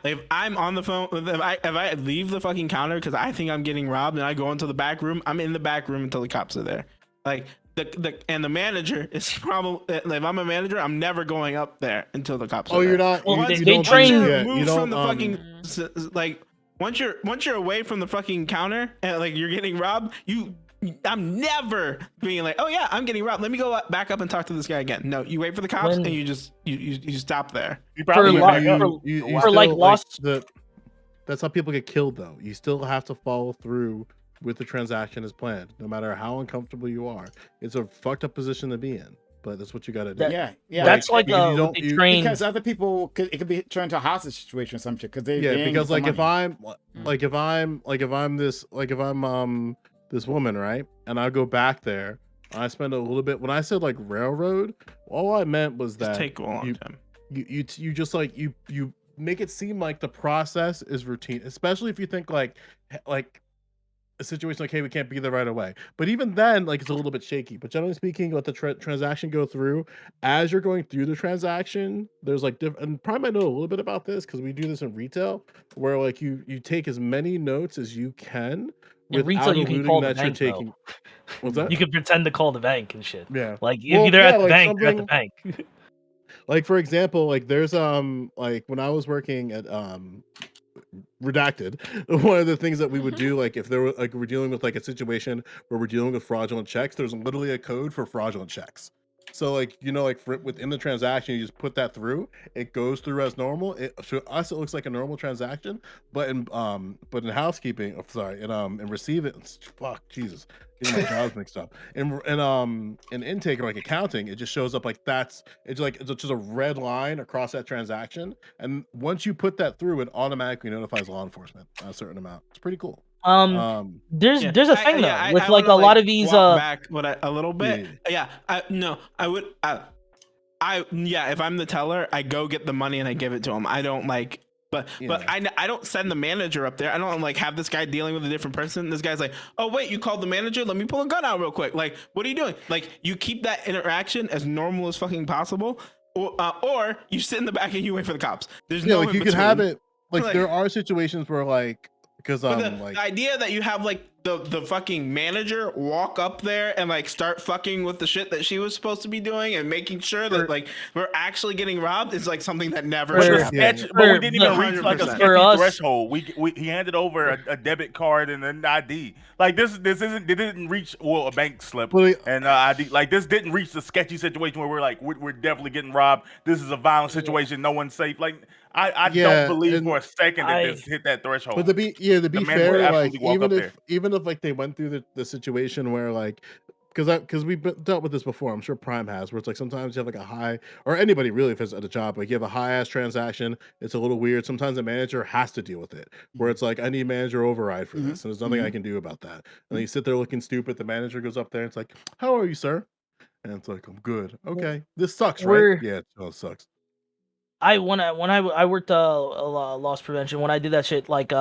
If I'm on the phone, if I leave the fucking counter because I think I'm getting robbed and I go into the back room, I'm in the back room until the cops are there. Like the manager is probably, if I'm a manager, I'm never going up there until the cops are Oh, there. you're not. Well, you they don't train- yeah, Move you from don't. the fucking like once you're away from the fucking counter and like you're getting robbed, you I'm never being like, oh yeah, I'm getting robbed. Let me go back up and talk to this guy again. No, you wait for the cops and you just you stop there. You For probably went lo- back up. You for like still, lost that's how people get killed though. You still have to follow through with the transaction as planned, no matter how uncomfortable you are. It's a fucked up position to be in, but that's what you got to do. That- Yeah, yeah. that's like because you what don't- they you- train. Because other people it could be turned into a hostage situation or some shit. Because they Yeah, ain't because get the like money. if I'm this woman, right, and I go back there, I spend a little bit. When I said like railroad, all I meant was Just that take a long time. you just like you make it seem like the process is routine, especially if you think like a situation like, hey, we can't be there right away. But even then, like, it's a little bit shaky. But generally speaking, let the transaction go through. As you're going through the transaction, there's like and Prime might know a little bit about this because we do this in retail, where like you take as many notes as you can In without retail, you can alluding call the that you're bank, though. taking. What's that? You can pretend to call the bank and shit. Yeah. Like if Well, you're there yeah, at the like bank, you're at the something- bank. Like for example, like there's like when I was working at Redacted, one of the things that we would do, like if there were like we're dealing with like a situation where we're dealing with fraudulent checks, there's literally a code for fraudulent checks. So like like within the transaction, you just put that through. It goes through as normal. To us, it looks like a normal transaction, but in housekeeping, in receiving, fuck Jesus, getting my jobs mixed up. In intake or like accounting, it just shows up like it's just a red line across that transaction, and once you put that through, it automatically notifies law enforcement a certain amount. It's pretty cool. There's a thing though with like a wanna, lot of these walk back a little bit. Yeah. I would if I'm the teller, I go get the money and I give it to him. I don't like but I don't send the manager up there. I don't like have this guy dealing with a different person. This guy's like, oh wait, you called the manager? Let me pull a gun out real quick. Like, what are you doing? Like, you keep that interaction as normal as fucking possible, or you sit in the back and you wait for the cops. There's no like in you could have between. it like there are situations where like because the idea that you have like the fucking manager walk up there and like start fucking with the shit that she was supposed to be doing and making sure that like we're actually getting robbed is like something that never should happen. But we didn't even reach like a 100%. sketchy threshold. He handed over a debit card and an ID. Like this didn't reach a bank slip and ID. Like this didn't reach the sketchy situation where we're like we're definitely getting robbed. This is a violent situation. No one's safe. Like I don't believe for a second that this hit that threshold. But to be man would fair, like absolutely walk up there. even if like they went through the situation where like because we've dealt with this before, I'm sure Prime has, where it's like sometimes you have like a high, or anybody really if it's at a job, like you have a high ass transaction, it's a little weird. Sometimes the manager has to deal with it, where it's like I need manager override for this, and there's nothing I can do about that. And then you sit there looking stupid. The manager goes up there and it's like, "How are you, sir?" And it's like, "I'm good." Okay, this sucks, right? Yeah, it sucks. When I worked loss prevention, when I did that shit, like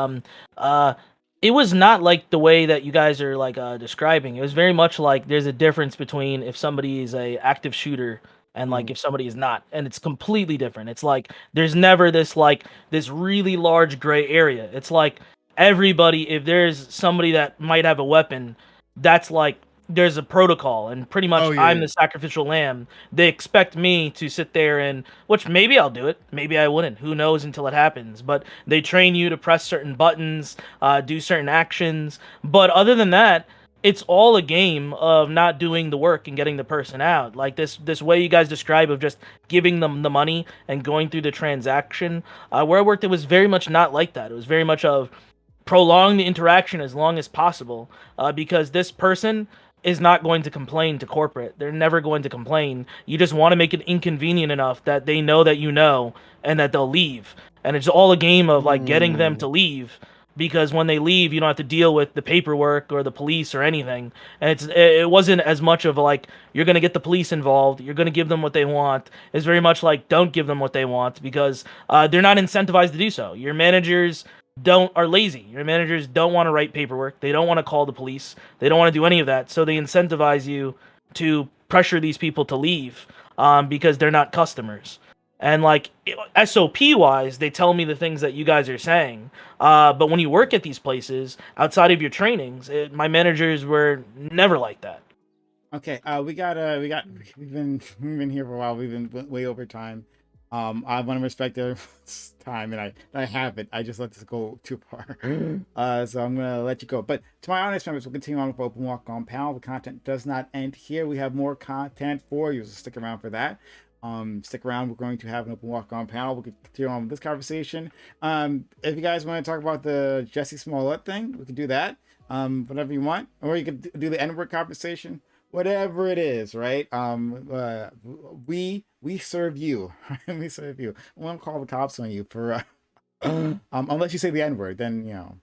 it was not like the way that you guys are like describing. It was very much like there's a difference between if somebody is a active shooter and like if somebody is not, and it's completely different. It's like there's never this really large gray area. It's like everybody, if there's somebody that might have a weapon, that's like there's a protocol, and pretty much I'm the sacrificial lamb. They expect me to sit there and, which maybe I'll do it, maybe I wouldn't, who knows until it happens, but they train you to press certain buttons, do certain actions, but other than that, it's all a game of not doing the work and getting the person out. Like this way you guys describe of just giving them the money and going through the transaction, where I worked, it was very much not like that. It was very much of prolong the interaction as long as possible, because this person is not going to complain to corporate. They're never going to complain. You just want to make it inconvenient enough that they know that you know and that they'll leave. And it's all a game of like getting them to leave, because when they leave, you don't have to deal with the paperwork or the police or anything. And it wasn't as much of like you're going to get the police involved, you're going to give them what they want. It's very much like don't give them what they want, because they're not incentivized to do so. Your managers are lazy. Your managers don't want to write paperwork. They don't want to call the police. They don't want to do any of that. So they incentivize you to pressure these people to leave, because they're not customers. And like SOP wise, they tell me the things that you guys are saying. But when you work at these places outside of your trainings, my managers were never like that. Okay, we've been here for a while. We've been way over time. I want to respect everyone's time, and I haven't. I just let this go too far. So I'm gonna let you go. But to my audience members, we'll continue on with Open Walk On panel. The content does not end here. We have more content for you, so stick around for that. Stick around. We're going to have an Open Walk On panel. We'll continue on with this conversation. If you guys want to talk about the Jesse Smollett thing, we can do that. Whatever you want, or you could do the N-word conversation. Whatever it is, right? We serve you. We serve you. We won't call the cops on you for unless you say the N-word, then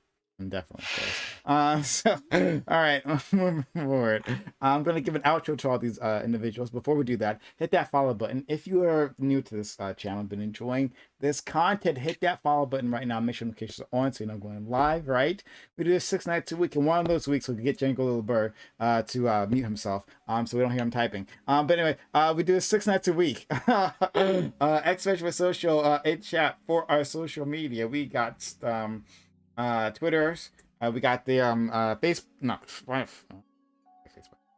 definitely. So all right, moving forward. I'm gonna give an outro to all these individuals. Before we do that, hit that follow button. If you are new to this channel and been enjoying this content, hit that follow button right now. Make sure notifications are on so you know I'm going live, right? We do this 6 nights a week, and one of those weeks we can get Django Little Bird to mute himself so we don't hear him typing. But anyway, we do this 6 nights a week. X for social in chat for our social media. We got Twitters. We got the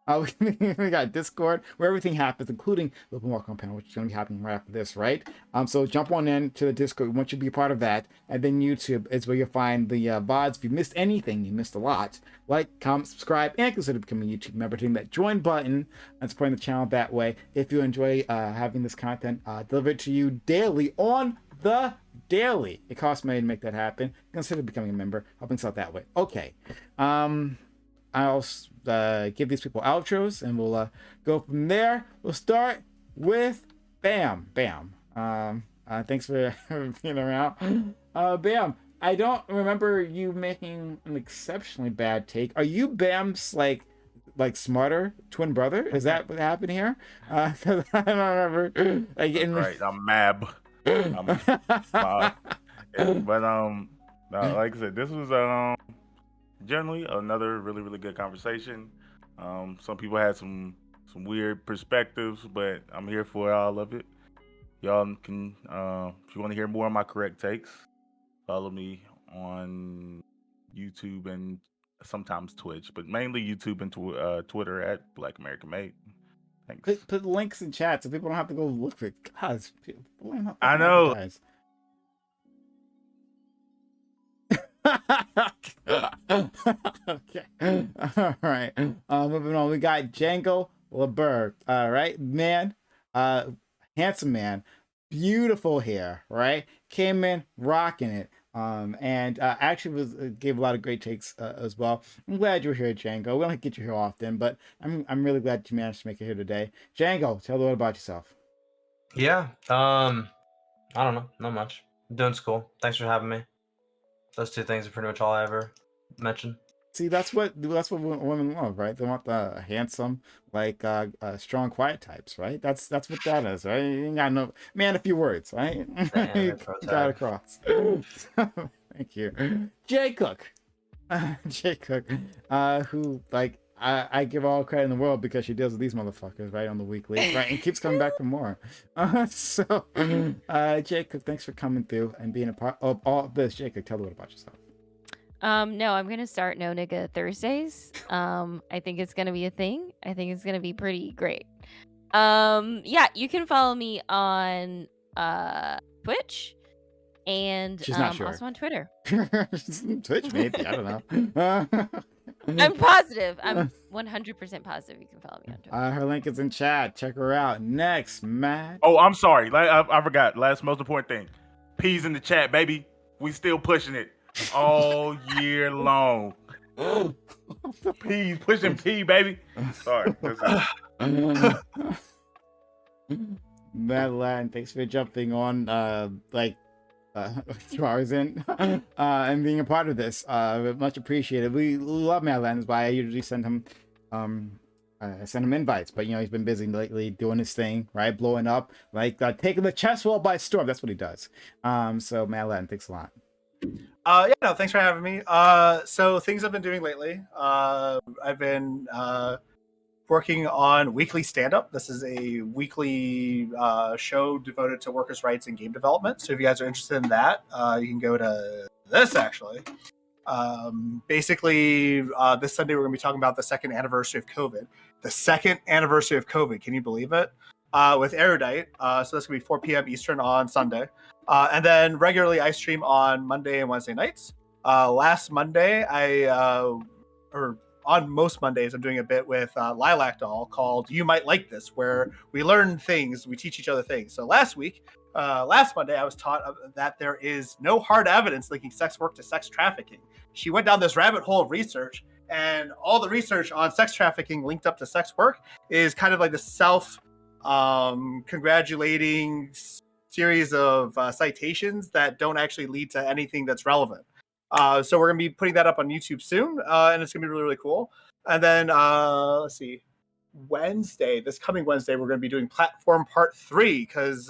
we got Discord where everything happens, including the Open Walk On panel, which is going to be happening right after this, right? So jump on in to the Discord. We want you to be a part of that. And then YouTube is where you'll find the VODs. If you missed anything, you missed a lot. Like, comment, subscribe, and consider becoming a YouTube member, hitting that join button and supporting the channel that way. If you enjoy having this content delivered to you daily on the daily. It costs money to make that happen. Consider becoming a member, helping us out that way. Okay. I'll give these people outros, and we'll go from there. We'll start with Bam. Thanks for being around. Bam, I don't remember you making an exceptionally bad take. Are you Bam's like smarter twin brother? Is that what happened here? 'Cause I don't remember. Right, I'm Mab. But like I said, this was generally another really good conversation. Some people had some weird perspectives, but I'm here for all of it. Y'all can if you want to hear more of my correct takes, follow me on YouTube and sometimes Twitch, but mainly YouTube and Twitter at Black American Made. Thanks. Put links in chat so people don't have to go look for it. God, I know. Guys. Okay. All right. Moving on. We got Django LeBerg. All right, man. Handsome man. Beautiful hair. Right. Came in rocking it. And actually gave a lot of great takes as well. I'm glad you're here, Django. We don't get you here often, but I'm really glad you managed to make it here today. Django, tell the world about yourself. Yeah. I don't know. Not much. I'm doing school. Thanks for having me. Those two things are pretty much all I ever mentioned. See, that's what women love, right? They want the handsome, strong, quiet types, right? That's what that is, right? You ain't got no man, a few words, right? You got across. Thank you, Jay Cook. Jay Cook, who I give all credit in the world because she deals with these motherfuckers right on the weekly, right, and keeps coming back for more. So, Jay Cook, thanks for coming through and being a part of all of this. Jay Cook, tell the world about yourself. No, I'm gonna start No Nigga Thursdays. I think it's gonna be a thing. I think it's gonna be pretty great. Yeah, you can follow me on Twitch and She's not sure. also on Twitter. Twitch, maybe. I don't know. I'm positive. I'm 100% positive you can follow me on Twitter. Her link is in chat. Check her out. Next, Matt. Oh, I'm sorry. I forgot. Last most important thing. P's in the chat, baby. We still pushing it all year long. P's pushing P, baby. Sorry. Matt Latin, thanks for jumping on 2 hours in and being a part of this. Much appreciated. We love Matt Latin, why I usually send him invites, but he's been busy lately doing his thing, right? Blowing up, taking the chess world by storm. That's what he does. So Matt Latin, thanks a lot. Thanks for having me. So things I've been doing lately, I've been working on weekly stand-up. This is a weekly show devoted to workers' rights and game development. So if you guys are interested in that, you can go to this, actually. Basically, this Sunday we're going to be talking about the second anniversary of COVID. The second anniversary of COVID. Can you believe it? with Erudite. So that's gonna be 4 p.m. Eastern on Sunday, and then regularly I stream on Monday and Wednesday nights. Last Monday, or on most Mondays, I'm doing a bit with Lilac Doll called "You Might Like This," where we learn things, we teach each other things. So last Monday, I was taught that there is no hard evidence linking sex work to sex trafficking. She went down this rabbit hole of research, and all the research on sex trafficking linked up to sex work is kind of like the self-congratulating series of citations that don't actually lead to anything that's relevant. So we're going to be putting that up on YouTube soon, and it's going to be really, really cool. And then, let's see, this coming Wednesday, we're going to be doing Platform Part 3, because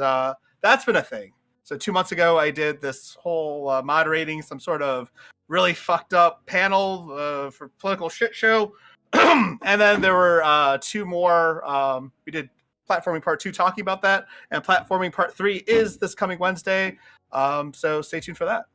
that's been a thing. So 2 months ago, I did this whole moderating some sort of really fucked up panel for political shit show. And then there were 2 more. We did Platforming Part 2 talking about that, and Platforming Part 3 is this coming Wednesday. So stay tuned for that.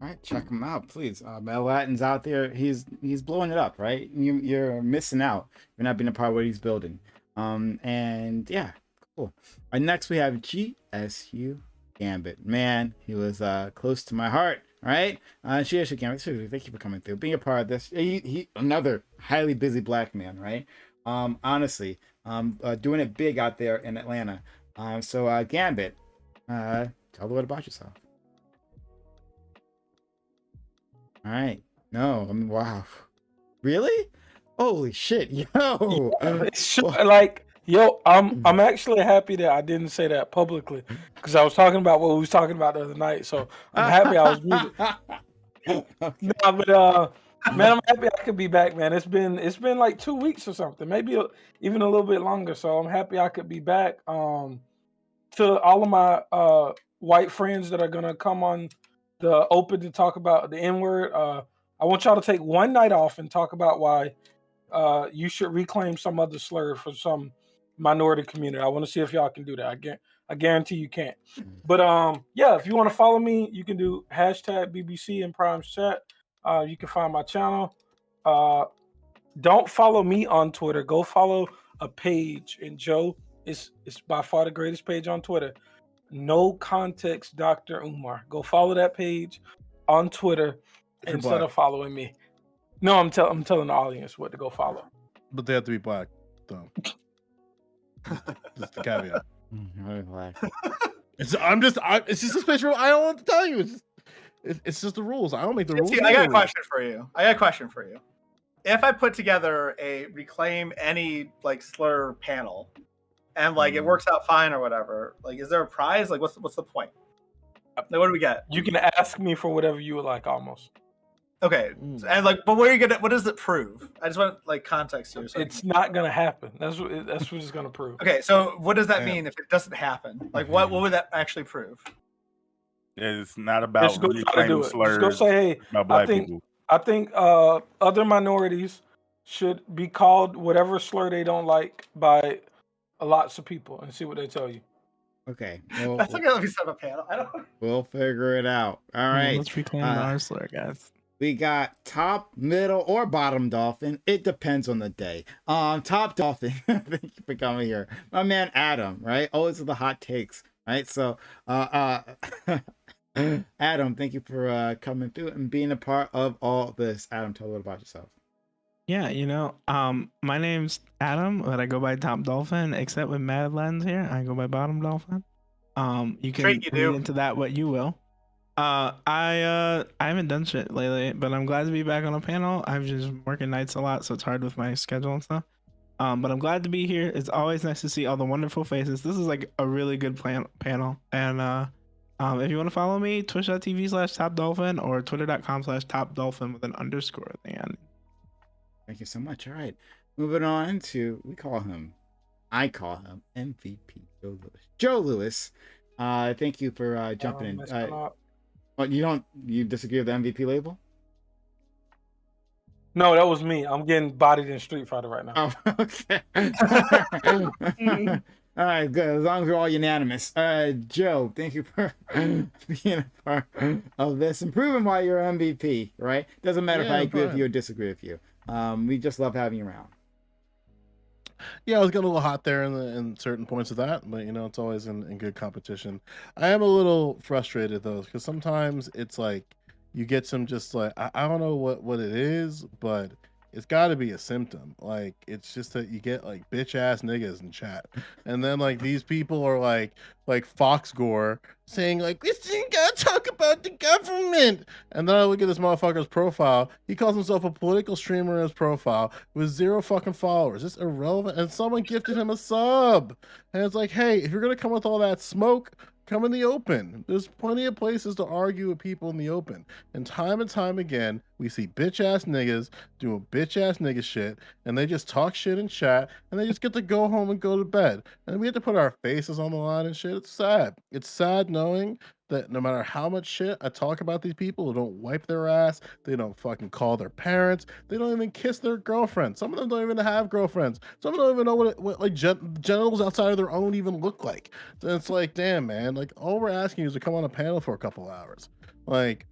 All right, check him out, please. Mel Latin's out there. He's blowing it up, right? You're missing out. You're not being a part of what he's building. And yeah, cool. Next we have GSU Gambit. Man, he was close to my heart, right? GSU Gambit, seriously, thank you for coming through, being a part of this. He another highly busy black man, right? Honestly, doing it big out there in Atlanta. So Gambit, tell the world about yourself. All right. No, I mean, wow. Really? Holy shit, yo. Like, yo, I'm actually happy that I didn't say that publicly, because I was talking about what we was talking about the other night. So I'm happy I was muted. Okay. Nah, but man, I'm happy I could be back, man. It's been like 2 weeks or something, maybe even a little bit longer. So I'm happy I could be back. To all of my white friends that are gonna come on the open to talk about the N-word, I want y'all to take one night off and talk about why you should reclaim some other slur for some minority community. I want to see if y'all can do that. I guarantee you can't. But yeah, if you want to follow me, you can do hashtag BBC in Prime's chat. You can find my channel. Don't follow me on Twitter. Go follow a page. And Joe, it's by far the greatest page on Twitter. No Context Dr. Umar. Go follow that page on Twitter instead of following me. No, I'm telling the audience what to go follow. But they have to be black, though. Just the caveat. It's just a special. I don't want to tell you. It's just the rules. I don't make the rules. I got a question for you. If I put together a reclaim any like slur panel, and like it works out fine or whatever, like is there a prize? Like what's the point? Like, what do we get? You can ask me for whatever you would like, almost. Okay, and like, but what does it prove? I just want like context here. So it's not gonna happen. That's what it's gonna prove. Okay, so what does that mean if it doesn't happen? Like, what would that actually prove? It's not about reclaiming slurs. Just go say, hey, about black people. I think other minorities should be called whatever slur they don't like by lots of people, and see what they tell you. Okay. That's not gonna be set up a panel. I don't. We'll figure it out. All right. Let's reclaim our slur, guys. We got top, middle, or bottom dolphin. It depends on the day. Top dolphin. Thank you for coming here. My man Adam, right? Always with the hot takes, right? So Adam, thank you for coming through and being a part of all this. Adam, tell a little about yourself. Yeah, my name's Adam, but I go by Top Dolphin, except with Mad Lens here, I go by Bottom Dolphin. You can read into that what you will. I haven't done shit lately, but I'm glad to be back on a panel. I've just been working nights a lot, so it's hard with my schedule and stuff. But I'm glad to be here. It's always nice to see all the wonderful faces. This is like a really good panel. And if you want to follow me, twitch.tv/topdolphin or twitter.com/topdolphin with an underscore at the end. Thank you so much. All right. Moving on to, I call him MVP Joe Lewis. Joe Lewis, thank you for jumping in. You disagree with the MVP label? No, that was me. I'm getting bodied in Street Fighter right now. Oh, okay. All right, good. As long as we're all unanimous. Joe, thank you for being a part of this and proving why you're MVP, right? Doesn't matter if I agree with you or disagree with you. We just love having you around. Yeah, I was getting a little hot there in certain points of that, but it's always in good competition. I am a little frustrated though, because sometimes it's like you get some just like I don't know what it is, but it's got to be a symptom. Like it's just that you get like bitch ass niggas in chat, and then like these people are like Fox Gore saying like we still gotta talk about the government, and then I look at this motherfucker's profile. He calls himself a political streamer in his profile with 0 fucking followers. It's irrelevant, and someone gifted him a sub, and it's like, hey, if you're gonna come with all that smoke, come in the open. There's plenty of places to argue with people in the open. And time again, we see bitch ass niggas doing bitch ass nigga shit, and they just talk shit in chat, and they just get to go home and go to bed. And we have to put our faces on the line and shit. It's sad. It's sad knowing that no matter how much shit I talk about these people who don't wipe their ass, they don't fucking call their parents, they don't even kiss their girlfriends. Some of them don't even have girlfriends. Some of them don't even know what like genitals outside of their own even look like. So it's like, damn, man, like all we're asking you is to come on a panel for a couple hours. Like,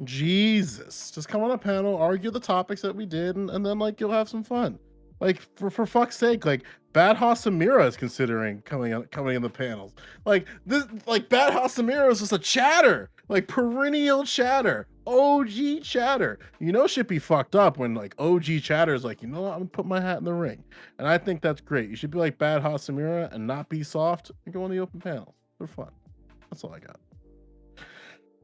Jesus, just come on a panel, argue the topics that we did, and then like you'll have some fun. Like for fuck's sake, like Bad Samira is considering coming in the panels. Like this, like Bad Samira is just a chatter, like perennial chatter, OG chatter. Shit be fucked up when like OG chatter is like, I'm gonna put my hat in the ring, and I think that's great. You should be like Bad Samira and not be soft and go on the open panels. They're fun. That's all I got.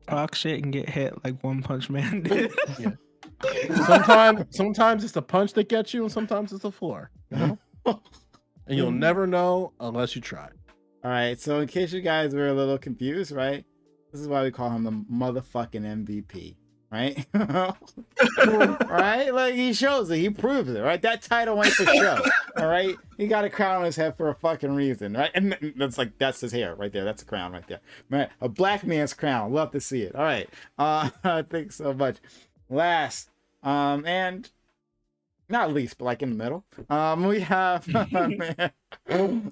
Talk shit and get hit like One Punch Man did. Yeah. Sometimes it's the punch that gets you, and sometimes it's the floor. And you'll never know unless you try. All right. So in case you guys were a little confused, right? This is why we call him the motherfucking MVP, right? Right? Like he shows it, he proves it, right? That title went for show. All right. He got a crown on his head for a fucking reason, right? And that's his hair right there. That's a crown right there. Right? A black man's crown. Love to see it. All right. Thanks so much. Last, and not least, but like in the middle, we have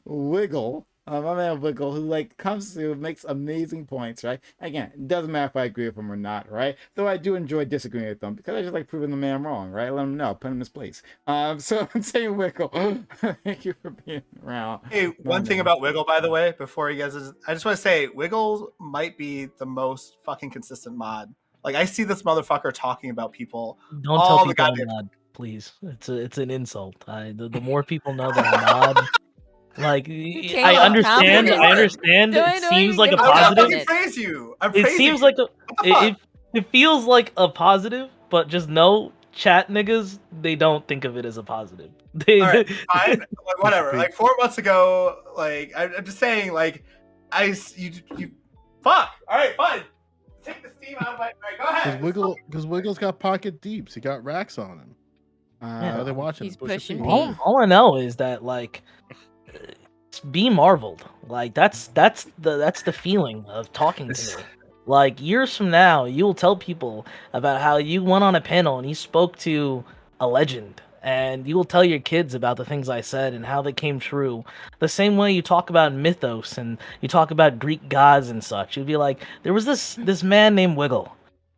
Wiggle. My man Wiggle, who like comes to makes amazing points, right? Again, it doesn't matter if I agree with him or not, right? Though I do enjoy disagreeing with them because I just like proving the man wrong, right? Let him know, put him in his place. So say Wiggle, thank you for being around. Hey, one thing about Wiggle, by the way, before you guys, I just want to say Wiggle might be the most fucking consistent mod. Like I see this motherfucker talking about people. Don't tell people I'm mod, please. It's an insult. The more people know that I'm mod. Like I understand. It seems like a positive. I praise you. It seems like it feels like a positive, but just no chat niggas. They don't think of it as a positive. All right, fine. Like, whatever. Like 4 months ago, like I'm just saying, like you fuck. All right, fine. Take the steam out of my. All right, go ahead. Because Wiggle's got pocket deeps. He got racks on him. They're watching. He's pushing. All I know is that like. Be marveled. Like that's the feeling of talking to me. Like years from now, you will tell people about how you went on a panel and you spoke to a legend, and you will tell your kids about the things I said and how they came true. The same way you talk about mythos and you talk about Greek gods and such. You'd be like, there was this man named Wiggle.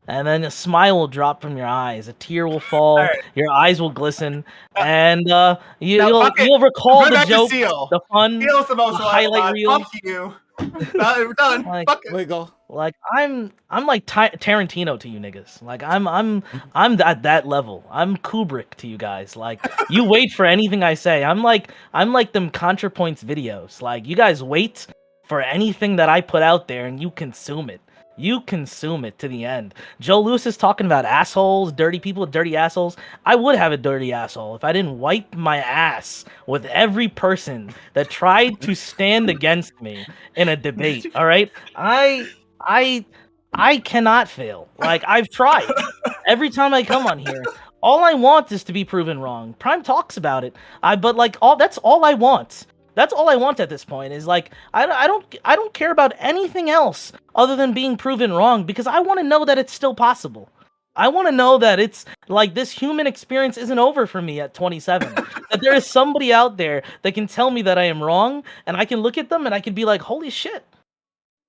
And then a smile will drop from your eyes, a tear will fall, your eyes will glisten, and you'll recall the joke, the fun, the highlight reel. Fuck you. We're done. Like, fuck it. Wiggle. Like I'm like Tarantino to you niggas. Like I'm at that level. I'm Kubrick to you guys. Like you wait for anything I say. I'm like them ContraPoints videos. Like you guys wait for anything that I put out there and you consume it. You consume it to the end. Joe Lewis is talking about assholes, dirty people with dirty assholes. I would have a dirty asshole if I didn't wipe my ass with every person that tried to stand against me in a debate. All right, I cannot fail. Like I've tried. Every time I come on here, all I want is to be proven wrong. Prime talks about it. That's all I want. That's all I want at this point is like I don't care about anything else other than being proven wrong because I want to know that it's still possible. I want to know that it's like this human experience isn't over for me at 27. That there is somebody out there that can tell me that I am wrong and I can look at them and I can be like, holy shit.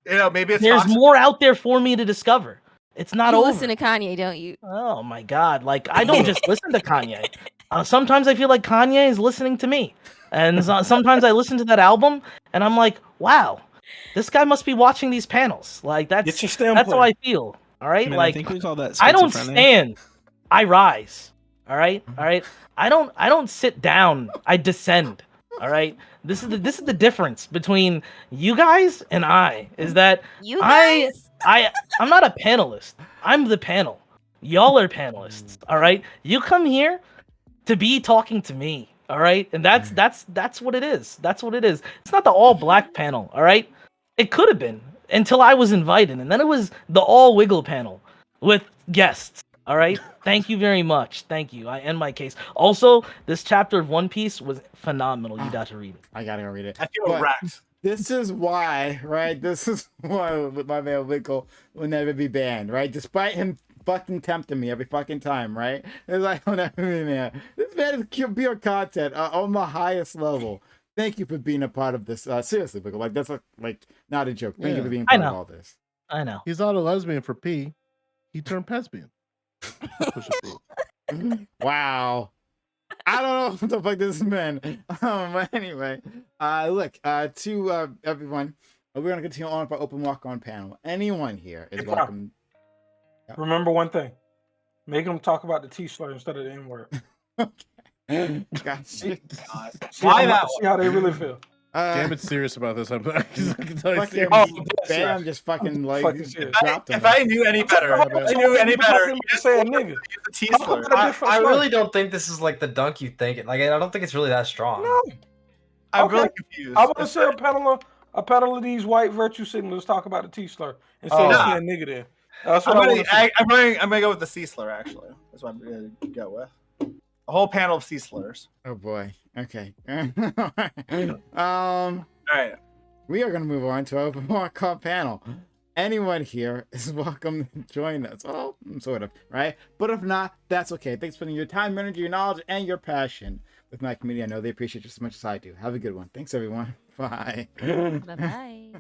Maybe there's more out there for me to discover. It's not over. You listen to Kanye, don't you? Oh my God. Like I don't just listen to Kanye. Sometimes I feel like Kanye is listening to me. And sometimes I listen to that album and I'm like, wow, this guy must be watching these panels. Like Get your stem that's how play. I feel. All right, I mean, I like think we call that I don't schizophrenia. stand, I rise. All right, all right. I don't sit down. I descend. All right. This is the difference between you guys and I. Is that You guys? I'm not a panelist. I'm the panel. Y'all are panelists. All right. You come here to be talking to me. All right, and that's what it is. That's what it is. It's not the all black panel. All right, it could have been until I was invited, and then it was the all wiggle panel with guests. All right, thank you very much. Thank you. I end my case. Also, this chapter of One Piece was phenomenal. You got to read it. I gotta go read it. I feel But wrecked. this is why, right? This is why my man Winkle will never be banned, right? Despite him fucking tempting me every fucking time, right? It's like, I'll never be man. This man is pure content on my highest level. Thank you for being a part of this. Seriously, Winkle. Like, that's like not a joke. Thank you for being part of all this. I know. He's not a lesbian for P. He turned lesbian. Wow. I don't know what the fuck this meant. But anyway, look, to everyone, we're gonna continue on with our open walk-on panel. Anyone here is welcome. Remember one thing: make them talk about the T slur instead of the N word. Gotcha. See how they really feel. Gambit's serious about this. I'm Bam just fucking like Fucking dropped him. If I knew any better, Say a nigga. the T-slur. I really don't think this is like the dunk you think. Like, I don't think it's really that strong. No. I'm Okay. really confused. I want to say a panel of these white virtue signals talk about the T slur instead Oh. of seeing a nigga there. That's what I want to say. I'm gonna go with the C slur actually. That's what I'm gonna go with. A whole panel of C slurs. Oh boy. Okay. All right. We are gonna move on to our open walk-on panel. Anyone here is welcome to join us. Oh, sort of, right? But if not, that's okay. Thanks for spending your time, energy, your knowledge, and your passion with my community. I know they appreciate you as much as I do. Have a good one. Thanks, everyone. Bye. Bye bye.